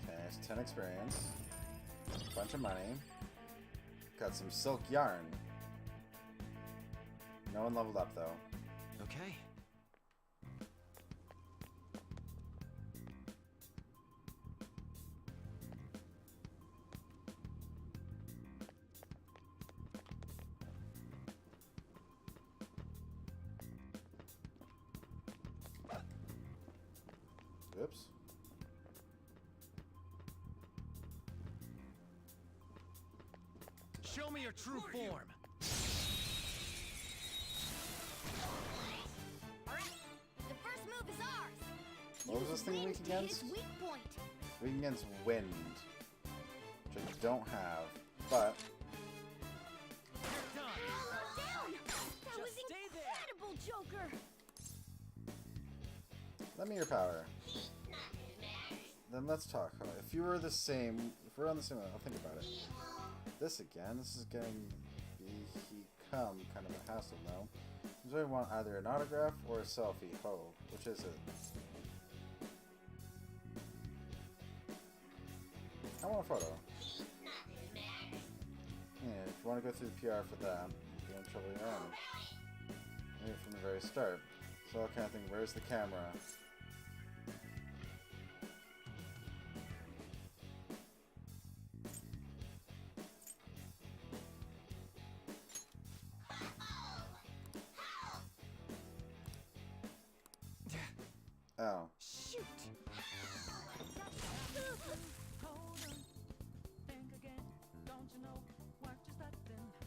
Okay, it's 10 experience. Bunch of money. Got some silk yarn. No one leveled up, though. Okay. Oops. Show me your true form. All right. The first move is ours. What was this thing weak Wind to hit against? its weak point. Weak against wind. Which I don't have, but... Down. That was incredible, Joker. Lend me your power. Then let's talk. If you were the same... If we're on the same... I'll think about it. This again. This is getting become kind of a hassle now. So I want either an autograph or a selfie. Oh, which is it? I want a photo. Yeah, if you want to go through the PR for that, you're in trouble your own. Maybe from the very start. So I kind of think, where's the camera? Oh. Shoot.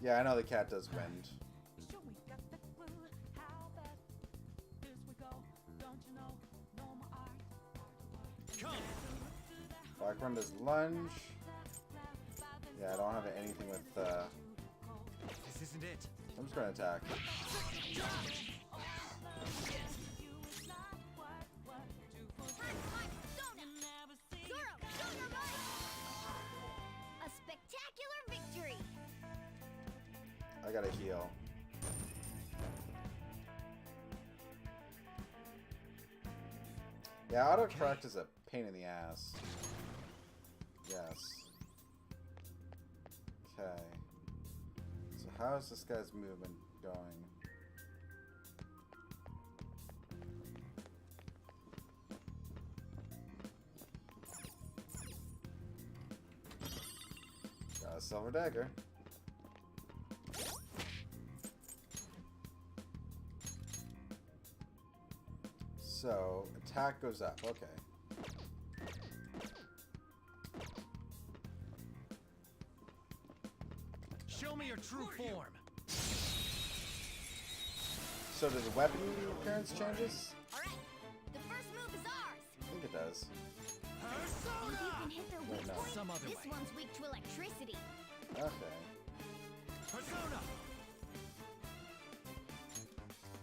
Yeah, I know the cat does wind. Black one does lunge. Yeah, I don't have anything with This isn't it. I'm just gonna attack. A spectacular victory. I gotta heal. Yeah, autocorrect is a pain in the ass. Yes. Okay. So how is this guy's movement going? Got a silver dagger. So, attack goes up. Okay. Show me your true form. So, does the weapon appearance changes? All right. The first move is ours. I think it does. If you can hit their weak no. point, Some other this way. one's weak to electricity. Okay. Persona.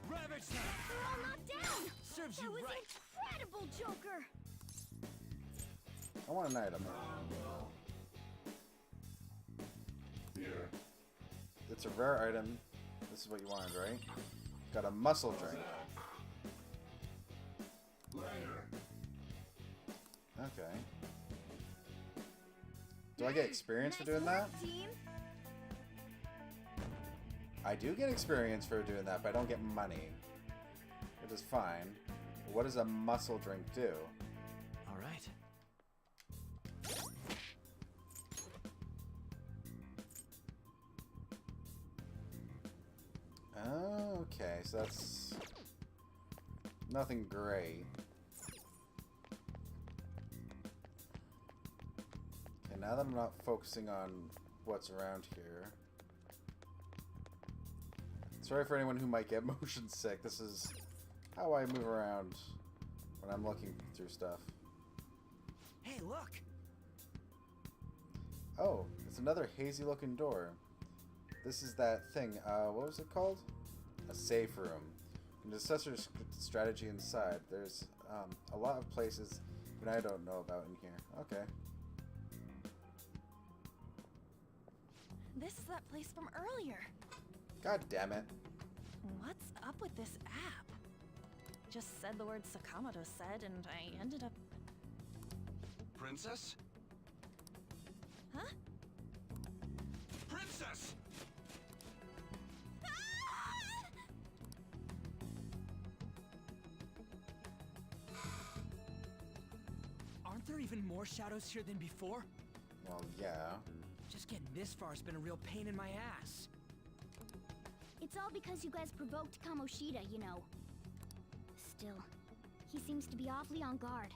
Ravage them. They're all knocked down. Serves That you was right. incredible, Joker. I want an item. Here. It's a rare item. This is what you wanted, right? Got a muscle drink. Okay. Do I get experience for doing that? Team. I do get experience for doing that, but I don't get money. Which is fine. What does a muscle drink do? All right. Okay, so that's nothing great. Okay, now that I'm not focusing on what's around here. Sorry for anyone who might get motion sick. This is how I move around when I'm looking through stuff. Hey, look! Oh, it's another hazy looking door. This is that thing, what was it called? A safe room. You can discuss your strategy inside. There's a lot of places that I don't know about in here. Okay. This is that place from earlier. God damn it. What's up with this app? Just said the word Sakamoto said, and I ended up... Princess? Huh? Princess! Aren't there even more shadows here than before? Well, yeah. Just getting this far has been a real pain in my ass. It's all because you guys provoked Kamoshida, you know. Still, he seems to be awfully on guard.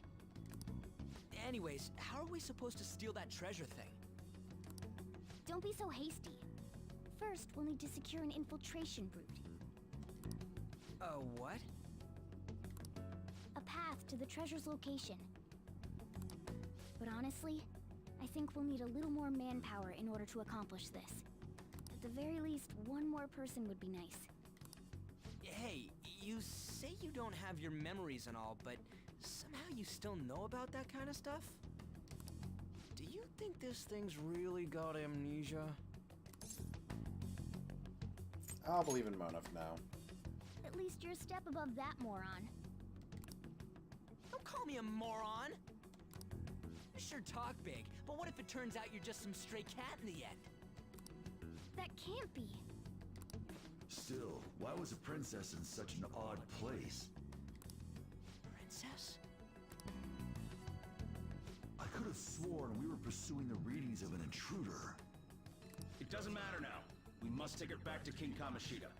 Anyways, how are we supposed to steal that treasure thing? Don't be so hasty. First, we'll need to secure an infiltration route. What? A path to the treasure's location. But honestly, I think we'll need a little more manpower in order to accomplish this. At the very least, one more person would be nice. Hey, you say you don't have your memories and all, but somehow you still know about that kind of stuff? Do you think this thing's really got amnesia? I'll believe in Mona for now. At least you're a step above that moron. Don't call me a moron! You sure talk big, but what if it turns out you're just some stray cat in the end? That can't be. Still, why was a princess in such an odd place? Princess? I could have sworn we were pursuing the readings of an intruder. It doesn't matter now. We must take her back to King Kamoshida.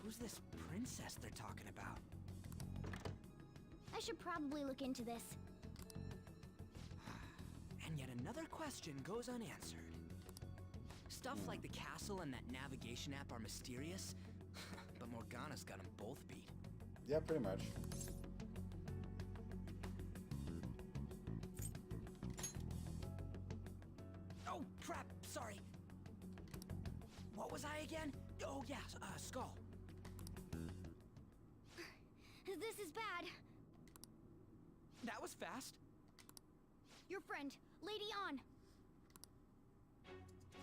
Who's this princess they're talking about? I should probably look into this. And yet another question goes unanswered. Stuff like the castle and that navigation app are mysterious, but Morgana's got them both beat. Yeah, pretty much. Oh, crap! Sorry. What was I again? Oh, yeah, Skull. This is bad. That was fast. Your friend, Lady An.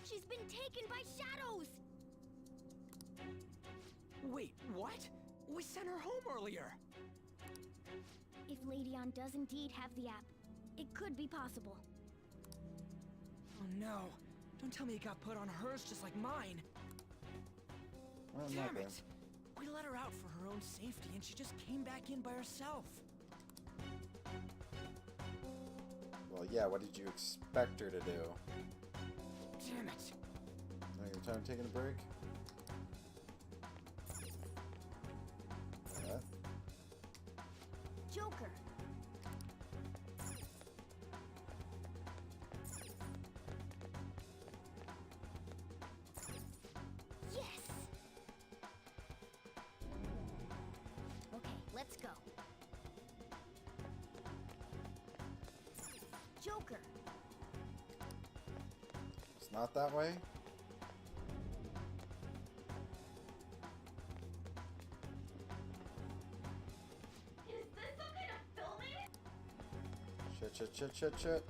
She's been taken by shadows! Wait, what? We sent her home earlier! If Lady An does indeed have the app, it could be possible. Oh no. Don't tell me it got put on hers just like mine. Well, Damn it! We let her out for her own safety and she just came back in by herself. Well, yeah, what did you expect her to do? Damn it! Now your time taking a break? What? Joker. Yes! Okay, let's go. Joker. It's not that way? Is this some kind of filming? Shit.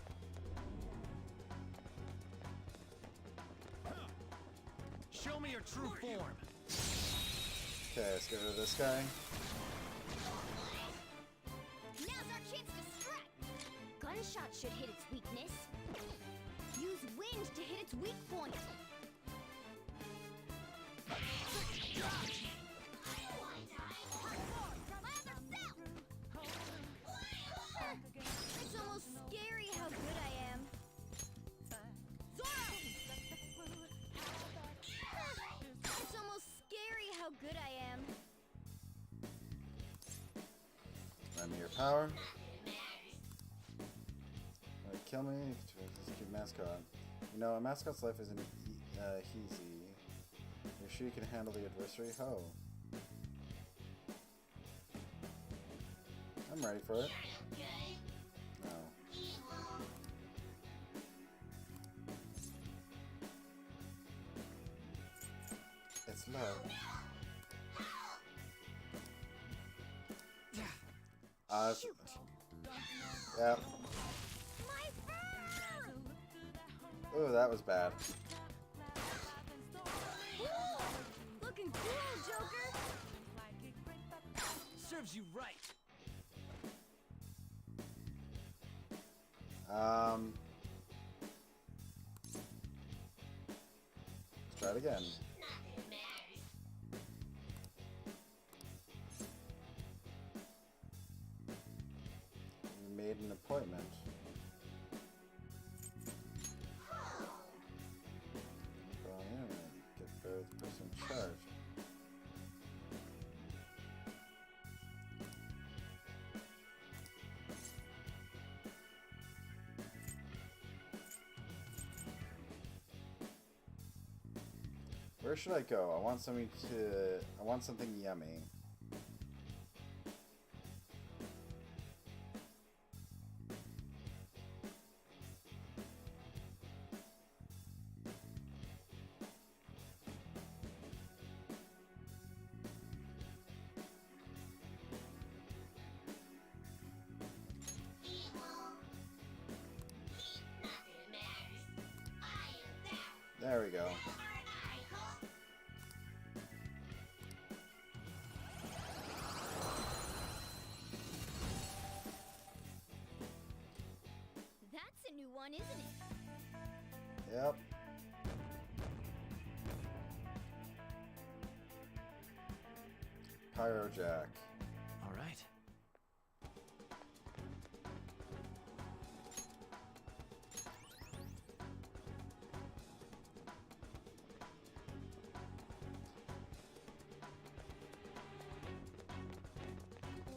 Show me your true form. Okay, let's get rid of this guy. Now's our chance to strike! Gunshot should hit its weakness. Use wind to hit its weak point. It's almost scary how good I am. Zoro! It's almost scary how power. Like, kill me to execute mascot. You know, a mascot's life isn't easy. You're sure you can handle the adversary? Ho. I'm ready for it. No. It's love. Yeah. Ooh, that was bad. Looking cool, Joker. Serves you right. Let's try it again. We made an appointment. Go on the internet, get both person charged. Where should I go? I want something yummy. There we go. That's a new one, isn't it? Yep. Pyro Jack. All right.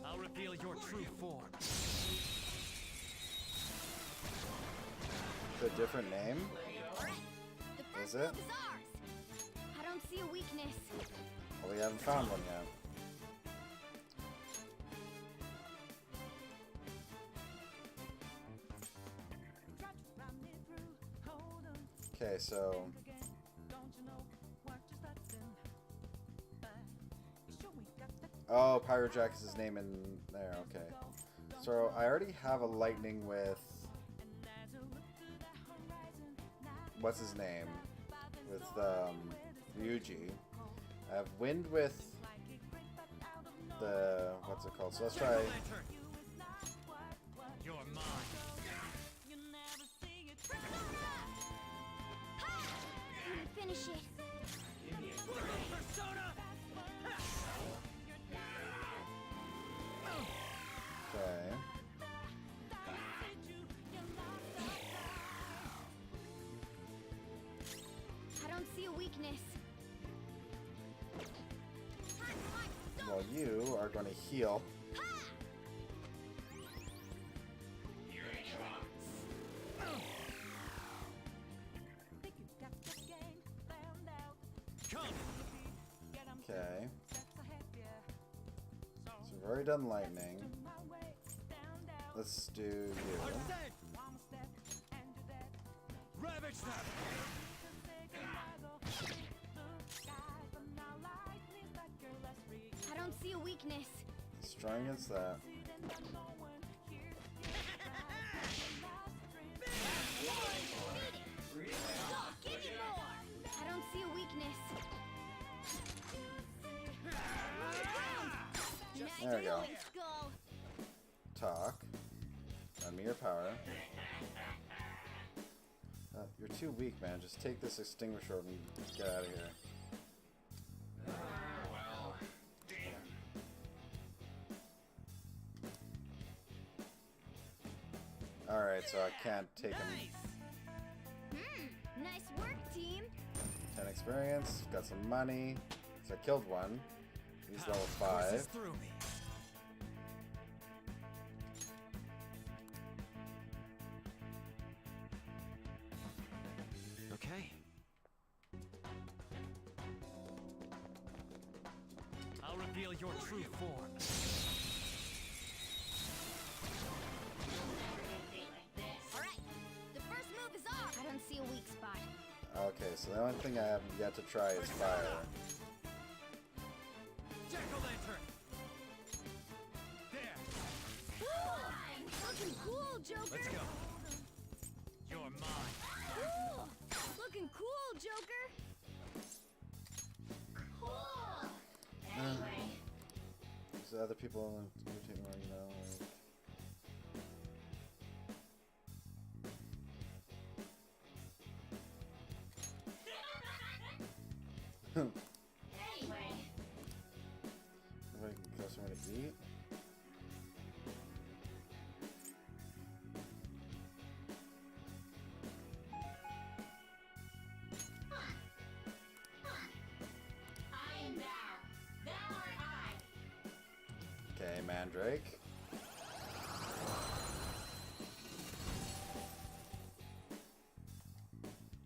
I'll reveal your true form. It's a different name? The Is first it? move is ours. I don't see a weakness. Well, we haven't found one yet. Okay, so oh, Pyro Jack is his name in there, okay. So I already have a lightning with what's his name? With Ryuji. I have wind with the what's it called? So let's try You're mine. Finish it. okay. I don't see a weakness. Well, you are going to heal. Okay. So we've already done lightning. Let's do you. Ravage them. I don't see a weakness. Strong against that. Give me more. I don't see a weakness. There we go. Nice skull. Talk. Lend me your power. You're too weak, man. Just take this extinguisher and get out of here. Well, damn. Alright, so I can't take him. Nice work, team. 10 experience, got some money. So I killed one. He's level 5. Through me. reveal your true form. Alright, the first move is off. I don't see a weak spot. Okay, so the only thing I haven't yet to try is fire. Jack-o'-lantern! There! Looking cool, Joker. Let's go. You're mine. Cool. Looking cool, Joker. Cool. So other people irritate more, you know. Anyway. Somebody can kill someone to eat. I am thou. Thou art I. Okay, Mandrake.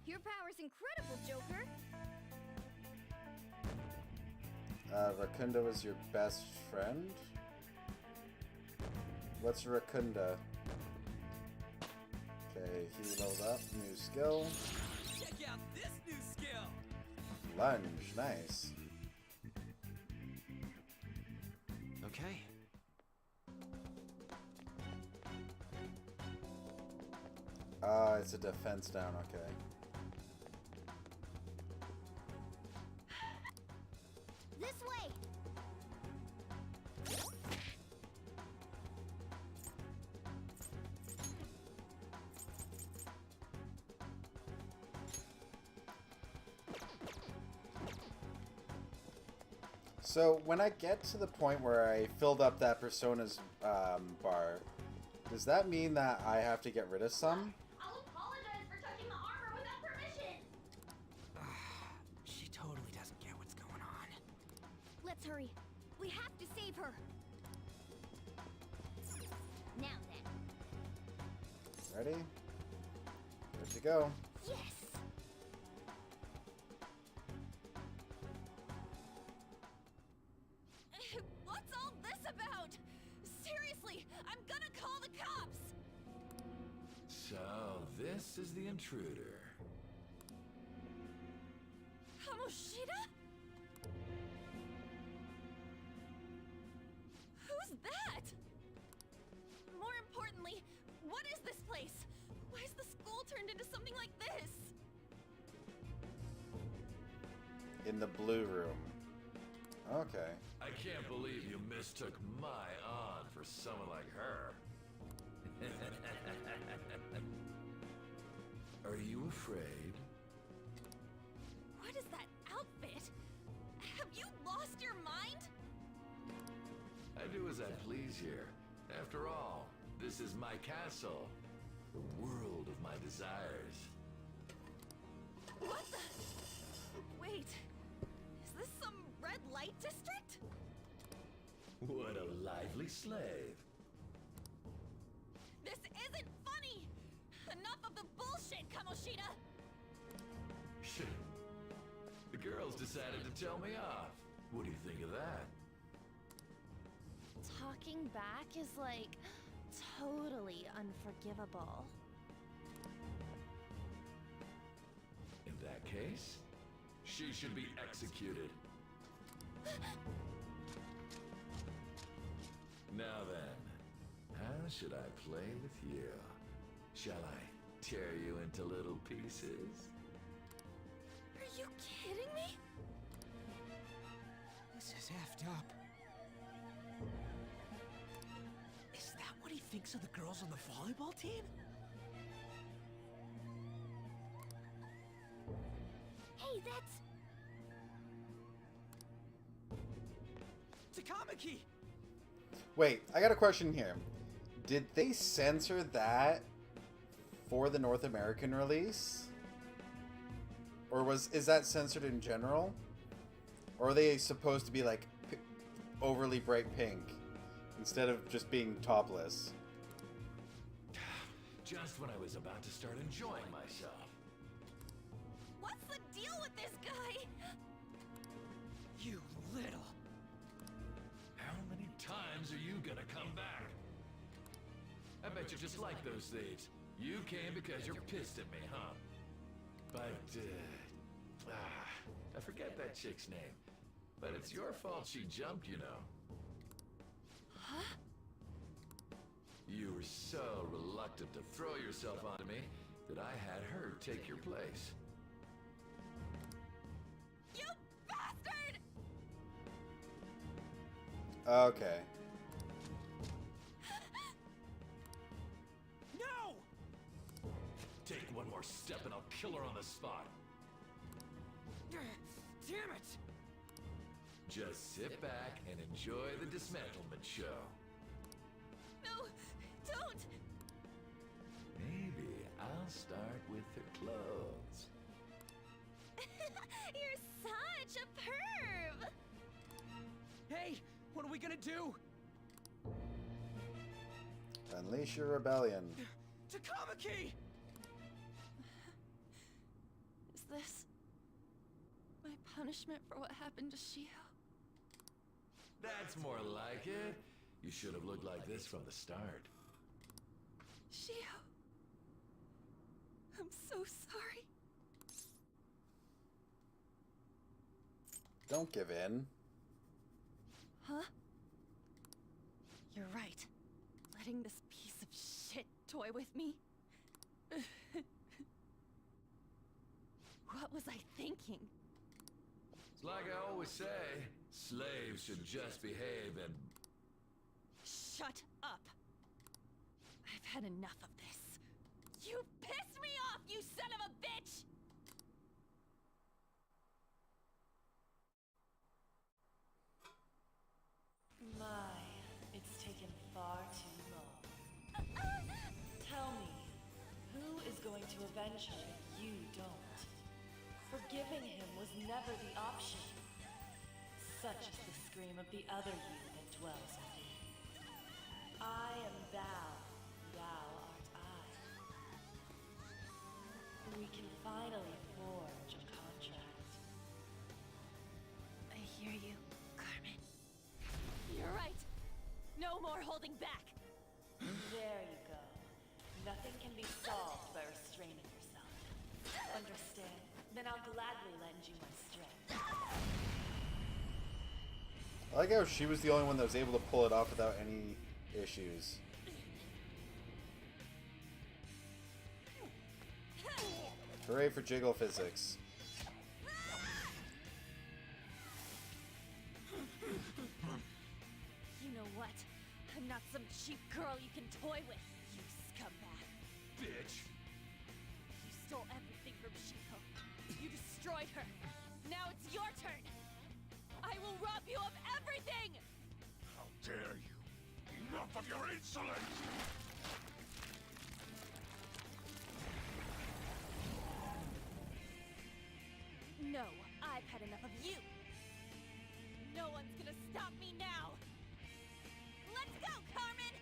Your power's incredible, Joker. Rakunda was your best friend? What's Rakunda? Okay, he leveled up. New skill. Check out this new skill! Lunge. Nice. Okay. It's a defense down. Okay. This way. So when I get to the point where I filled up that Persona's bar, does that mean that I have to get rid of some? I'll apologize for touching the armor without permission. She totally doesn't get what's going on. Let's hurry. We have to save her. Now then. Ready? Good to go. Yes. What's all this about? Seriously, I'm gonna call the cops! So, this is the intruder. Kamoshida? Who's that? More importantly, what is this place? Why is the school turned into something like this? In the blue room. Okay. I can't believe you mistook my aunt for someone like her. Are you afraid? What is that outfit? Have you lost your mind? I do as I please here. After all, this is my castle. The world of my desires. What the? Wait, is this some red light district? What a lively slave. This isn't funny! Enough of the bullshit, Kamoshida! The girls decided to tell me off. What do you think of that? Talking back is like totally unforgivable. In that case, she should be executed. Now then, how should I play with you? Shall I tear you into little pieces? Are you kidding me? This is effed up. Is that what he thinks of the girls on the volleyball team? Hey, that's... Takamaki! Wait, I got a question here. Did they censor that for the North American release? Or is that censored in general? Or are they supposed to be like overly bright pink instead of just being topless? Just when I was about to start enjoying myself. What's the deal with this guy? You little... but you're just like those thieves. You came because you're pissed at me, huh? But, I forget that chick's name. But it's your fault she jumped, you know. Huh? You were so reluctant to throw yourself on me that I had her take your place. You bastard! Okay. No! Take one more step and I'll kill her on the spot. Damn it! Just sit back and enjoy the dismantlement show. No, don't! Maybe I'll start with the clothes. You're such a perv! Hey, what are we gonna do? Unleash your rebellion. Takamaki! Is this my punishment for what happened to Shio? That's more like it. You should have looked like this from the start. Shio, I'm so sorry. Don't give in. Huh? You're right. Letting this piece of shit toy with me? What was I thinking? It's like I always say, slaves should just behave and... Shut up! I've had enough of this. You pissed me off, you son of a bitch! My, it's taken far too long. Tell me, who is going to avenge her if you don't? Forgiving him was never the option. Such is the scream of the other you that dwells within. I am thou, thou art I. We can finally forge a contract. I hear you, Carmen. You're right. No more holding back. There you go. Nothing can be solved by restraining yourself. Understand? Then I'll gladly lend you my strength. I like how she was the only one that was able to pull it off without any issues. Hooray for jiggle physics. You know what? I'm not some cheap girl you can toy with, you scumbag. Bitch! You stole everything from Shiko. You destroyed her. Now it's your turn. I will rob you of everything! How dare you! Enough of your insolence! No, I've had enough of you. No one's gonna stop me now. Let's go, Carmen!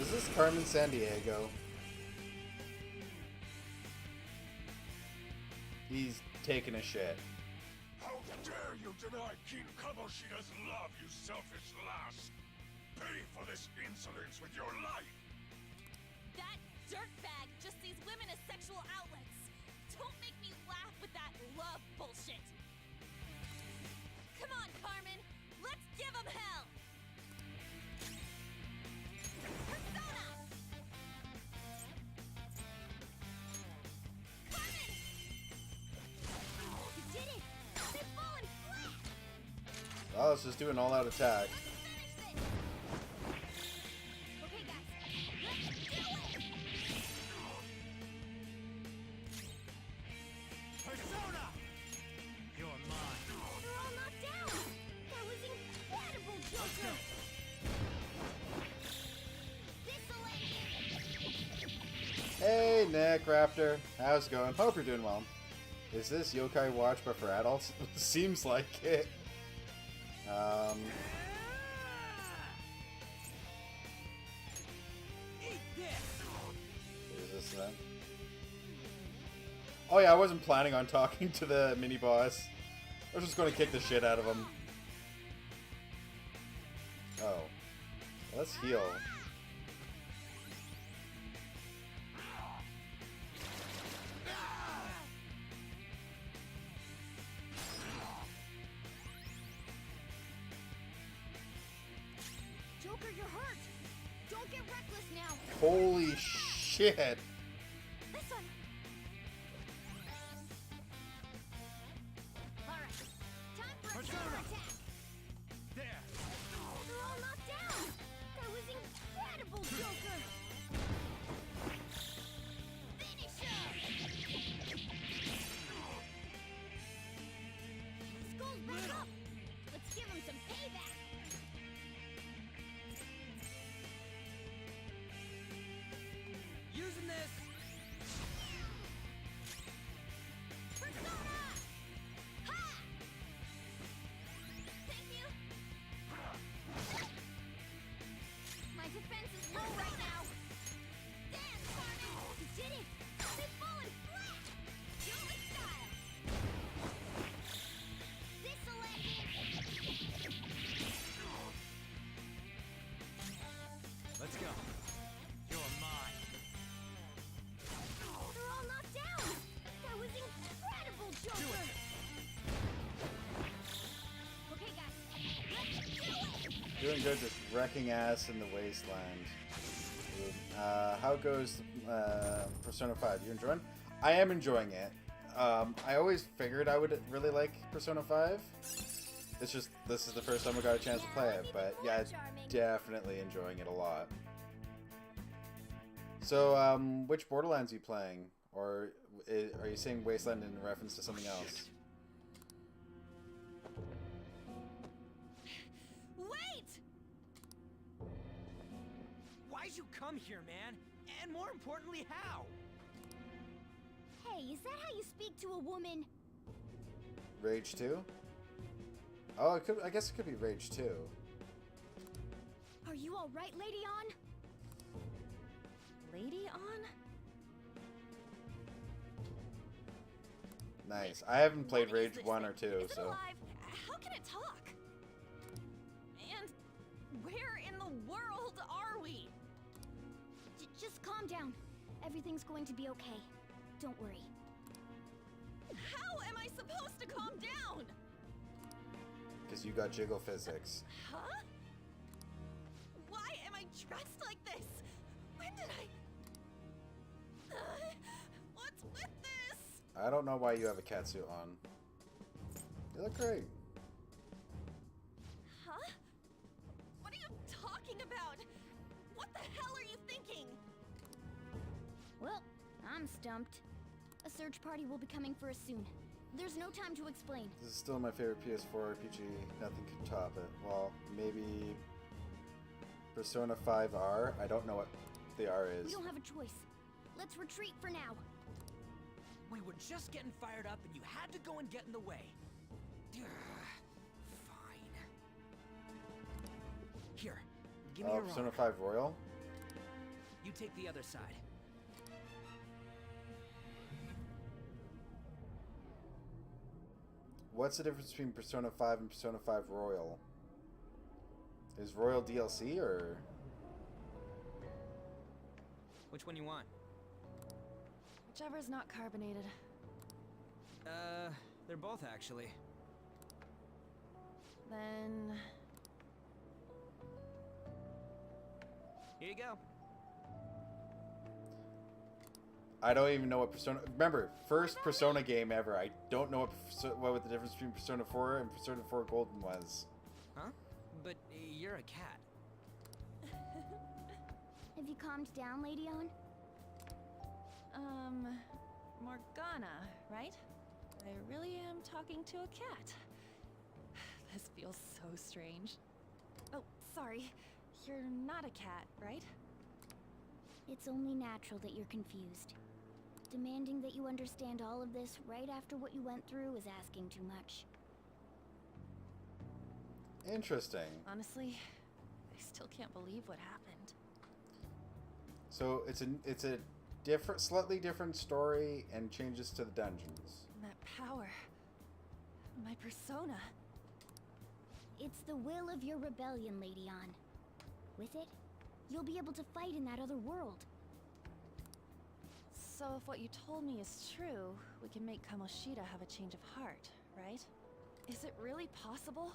Is this Carmen Sandiego? He's taking a shit. How dare you deny King Kamoshida's love, you selfish lass! Pay for this insolence with your life! That dirtbag just sees women as sexual outlets. Don't make me laugh with that love bullshit. Come on, Carmen. Let's give him hell. Persona! Carmen! You did it! They've fallen flat! Oh, let's just do an all-out attack. Okay, guys. Let's do it! Persona! You're mine. They're all knocked down! That was incredible, Joker! Hey, Nick Raptor. How's it going? Hope you're doing well. Is this Yokai Watch but for adults? Seems like it. Is this then? Oh yeah, I wasn't planning on talking to the mini-boss. I was just going to kick the shit out of him. Oh. Let's heal. Joker, you're hurt. Don't get reckless now. Holy shit. This one. All right. Time for a counter attack. There. Oh, they're all knocked down. That was incredible, Joker. Finish him. Skull's back up. Let's give him some payback. Using this. Persona! Ha! Thank you. My defense is low right now. Dance, Carmen! You did it! They've fallen flat! Do it with style! This'll end it! Let's go. You're mine. They're all knocked down! That was incredible, Joker! Okay, guys. Let's do it! Doing good, just wrecking ass in the wasteland. How goes Persona 5? You enjoying? I am enjoying it. I always figured I would really like Persona 5. It's just, this is the first time I got a chance to play it, but yeah, definitely enjoying it a lot. So, which Borderlands are you playing? Or are you saying Wasteland in reference to something else? Wait! Why'd you come here, man? And more importantly, how? Hey, is that how you speak to a woman? Rage 2? Oh, it could, I guess it could be Rage 2. Are you alright, Lady On? Lady On? Nice. I haven't played What is Rage this 1 thing? or 2, Is it so... alive? How can it talk? And where in the world are we? Just calm down. Everything's going to be okay. Don't worry. How am I supposed to calm down? Because you got jiggle physics. Huh? Why am I dressed like this? When did I... what's with this? I don't know why you have a catsuit on. You look great. Huh? What are you talking about? What the hell are you thinking? Well, I'm stumped. A search party will be coming for us soon. There's no time to explain. This is still my favorite PS4 RPG. Nothing can top it. Well, maybe Persona 5R. I don't know what the R We is. don't have a choice. Let's retreat for now. We were just getting fired up and you had to go and get in the way. Fine. Here, give me Oh, your Persona arm. 5 Royal? You take the other side. What's the difference between Persona 5 and Persona 5 Royal? Is Royal DLC or... Which one you want? Whichever's not carbonated. They're both actually. Then... Here you go. I don't even know what Persona... Remember, first Persona game ever. I don't know what the difference between Persona 4 and Persona 4 Golden was. Huh? But you're a cat. Have you calmed down, Lady On? Morgana, right? I really am talking to a cat. This feels so strange. Oh, sorry. You're not a cat, right? It's only natural that you're confused. Demanding that you understand all of this right after what you went through is asking too much. Interesting. Honestly, I still can't believe what happened. So it's a different, slightly different story and changes to the dungeons. And that power... my persona... It's the will of your rebellion, Lady On. With it, you'll be able to fight in that other world. So if what you told me is true, we can make Kamoshida have a change of heart, right? Is it really possible?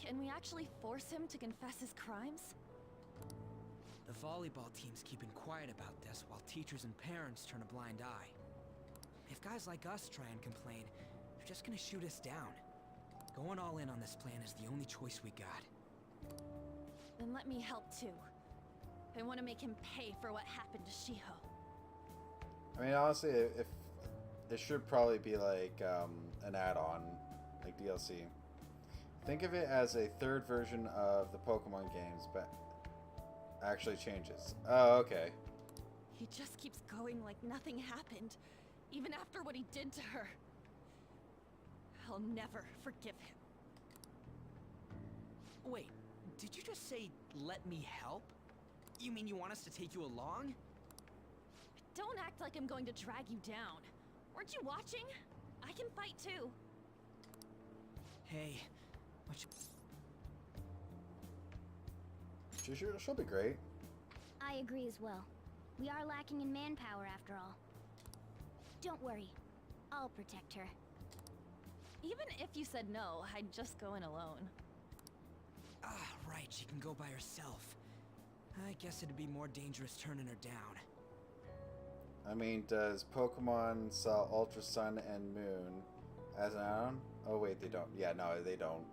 Can we actually force him to confess his crimes? The volleyball team's keeping quiet about this while teachers and parents turn a blind eye. If guys like us try and complain, they're just gonna shoot us down. Going all in on this plan is the only choice we got. Then let me help too. I want to make him pay for what happened to Shiho. I mean, honestly, if it should probably be like an add-on, like DLC. Think of it as a third version of the Pokemon games, but actually changes. Oh, okay. He just keeps going like nothing happened, even after what he did to her. I'll never forgive him. Wait, did you just say, let me help? You mean you want us to take you along? Don't act like I'm going to drag you down. Weren't you watching? I can fight too. Hey, what you... She'll be great. I agree as well. We are lacking in manpower after all. Don't worry. I'll protect her. Even if you said no, I'd just go in alone. Ah, right, she can go by herself. I guess it'd be more dangerous turning her down. I mean, does Pokemon sell Ultra Sun and Moon as an add-on? Oh wait, they don't. Yeah, no, they don't.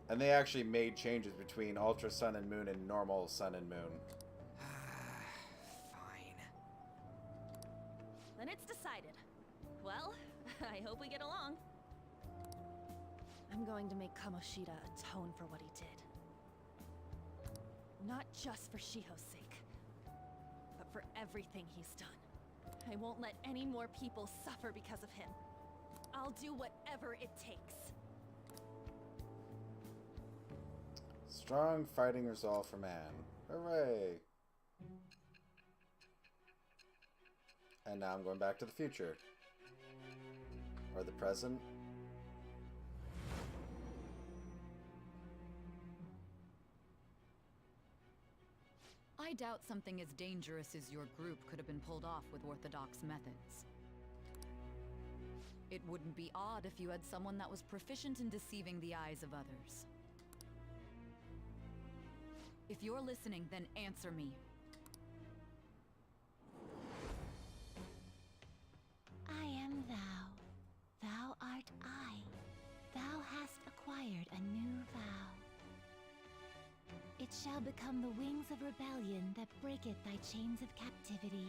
And they actually made changes between Ultra Sun and Moon and normal Sun and Moon. Fine. Then it's decided. Well, I hope we get along. I'm going to make Kamoshida atone for what he did. Not just for Shiho's sake, but for everything he's done. I won't let any more people suffer because of him. I'll do whatever it takes. Strong fighting resolve for man. Hooray! And now I'm going back to the future. Or the present. I doubt something as dangerous as your group could have been pulled off with orthodox methods. It wouldn't be odd if you had someone that was proficient in deceiving the eyes of others. If you're listening, then answer me. I am thou. Thou art I. Thou hast acquired a new vow. It shall become the wings of rebellion that breaketh thy chains of captivity.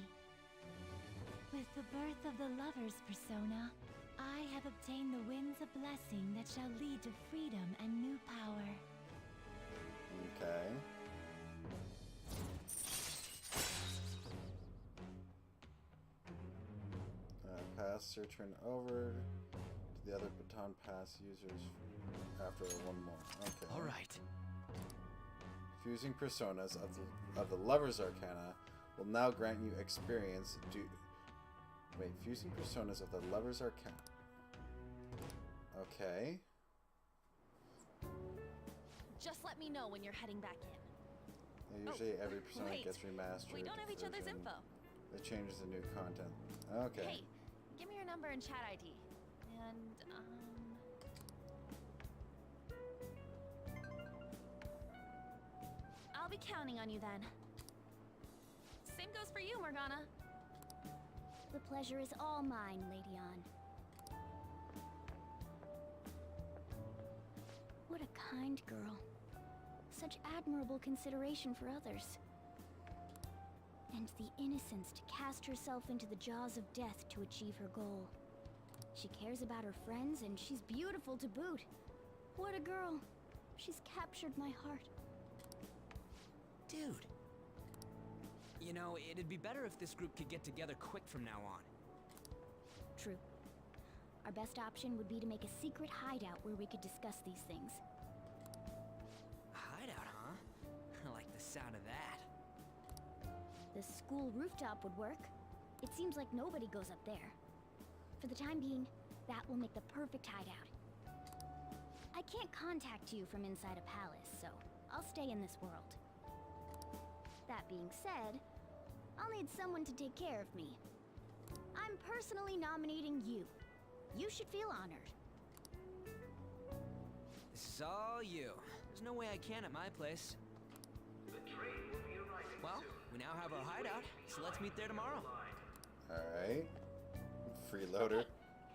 With the birth of the lover's persona, I have obtained the winds of blessing that shall lead to freedom and new power. Okay. Pass your turn over to the other baton pass users after one more. Okay. All right. Fusing personas of the Lover's Arcana will now grant you experience due... Wait, fusing personas of the Lover's Arcana. Okay. Just let me know when you're heading back in. Yeah, usually every persona wait. gets remastered. We don't have each other's info. It changes the new content. Okay. Hey, give me your number and chat ID. And, I'll be counting on you then. Same goes for you, Morgana. The pleasure is all mine, Lady Ann. What a kind girl. Such admirable consideration for others. And the innocence to cast herself into the jaws of death to achieve her goal. She cares about her friends, and she's beautiful to boot. What a girl. She's captured my heart. Dude. You know, it'd be better if this group could get together quick from now on. True. Our best option would be to make a secret hideout where we could discuss these things. Hideout, huh? I like the sound of that. The school rooftop would work. It seems like nobody goes up there. For the time being, that will make the perfect hideout. I can't contact you from inside a palace, so I'll stay in this world. That being said, I'll need someone to take care of me. I'm personally nominating you. You should feel honored. This is all you. There's no way I can at my place. The train will be arriving Well, we now have our hideout, so let's meet there tomorrow. Alright. Freeloader.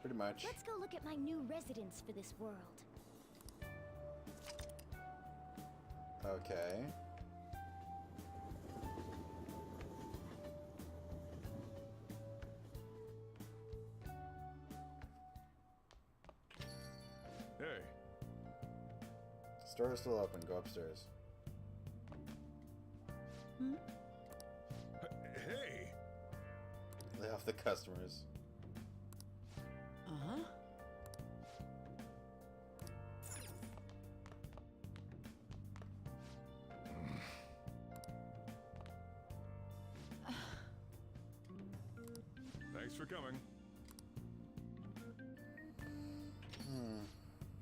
Pretty much. Let's go look at my new residence for this world. Okay. Hey. Store is still open. Go upstairs. Hey. Lay off the customers. Uh-huh. Thanks for coming.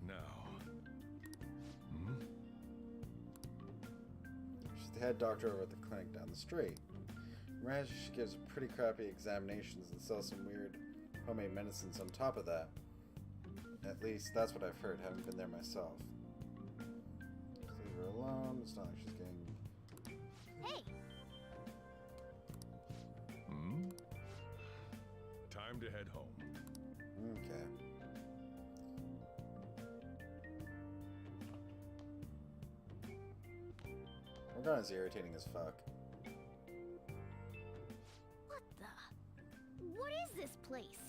Now. She's the head doctor over at the clinic down the street. Imagine she gives pretty crappy examinations and sells some weird homemade medicines on top of that. At least that's what I've heard. Haven't been there myself. Just leave her alone. It's not like she's getting. Hey! Time to head home. Okay. Morgana's irritating as fuck. What the? What is this place?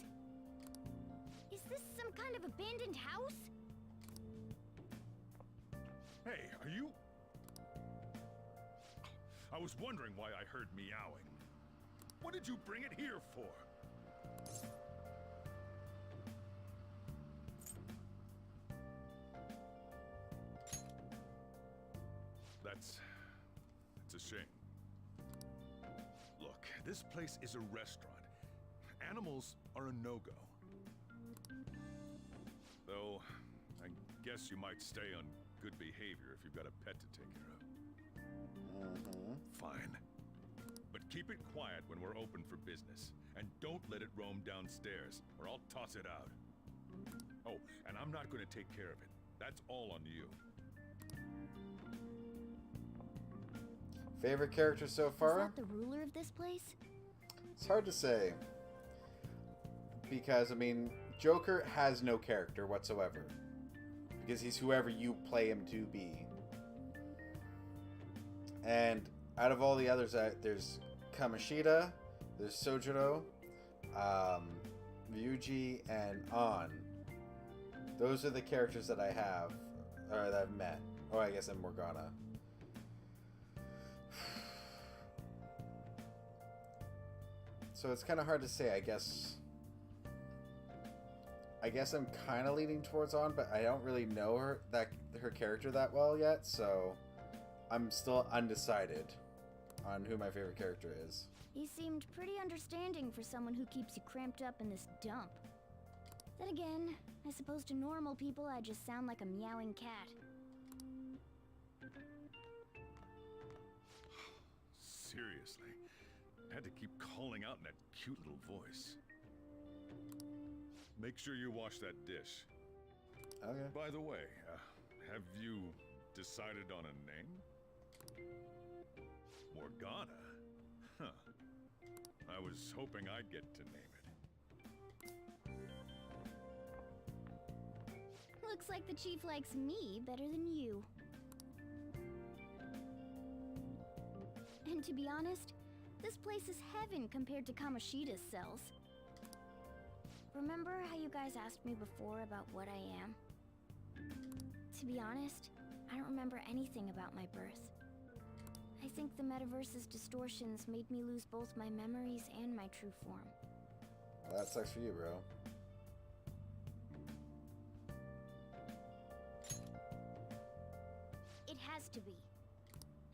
Is this some kind of abandoned house? Hey, are you... I was wondering why I heard meowing. What did you bring it here for? That's a shame. Look, this place is a restaurant. Animals are a no-go. Though, I guess you might stay on good behavior if you've got a pet to take care of. Fine. But keep it quiet when we're open for business. And don't let it roam downstairs, or I'll toss it out. Oh, and I'm not going to take care of it. That's all on you. Favorite character so far? Is that the ruler of this place? It's hard to say. Because, I mean, Joker has no character whatsoever. Because he's whoever you play him to be. And out of all the others, there's Kamoshida, there's Sojiro, Ryuji, and An. Those are the characters that I have, or that I've met. Oh, I guess I'm Morgana. So it's kind of hard to say. I guess I'm kind of leaning towards An, but I don't really know her character that well yet, so I'm still undecided on who my favorite character is. He seemed pretty understanding for someone who keeps you cramped up in this dump. Then again, I suppose to normal people I just sound like a meowing cat. Seriously. I had to keep calling out in that cute little voice. Make sure you wash that dish. Okay. By the way, have you decided on a name? Morgana? Huh. I was hoping I'd get to name it. Looks like the chief likes me better than you. And to be honest, this place is heaven compared to Kamoshida's cells. Remember how you guys asked me before about what I am? To be honest, I don't remember anything about my birth. I think the metaverse's distortions made me lose both my memories and my true form. Well, that sucks for you, bro. It has to be.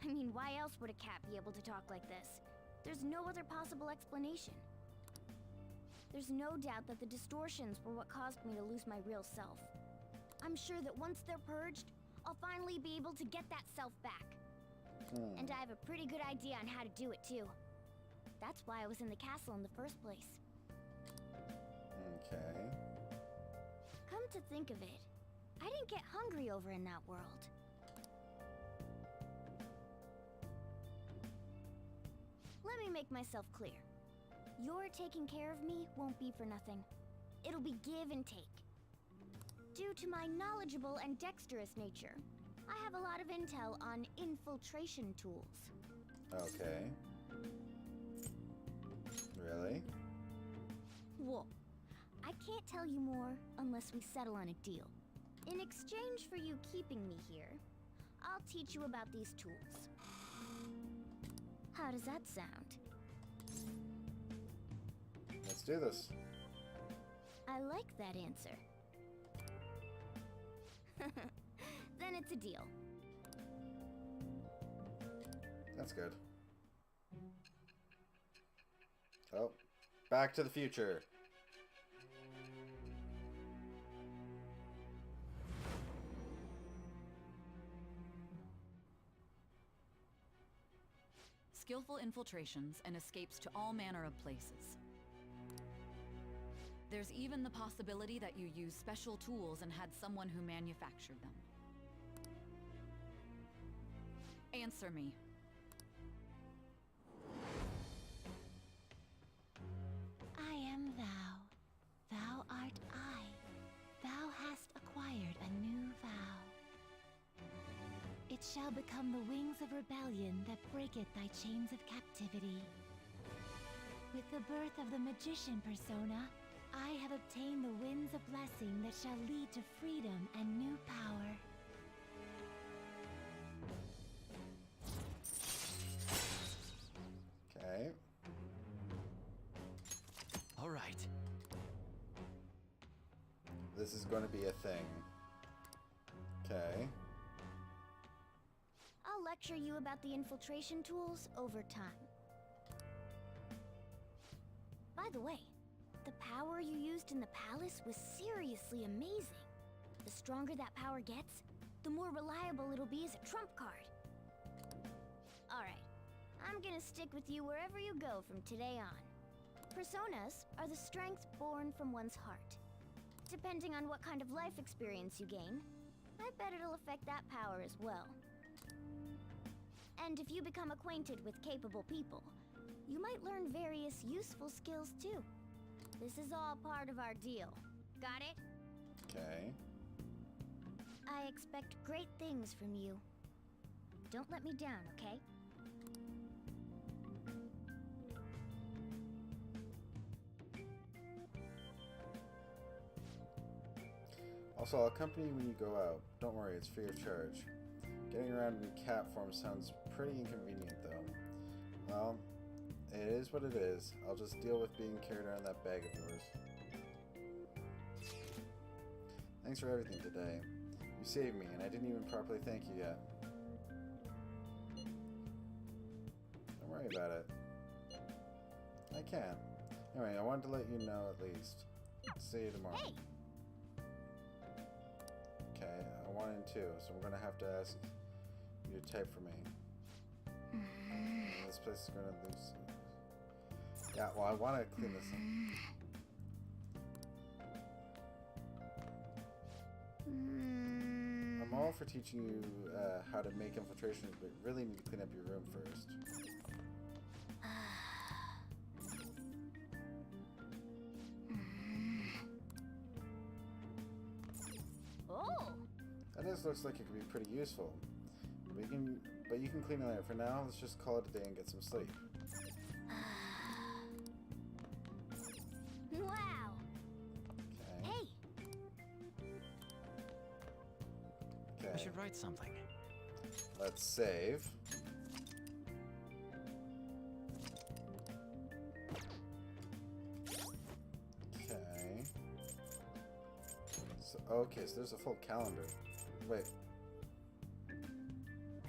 I mean, why else would a cat be able to talk like this? There's no other possible explanation. There's no doubt that the distortions were what caused me to lose my real self. I'm sure that once they're purged, I'll finally be able to get that self back. And I have a pretty good idea on how to do it too. That's why I was in the castle in the first place. Okay. Come to think of it, I didn't get hungry over in that world. Let me make myself clear. Your taking care of me won't be for nothing. It'll be give and take. Due to my knowledgeable and dexterous nature, I have a lot of intel on infiltration tools. Okay. Really? Whoa. I can't tell you more unless we settle on a deal. In exchange for you keeping me here, I'll teach you about these tools. How does that sound? Let's do this. I like that answer. Then it's a deal. That's good. Oh, Back to the Future. Skillful infiltrations and escapes to all manner of places. There's even the possibility that you use special tools and had someone who manufactured them. Answer me. I am thou. Thou art I. Thou hast acquired a new vow. It shall become the wings of rebellion that breaketh thy chains of captivity. With the birth of the magician persona, I have obtained the winds of blessing that shall lead to freedom and new power. Okay. All right. This is going to be a thing. Okay. I'll lecture you about the infiltration tools over time. By the way, the power you used in the palace was seriously amazing. The stronger that power gets, the more reliable it'll be as a trump card. Alright, I'm gonna stick with you wherever you go from today on. Personas are the strength born from one's heart. Depending on what kind of life experience you gain, I bet it'll affect that power as well. And if you become acquainted with capable people, you might learn various useful skills too. This is all part of our deal. Got it? Okay. I expect great things from you. Don't let me down, okay? Also, I'll accompany you when you go out. Don't worry, it's free of charge. Getting around in cat form sounds pretty inconvenient, though. Well, it is what it is. I'll just deal with being carried around that bag of yours. Thanks for everything today. You saved me, and I didn't even properly thank you yet. Don't worry about it. I can. Anyway, I wanted to let you know at least. See you tomorrow. Hey! Okay, I wanted to, so we're gonna have to ask you to type for me. This place is gonna lose. Yeah, well, I want to clean this up. I'm all for teaching you how to make infiltrations, but really need to clean up your room first. Oh! That looks like it could be pretty useful. But you can clean it later. For now, let's just call it a day and get some sleep. Wow! Okay. Hey! Okay. I should write something. Let's save. Okay. Okay, so there's a full calendar. Wait.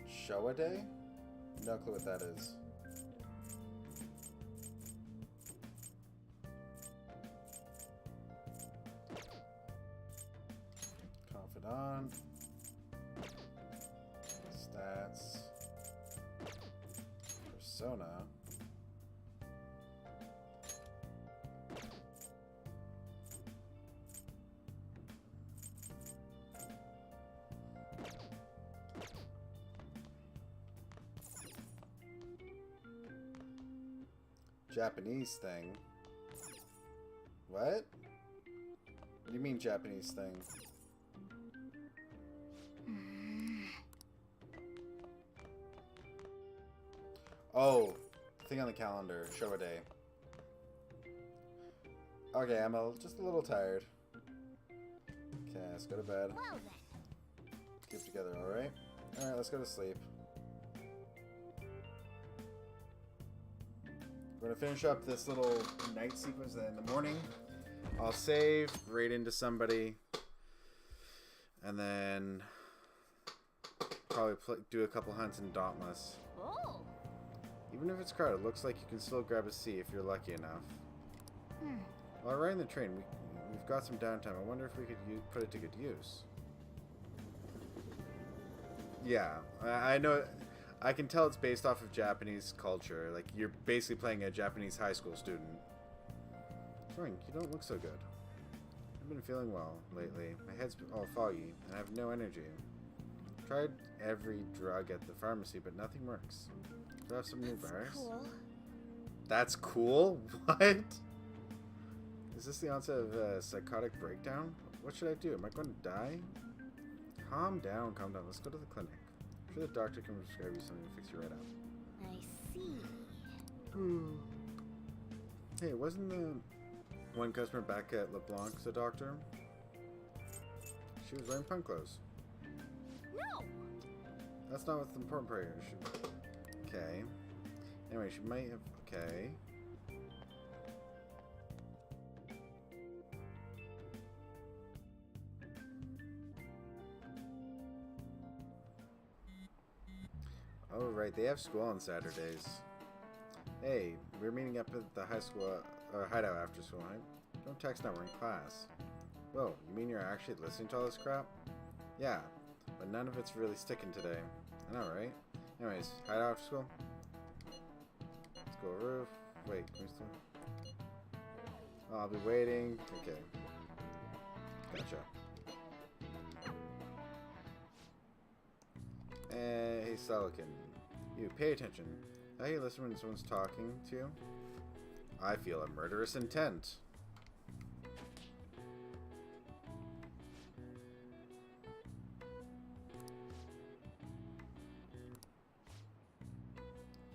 Show a day? No clue what that is. Confidant. Stats. Persona. Japanese thing. What? What do you mean Japanese thing? Oh, thing on the calendar. Show a day. Okay, I'm just a little tired. Okay, let's go to bed. Well then. Let's keep together, alright? Alright, let's go to sleep. We're gonna finish up this little night sequence, and in the morning I'll save, raid into somebody, and then probably do a couple hunts in Dauntless. Oh. Even if it's crowded, it looks like you can still grab a seat if you're lucky enough. While riding the train, we've got some downtime. I wonder if we could put it to good use. Yeah, I know. I can tell it's based off of Japanese culture. Like, you're basically playing a Japanese high school student. Frank, you don't look so good. I've been feeling well lately. My head's all foggy, and I have no energy. Tried every drug at the pharmacy, but nothing works. Do I have some new bars? Cool. That's cool? What? Is this the onset of a psychotic breakdown? What should I do? Am I going to die? Calm down, calm down. Let's go to the clinic. I'm sure the doctor can prescribe you something to fix you right up. I see. Hey, wasn't the one customer back at LeBlanc's a doctor? She was wearing punk clothes. No! That's not what's the important part here. Okay. Anyway, she might have... Okay. Oh, right. They have school on Saturdays. Hey, we're meeting up at the high school hideout after school, right? Don't text now, we're in class. Whoa, you mean you're actually listening to all this crap? Yeah, but none of it's really sticking today. I know, right? Anyways, hideout after school? Let's go roof. Wait, can we still... Oh, I'll be waiting. Okay. Gotcha. Hey, Selican. You, pay attention. How you listen when someone's talking to you? I feel a murderous intent.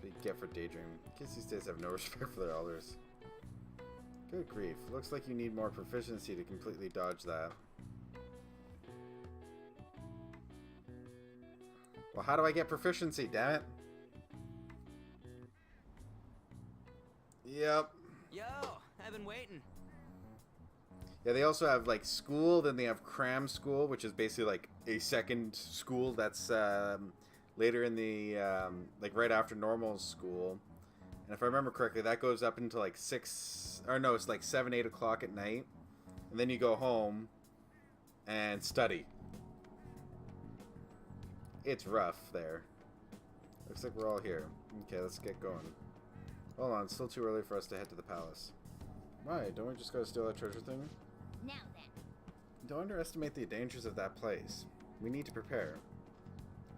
What you get for daydream? Kids these days have no respect for their elders. Good grief. Looks like you need more proficiency to completely dodge that. Well, how do I get proficiency, damn it? Yep. Yo, I've been waiting. Yeah, they also have like school, then they have cram school, which is basically like a second school that's later in the like right after normal school. And if I remember correctly, that goes up until like 7, 8 o'clock at night, and then you go home and study. It's rough there. Looks like we're all here. Okay, let's get going. Hold on, it's still too early for us to head to the palace. Why? Don't we just go steal that treasure thing? Now then. Don't underestimate the dangers of that place. We need to prepare.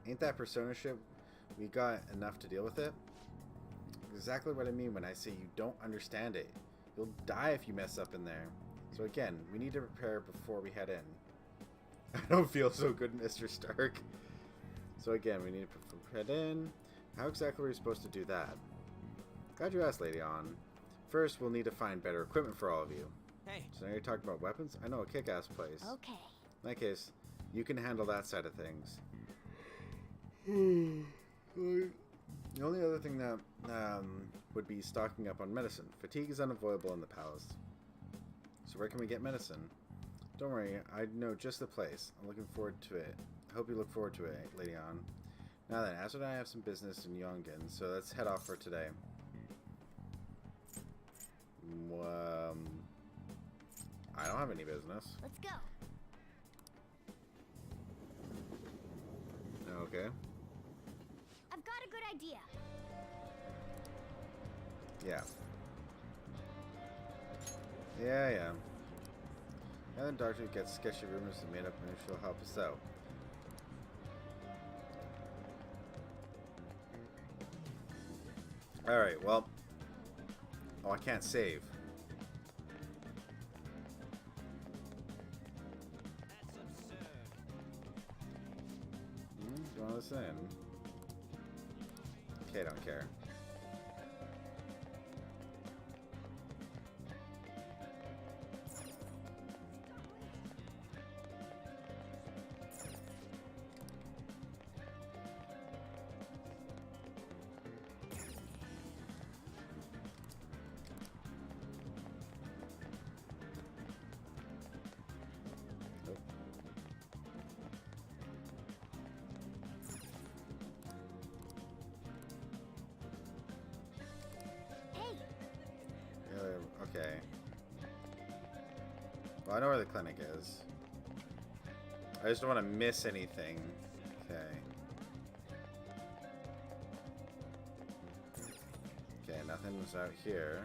Ain't that persona ship we got enough to deal with it? Exactly what I mean when I say you don't understand it. You'll die if you mess up in there. So again, we need to prepare before we head in. I don't feel so good, Mr. Stark. So again, we need to head in. How exactly are we supposed to do that? Glad you asked, Lady On. First, we'll need to find better equipment for all of you. Hey. So now you're talking about weapons? I know a kick-ass place. Okay. In that case, you can handle that side of things. The only other thing that would be stocking up on medicine. Fatigue is unavoidable in the palace. So where can we get medicine? Don't worry, I know just the place. I'm looking forward to it. I hope you look forward to it, Lady On. Now then, Azra and I have some business in Yongen, so let's head off for today. I don't have any business. Let's go. Okay. I've got a good idea. Yeah. Yeah. Now the doctor gets sketchy rumors and made up and she'll help us out. Alright, well. Oh, I can't save. Do you want to listen in? Okay, don't care. Okay. Well, I know where the clinic is. I just don't want to miss anything. Okay. Okay, nothing's out here.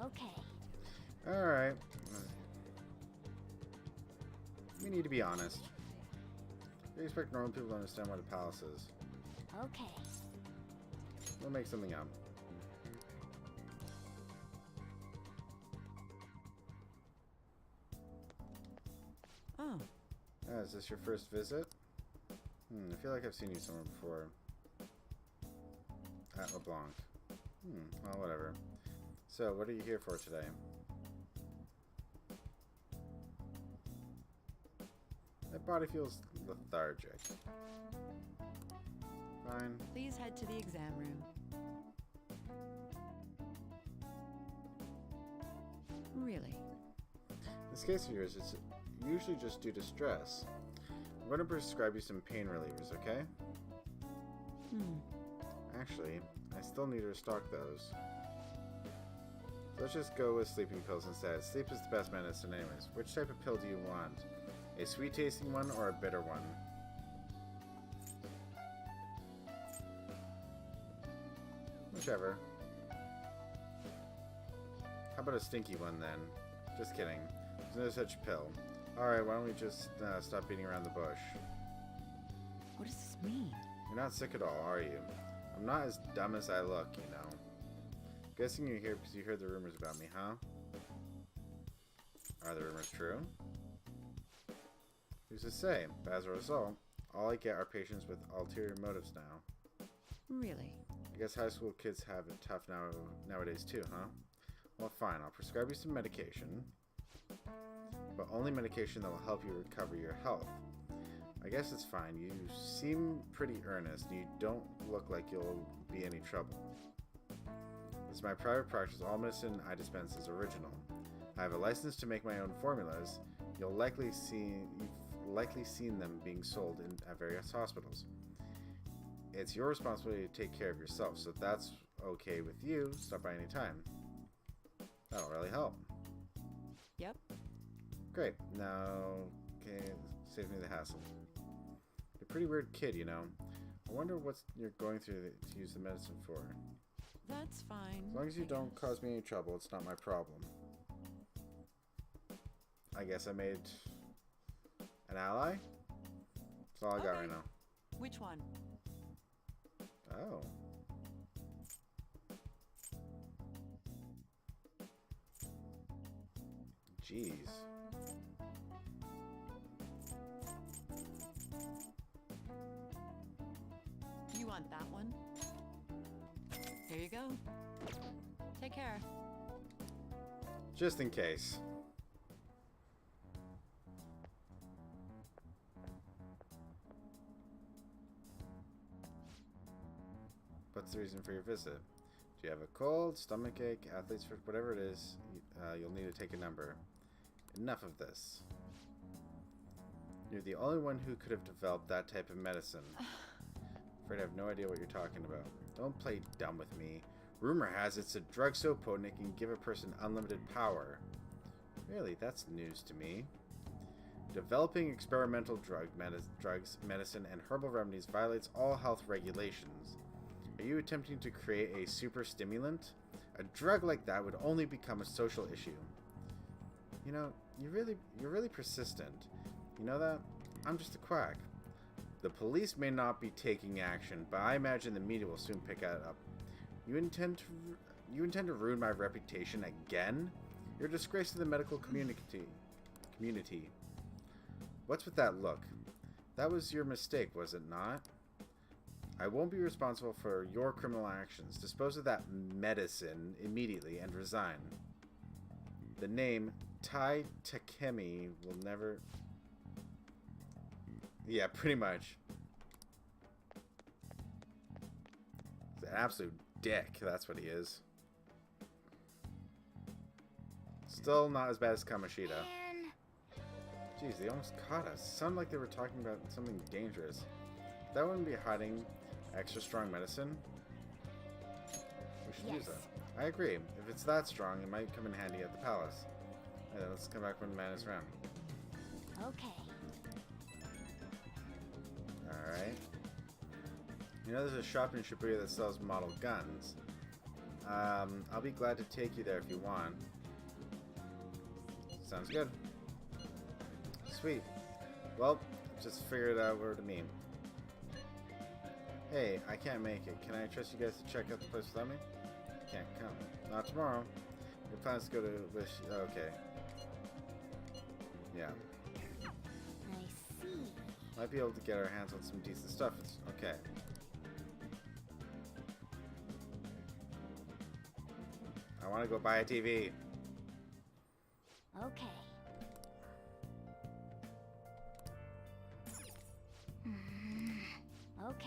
Okay. Alright. We need to be honest. We expect normal people to understand what a palace is. Okay. We'll make something up. Oh. Is this your first visit? I feel like I've seen you somewhere before. At LeBlanc. Well, whatever. So, what are you here for today? My body feels lethargic. Fine. Please head to the exam room. Really? This case of yours is usually just due to stress. I'm going to prescribe you some pain relievers, okay? Actually, I still need to restock those. So let's just go with sleeping pills instead. Sleep is the best medicine anyways. Which type of pill do you want? A sweet tasting one or a bitter one? Whichever. How about a stinky one then? Just kidding. There's no such pill. Alright, why don't we just stop beating around the bush? What does this mean? You're not sick at all, are you? I'm not as dumb as I look, you know. Guessing you're here because you heard the rumors about me, huh? Are the rumors true? Who's to say? But as a result, all I get are patients with ulterior motives now. Really? I guess high school kids have it tough nowadays too, huh? Well, fine. I'll prescribe you some medication. But only medication that will help you recover your health. I guess it's fine. You seem pretty earnest. You don't look like you'll be any trouble. This is my private practice. All medicine I dispense is original. I have a license to make my own formulas. You've likely seen them being sold at various hospitals. It's your responsibility to take care of yourself, so if that's okay with you, stop by any time. That'll really help. Yep. Great. Now, okay, save me the hassle. You're a pretty weird kid, you know. I wonder what you're going through to use the medicine for. That's fine. As long as you don't cause me any trouble, it's not my problem. I guess I made an ally? That's all I got right now. Which one? Oh. Jeez. You want that one? Here you go. Take care. Just in case. What's the reason for your visit? Do you have a cold, stomachache, athlete's foot, whatever it is, you'll need to take a number. Enough of this. You're the only one who could have developed that type of medicine. Afraid I have no idea what you're talking about. Don't play dumb with me. Rumor has it's a drug so potent it can give a person unlimited power. Really, that's news to me. Developing experimental drugs, medicine, and herbal remedies violates all health regulations. Are you attempting to create a super stimulant? A drug like that would only become a social issue. You know, you're really persistent. You know that? I'm just a quack. The police may not be taking action, but I imagine the media will soon pick it up. You intend to ruin my reputation again? You're a disgrace to the medical community. What's with that look? That was your mistake, was it not? I won't be responsible for your criminal actions. Dispose of that medicine immediately and resign. The name Tai Takemi will never... Yeah, pretty much. He's an absolute dick, that's what he is. Still not as bad as Kamoshida. Jeez, they almost caught us. Sounded like they were talking about something dangerous. That wouldn't be hiding extra strong medicine. We should use that. I agree. If it's that strong, it might come in handy at the palace. Yeah, let's come back when the man is around. Okay. Alright. You know there's a shop in Shibuya that sells model guns. I'll be glad to take you there if you want. Sounds good. Sweet. Well, just figured out where to meet. Hey, I can't make it. Can I trust you guys to check out the place without me? Can't come. Not tomorrow. Your plans to go to Wish. Okay. Yeah. I see. Might be able to get our hands on some decent stuff. It's okay. I want to go buy a TV. Okay. Okay.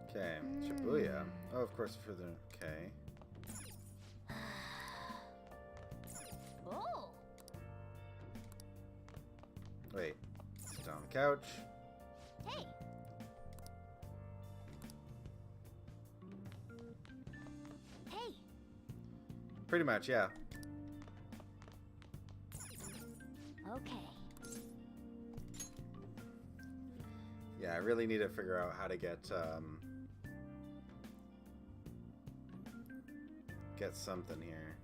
Okay, Shibuya. Oh, of course, further. Okay. Oh. Wait. Sit down on the couch. Hey. Hey. Pretty much, yeah. Okay. Yeah, I really need to figure out how to get something here.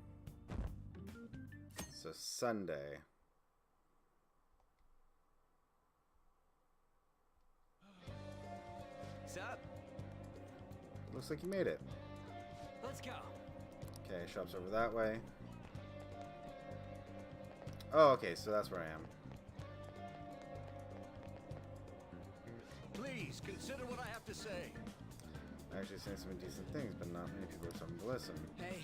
So Sunday. What's up? Looks like you made it. Let's go. Okay, shop's over that way. Oh, okay, so that's where I am. Please, consider what I have to say. I'm actually saying some decent things, but not many people are starting to listen. Hey.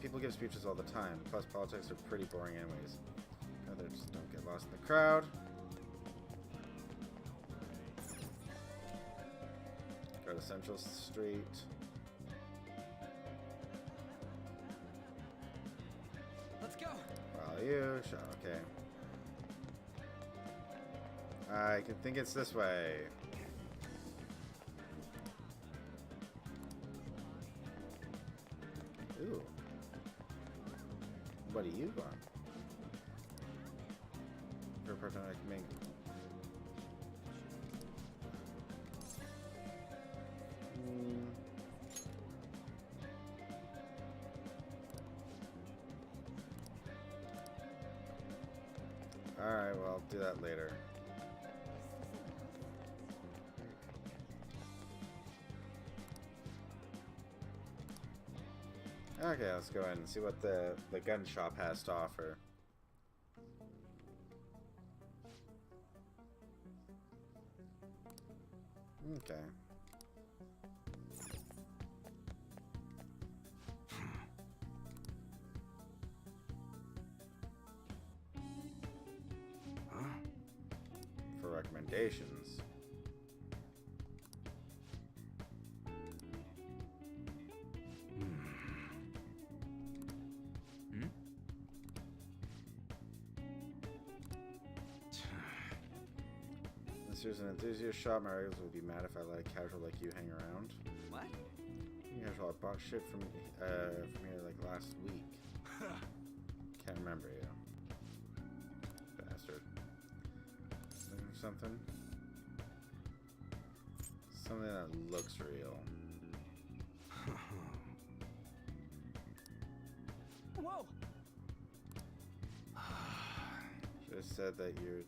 People give speeches all the time. Plus, politics are pretty boring anyways. Rather just don't get lost in the crowd. Go to Central Street. Let's go. Follow you. Okay. I can think it's this way. Ooh. What do you want? For a person like me. Alright, well, I'll do that later. Okay, let's go ahead and see what the gun shop has to offer. Okay. For recommendations. There's an enthusiast shop. My regulars would be mad if I let a casual like you hang around. What? Casual, I bought shit from here like last week. Can't remember you. Bastard. Something? Something that looks real. whoa! Should have said that you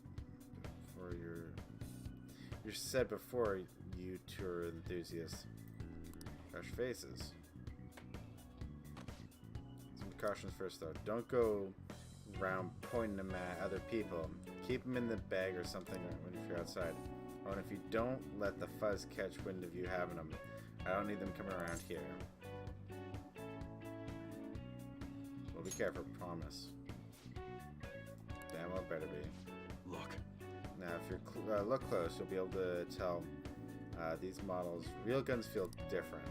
said before you two are enthusiasts. Fresh faces. Some cautions first though. Don't go around pointing them at other people. Keep them in the bag or something when you're outside. Oh, and if you don't let the fuzz catch wind of you having them, I don't need them coming around here. Well, be careful, promise. Damn well better be. Look. Now, if you look close, you'll be able to tell these models. Real guns feel different.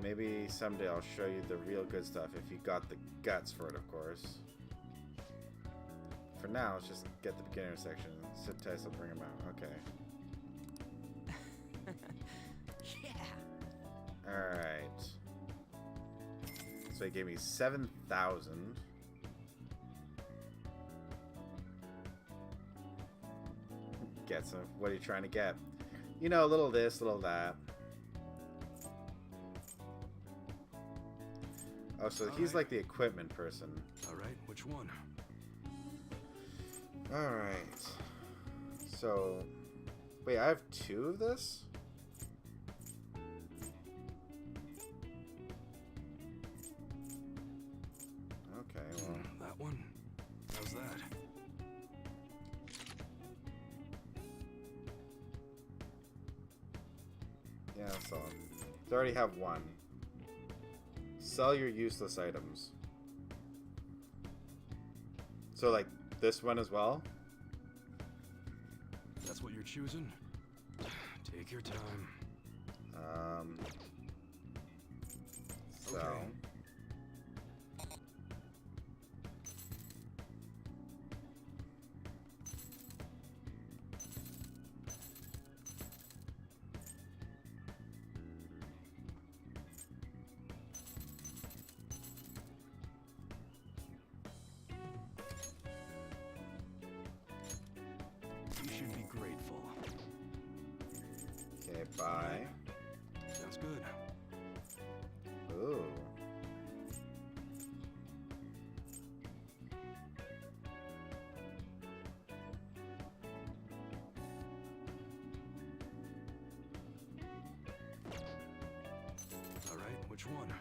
Maybe someday I'll show you the real good stuff if you got the guts for it, of course. For now, let's just get the beginner section. Sit tight, I'll bring them out. Okay. Yeah. Alright. So he gave me 7,000. Get some. What are you trying to get? You know, a little this, little that. Oh, so he's like the equipment person. Alright, which one? Alright. So, wait, I have 2 of this? Okay, well. That one? How's that? Yeah, that's all. I already have 1. Sell your useless items. So, like, this one as well? That's what you're choosing? Take your time. So. Okay. You should be grateful. Okay, bye. Sounds good. Ooh. All right, which one?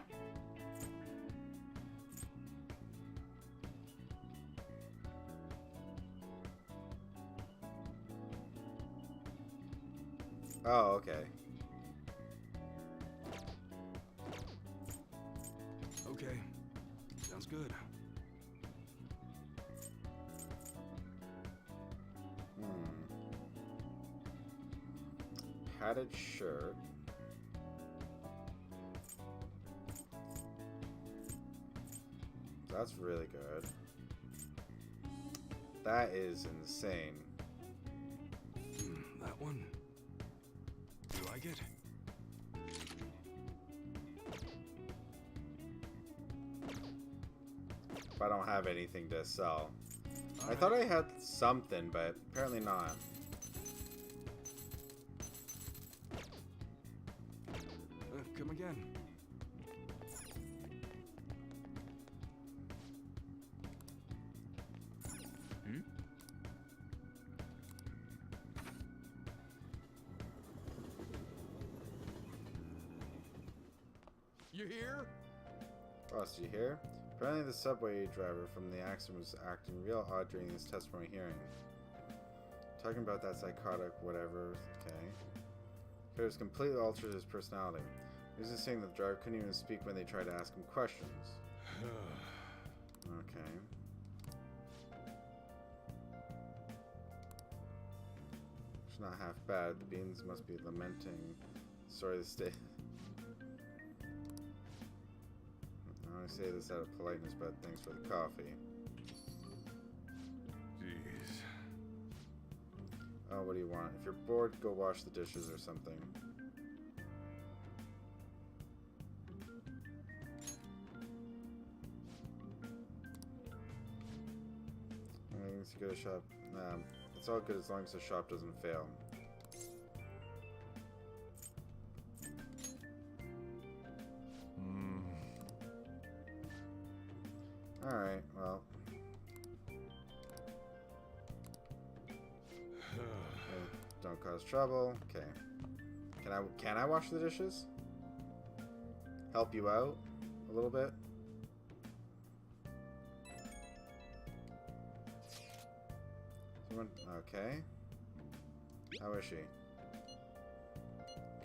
Oh, okay. Okay, sounds good. Padded shirt. That's really good. That is insane. That one? You like it? I don't have anything to sell. I thought I had something, but apparently not. Come again. You here? Boss, you hear? Apparently the subway driver from the accident was acting real odd during this testimony hearing. Talking about that psychotic whatever, okay. It was completely altered his personality. He was just saying that the driver couldn't even speak when they tried to ask him questions. Okay. It's not half bad. The beans must be lamenting. Sorry to stay. I only say this out of politeness, but thanks for the coffee. Jeez. Oh, what do you want? If you're bored, go wash the dishes or something. I guess you go to shop. It's all good as long as the shop doesn't fail. Don't cause trouble. Okay. Can I wash the dishes? Help you out a little bit? Okay. How is she?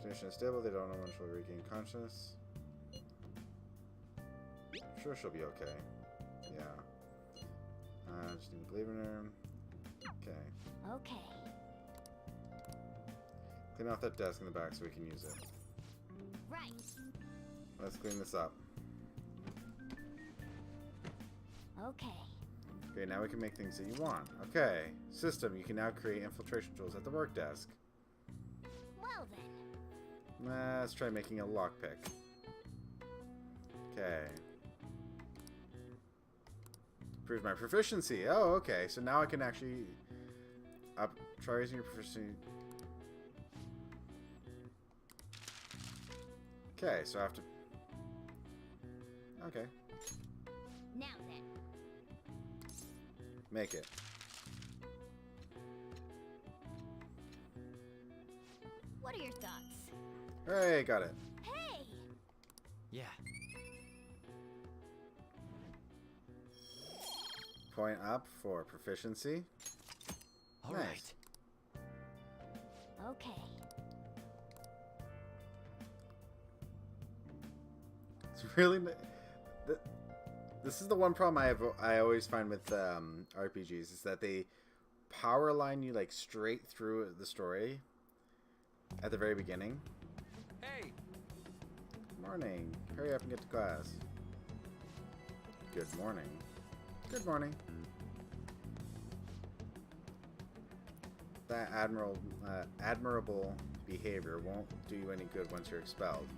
Condition is stable. They don't know when she'll regain consciousness. I'm sure she'll be okay. Yeah. Just need to believe in her. Okay. Okay. Clean off that desk in the back so we can use it. Right. Let's clean this up. Okay. Okay, now we can make things that you want. Okay. System, you can now create infiltration tools at the work desk. Well then. Let's try making a lockpick. Okay. Improves my proficiency. Oh, okay. So now I can actually try raising your proficiency. Okay, so I have to... Okay. Now then. Make it. What are your thoughts? Hey, got it. Hey! Yeah. Point up for proficiency. All nice. right. Okay. It's really... This is the one problem I always find with RPGs, is that they power line you like straight through the story at the very beginning. Hey. Good morning. Hurry up and get to class. Good morning. Good morning. That admirable behavior won't do you any good once you're expelled.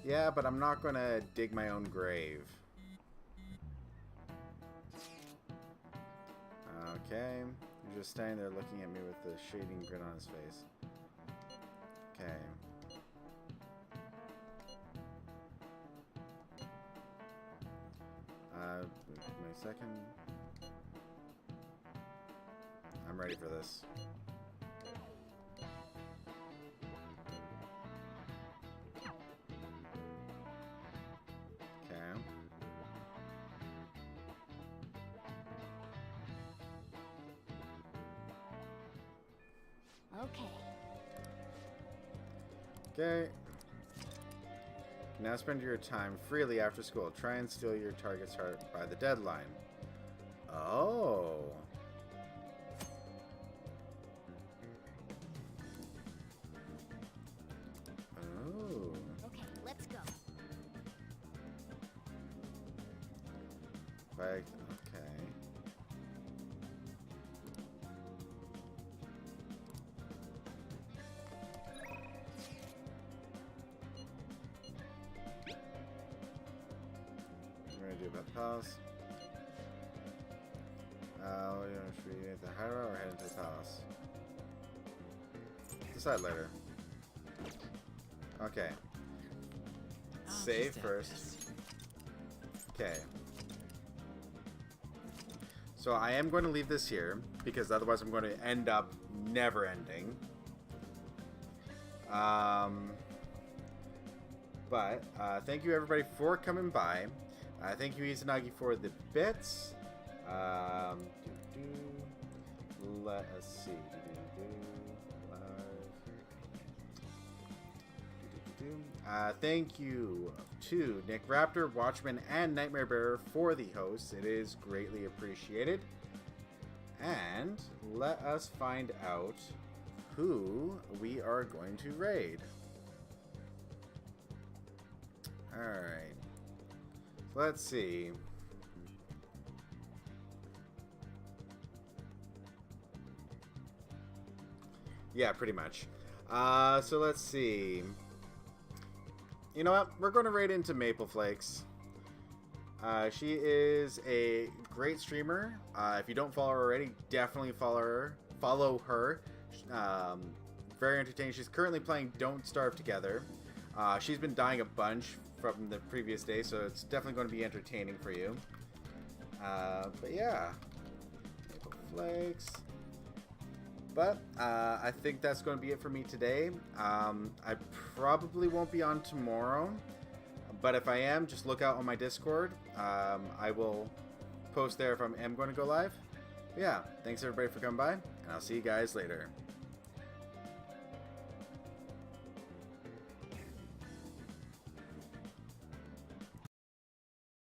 Yeah, but I'm not gonna dig my own grave. Okay, he's just standing there looking at me with a shading grin on his face. Okay. Wait a second. I'm ready for this. Okay. Okay. Now spend your time freely after school. Try and steal your target's heart by the deadline. Oh. Oh. Okay, let's go. Okay. We're gonna do about the palace. Should we get the high road or head into the palace? Decide later. Okay. Save first. Okay. So I am going to leave this here because otherwise I'm going to end up never ending. But thank you everybody for coming by. Thank you Izanagi for the bits. Let us see. Thank you to Nick Raptor, Watchman, and Nightmare Bearer for the hosts. It is greatly appreciated. And let us find out who we are going to raid. Alright. Let's see. Yeah, pretty much. So let's see. You know what? We're going to raid into Maple Flakes. She is a great streamer. If you don't follow her already, definitely follow her. Very entertaining. She's currently playing Don't Starve Together. She's been dying a bunch from the previous day, so it's definitely going to be entertaining for you. But yeah, maple flakes. But I think that's going to be it for me today. I probably won't be on tomorrow, but if I am, just look out on my Discord. I will post there if I am going to go live. But yeah, thanks everybody for coming by, and I'll see you guys later.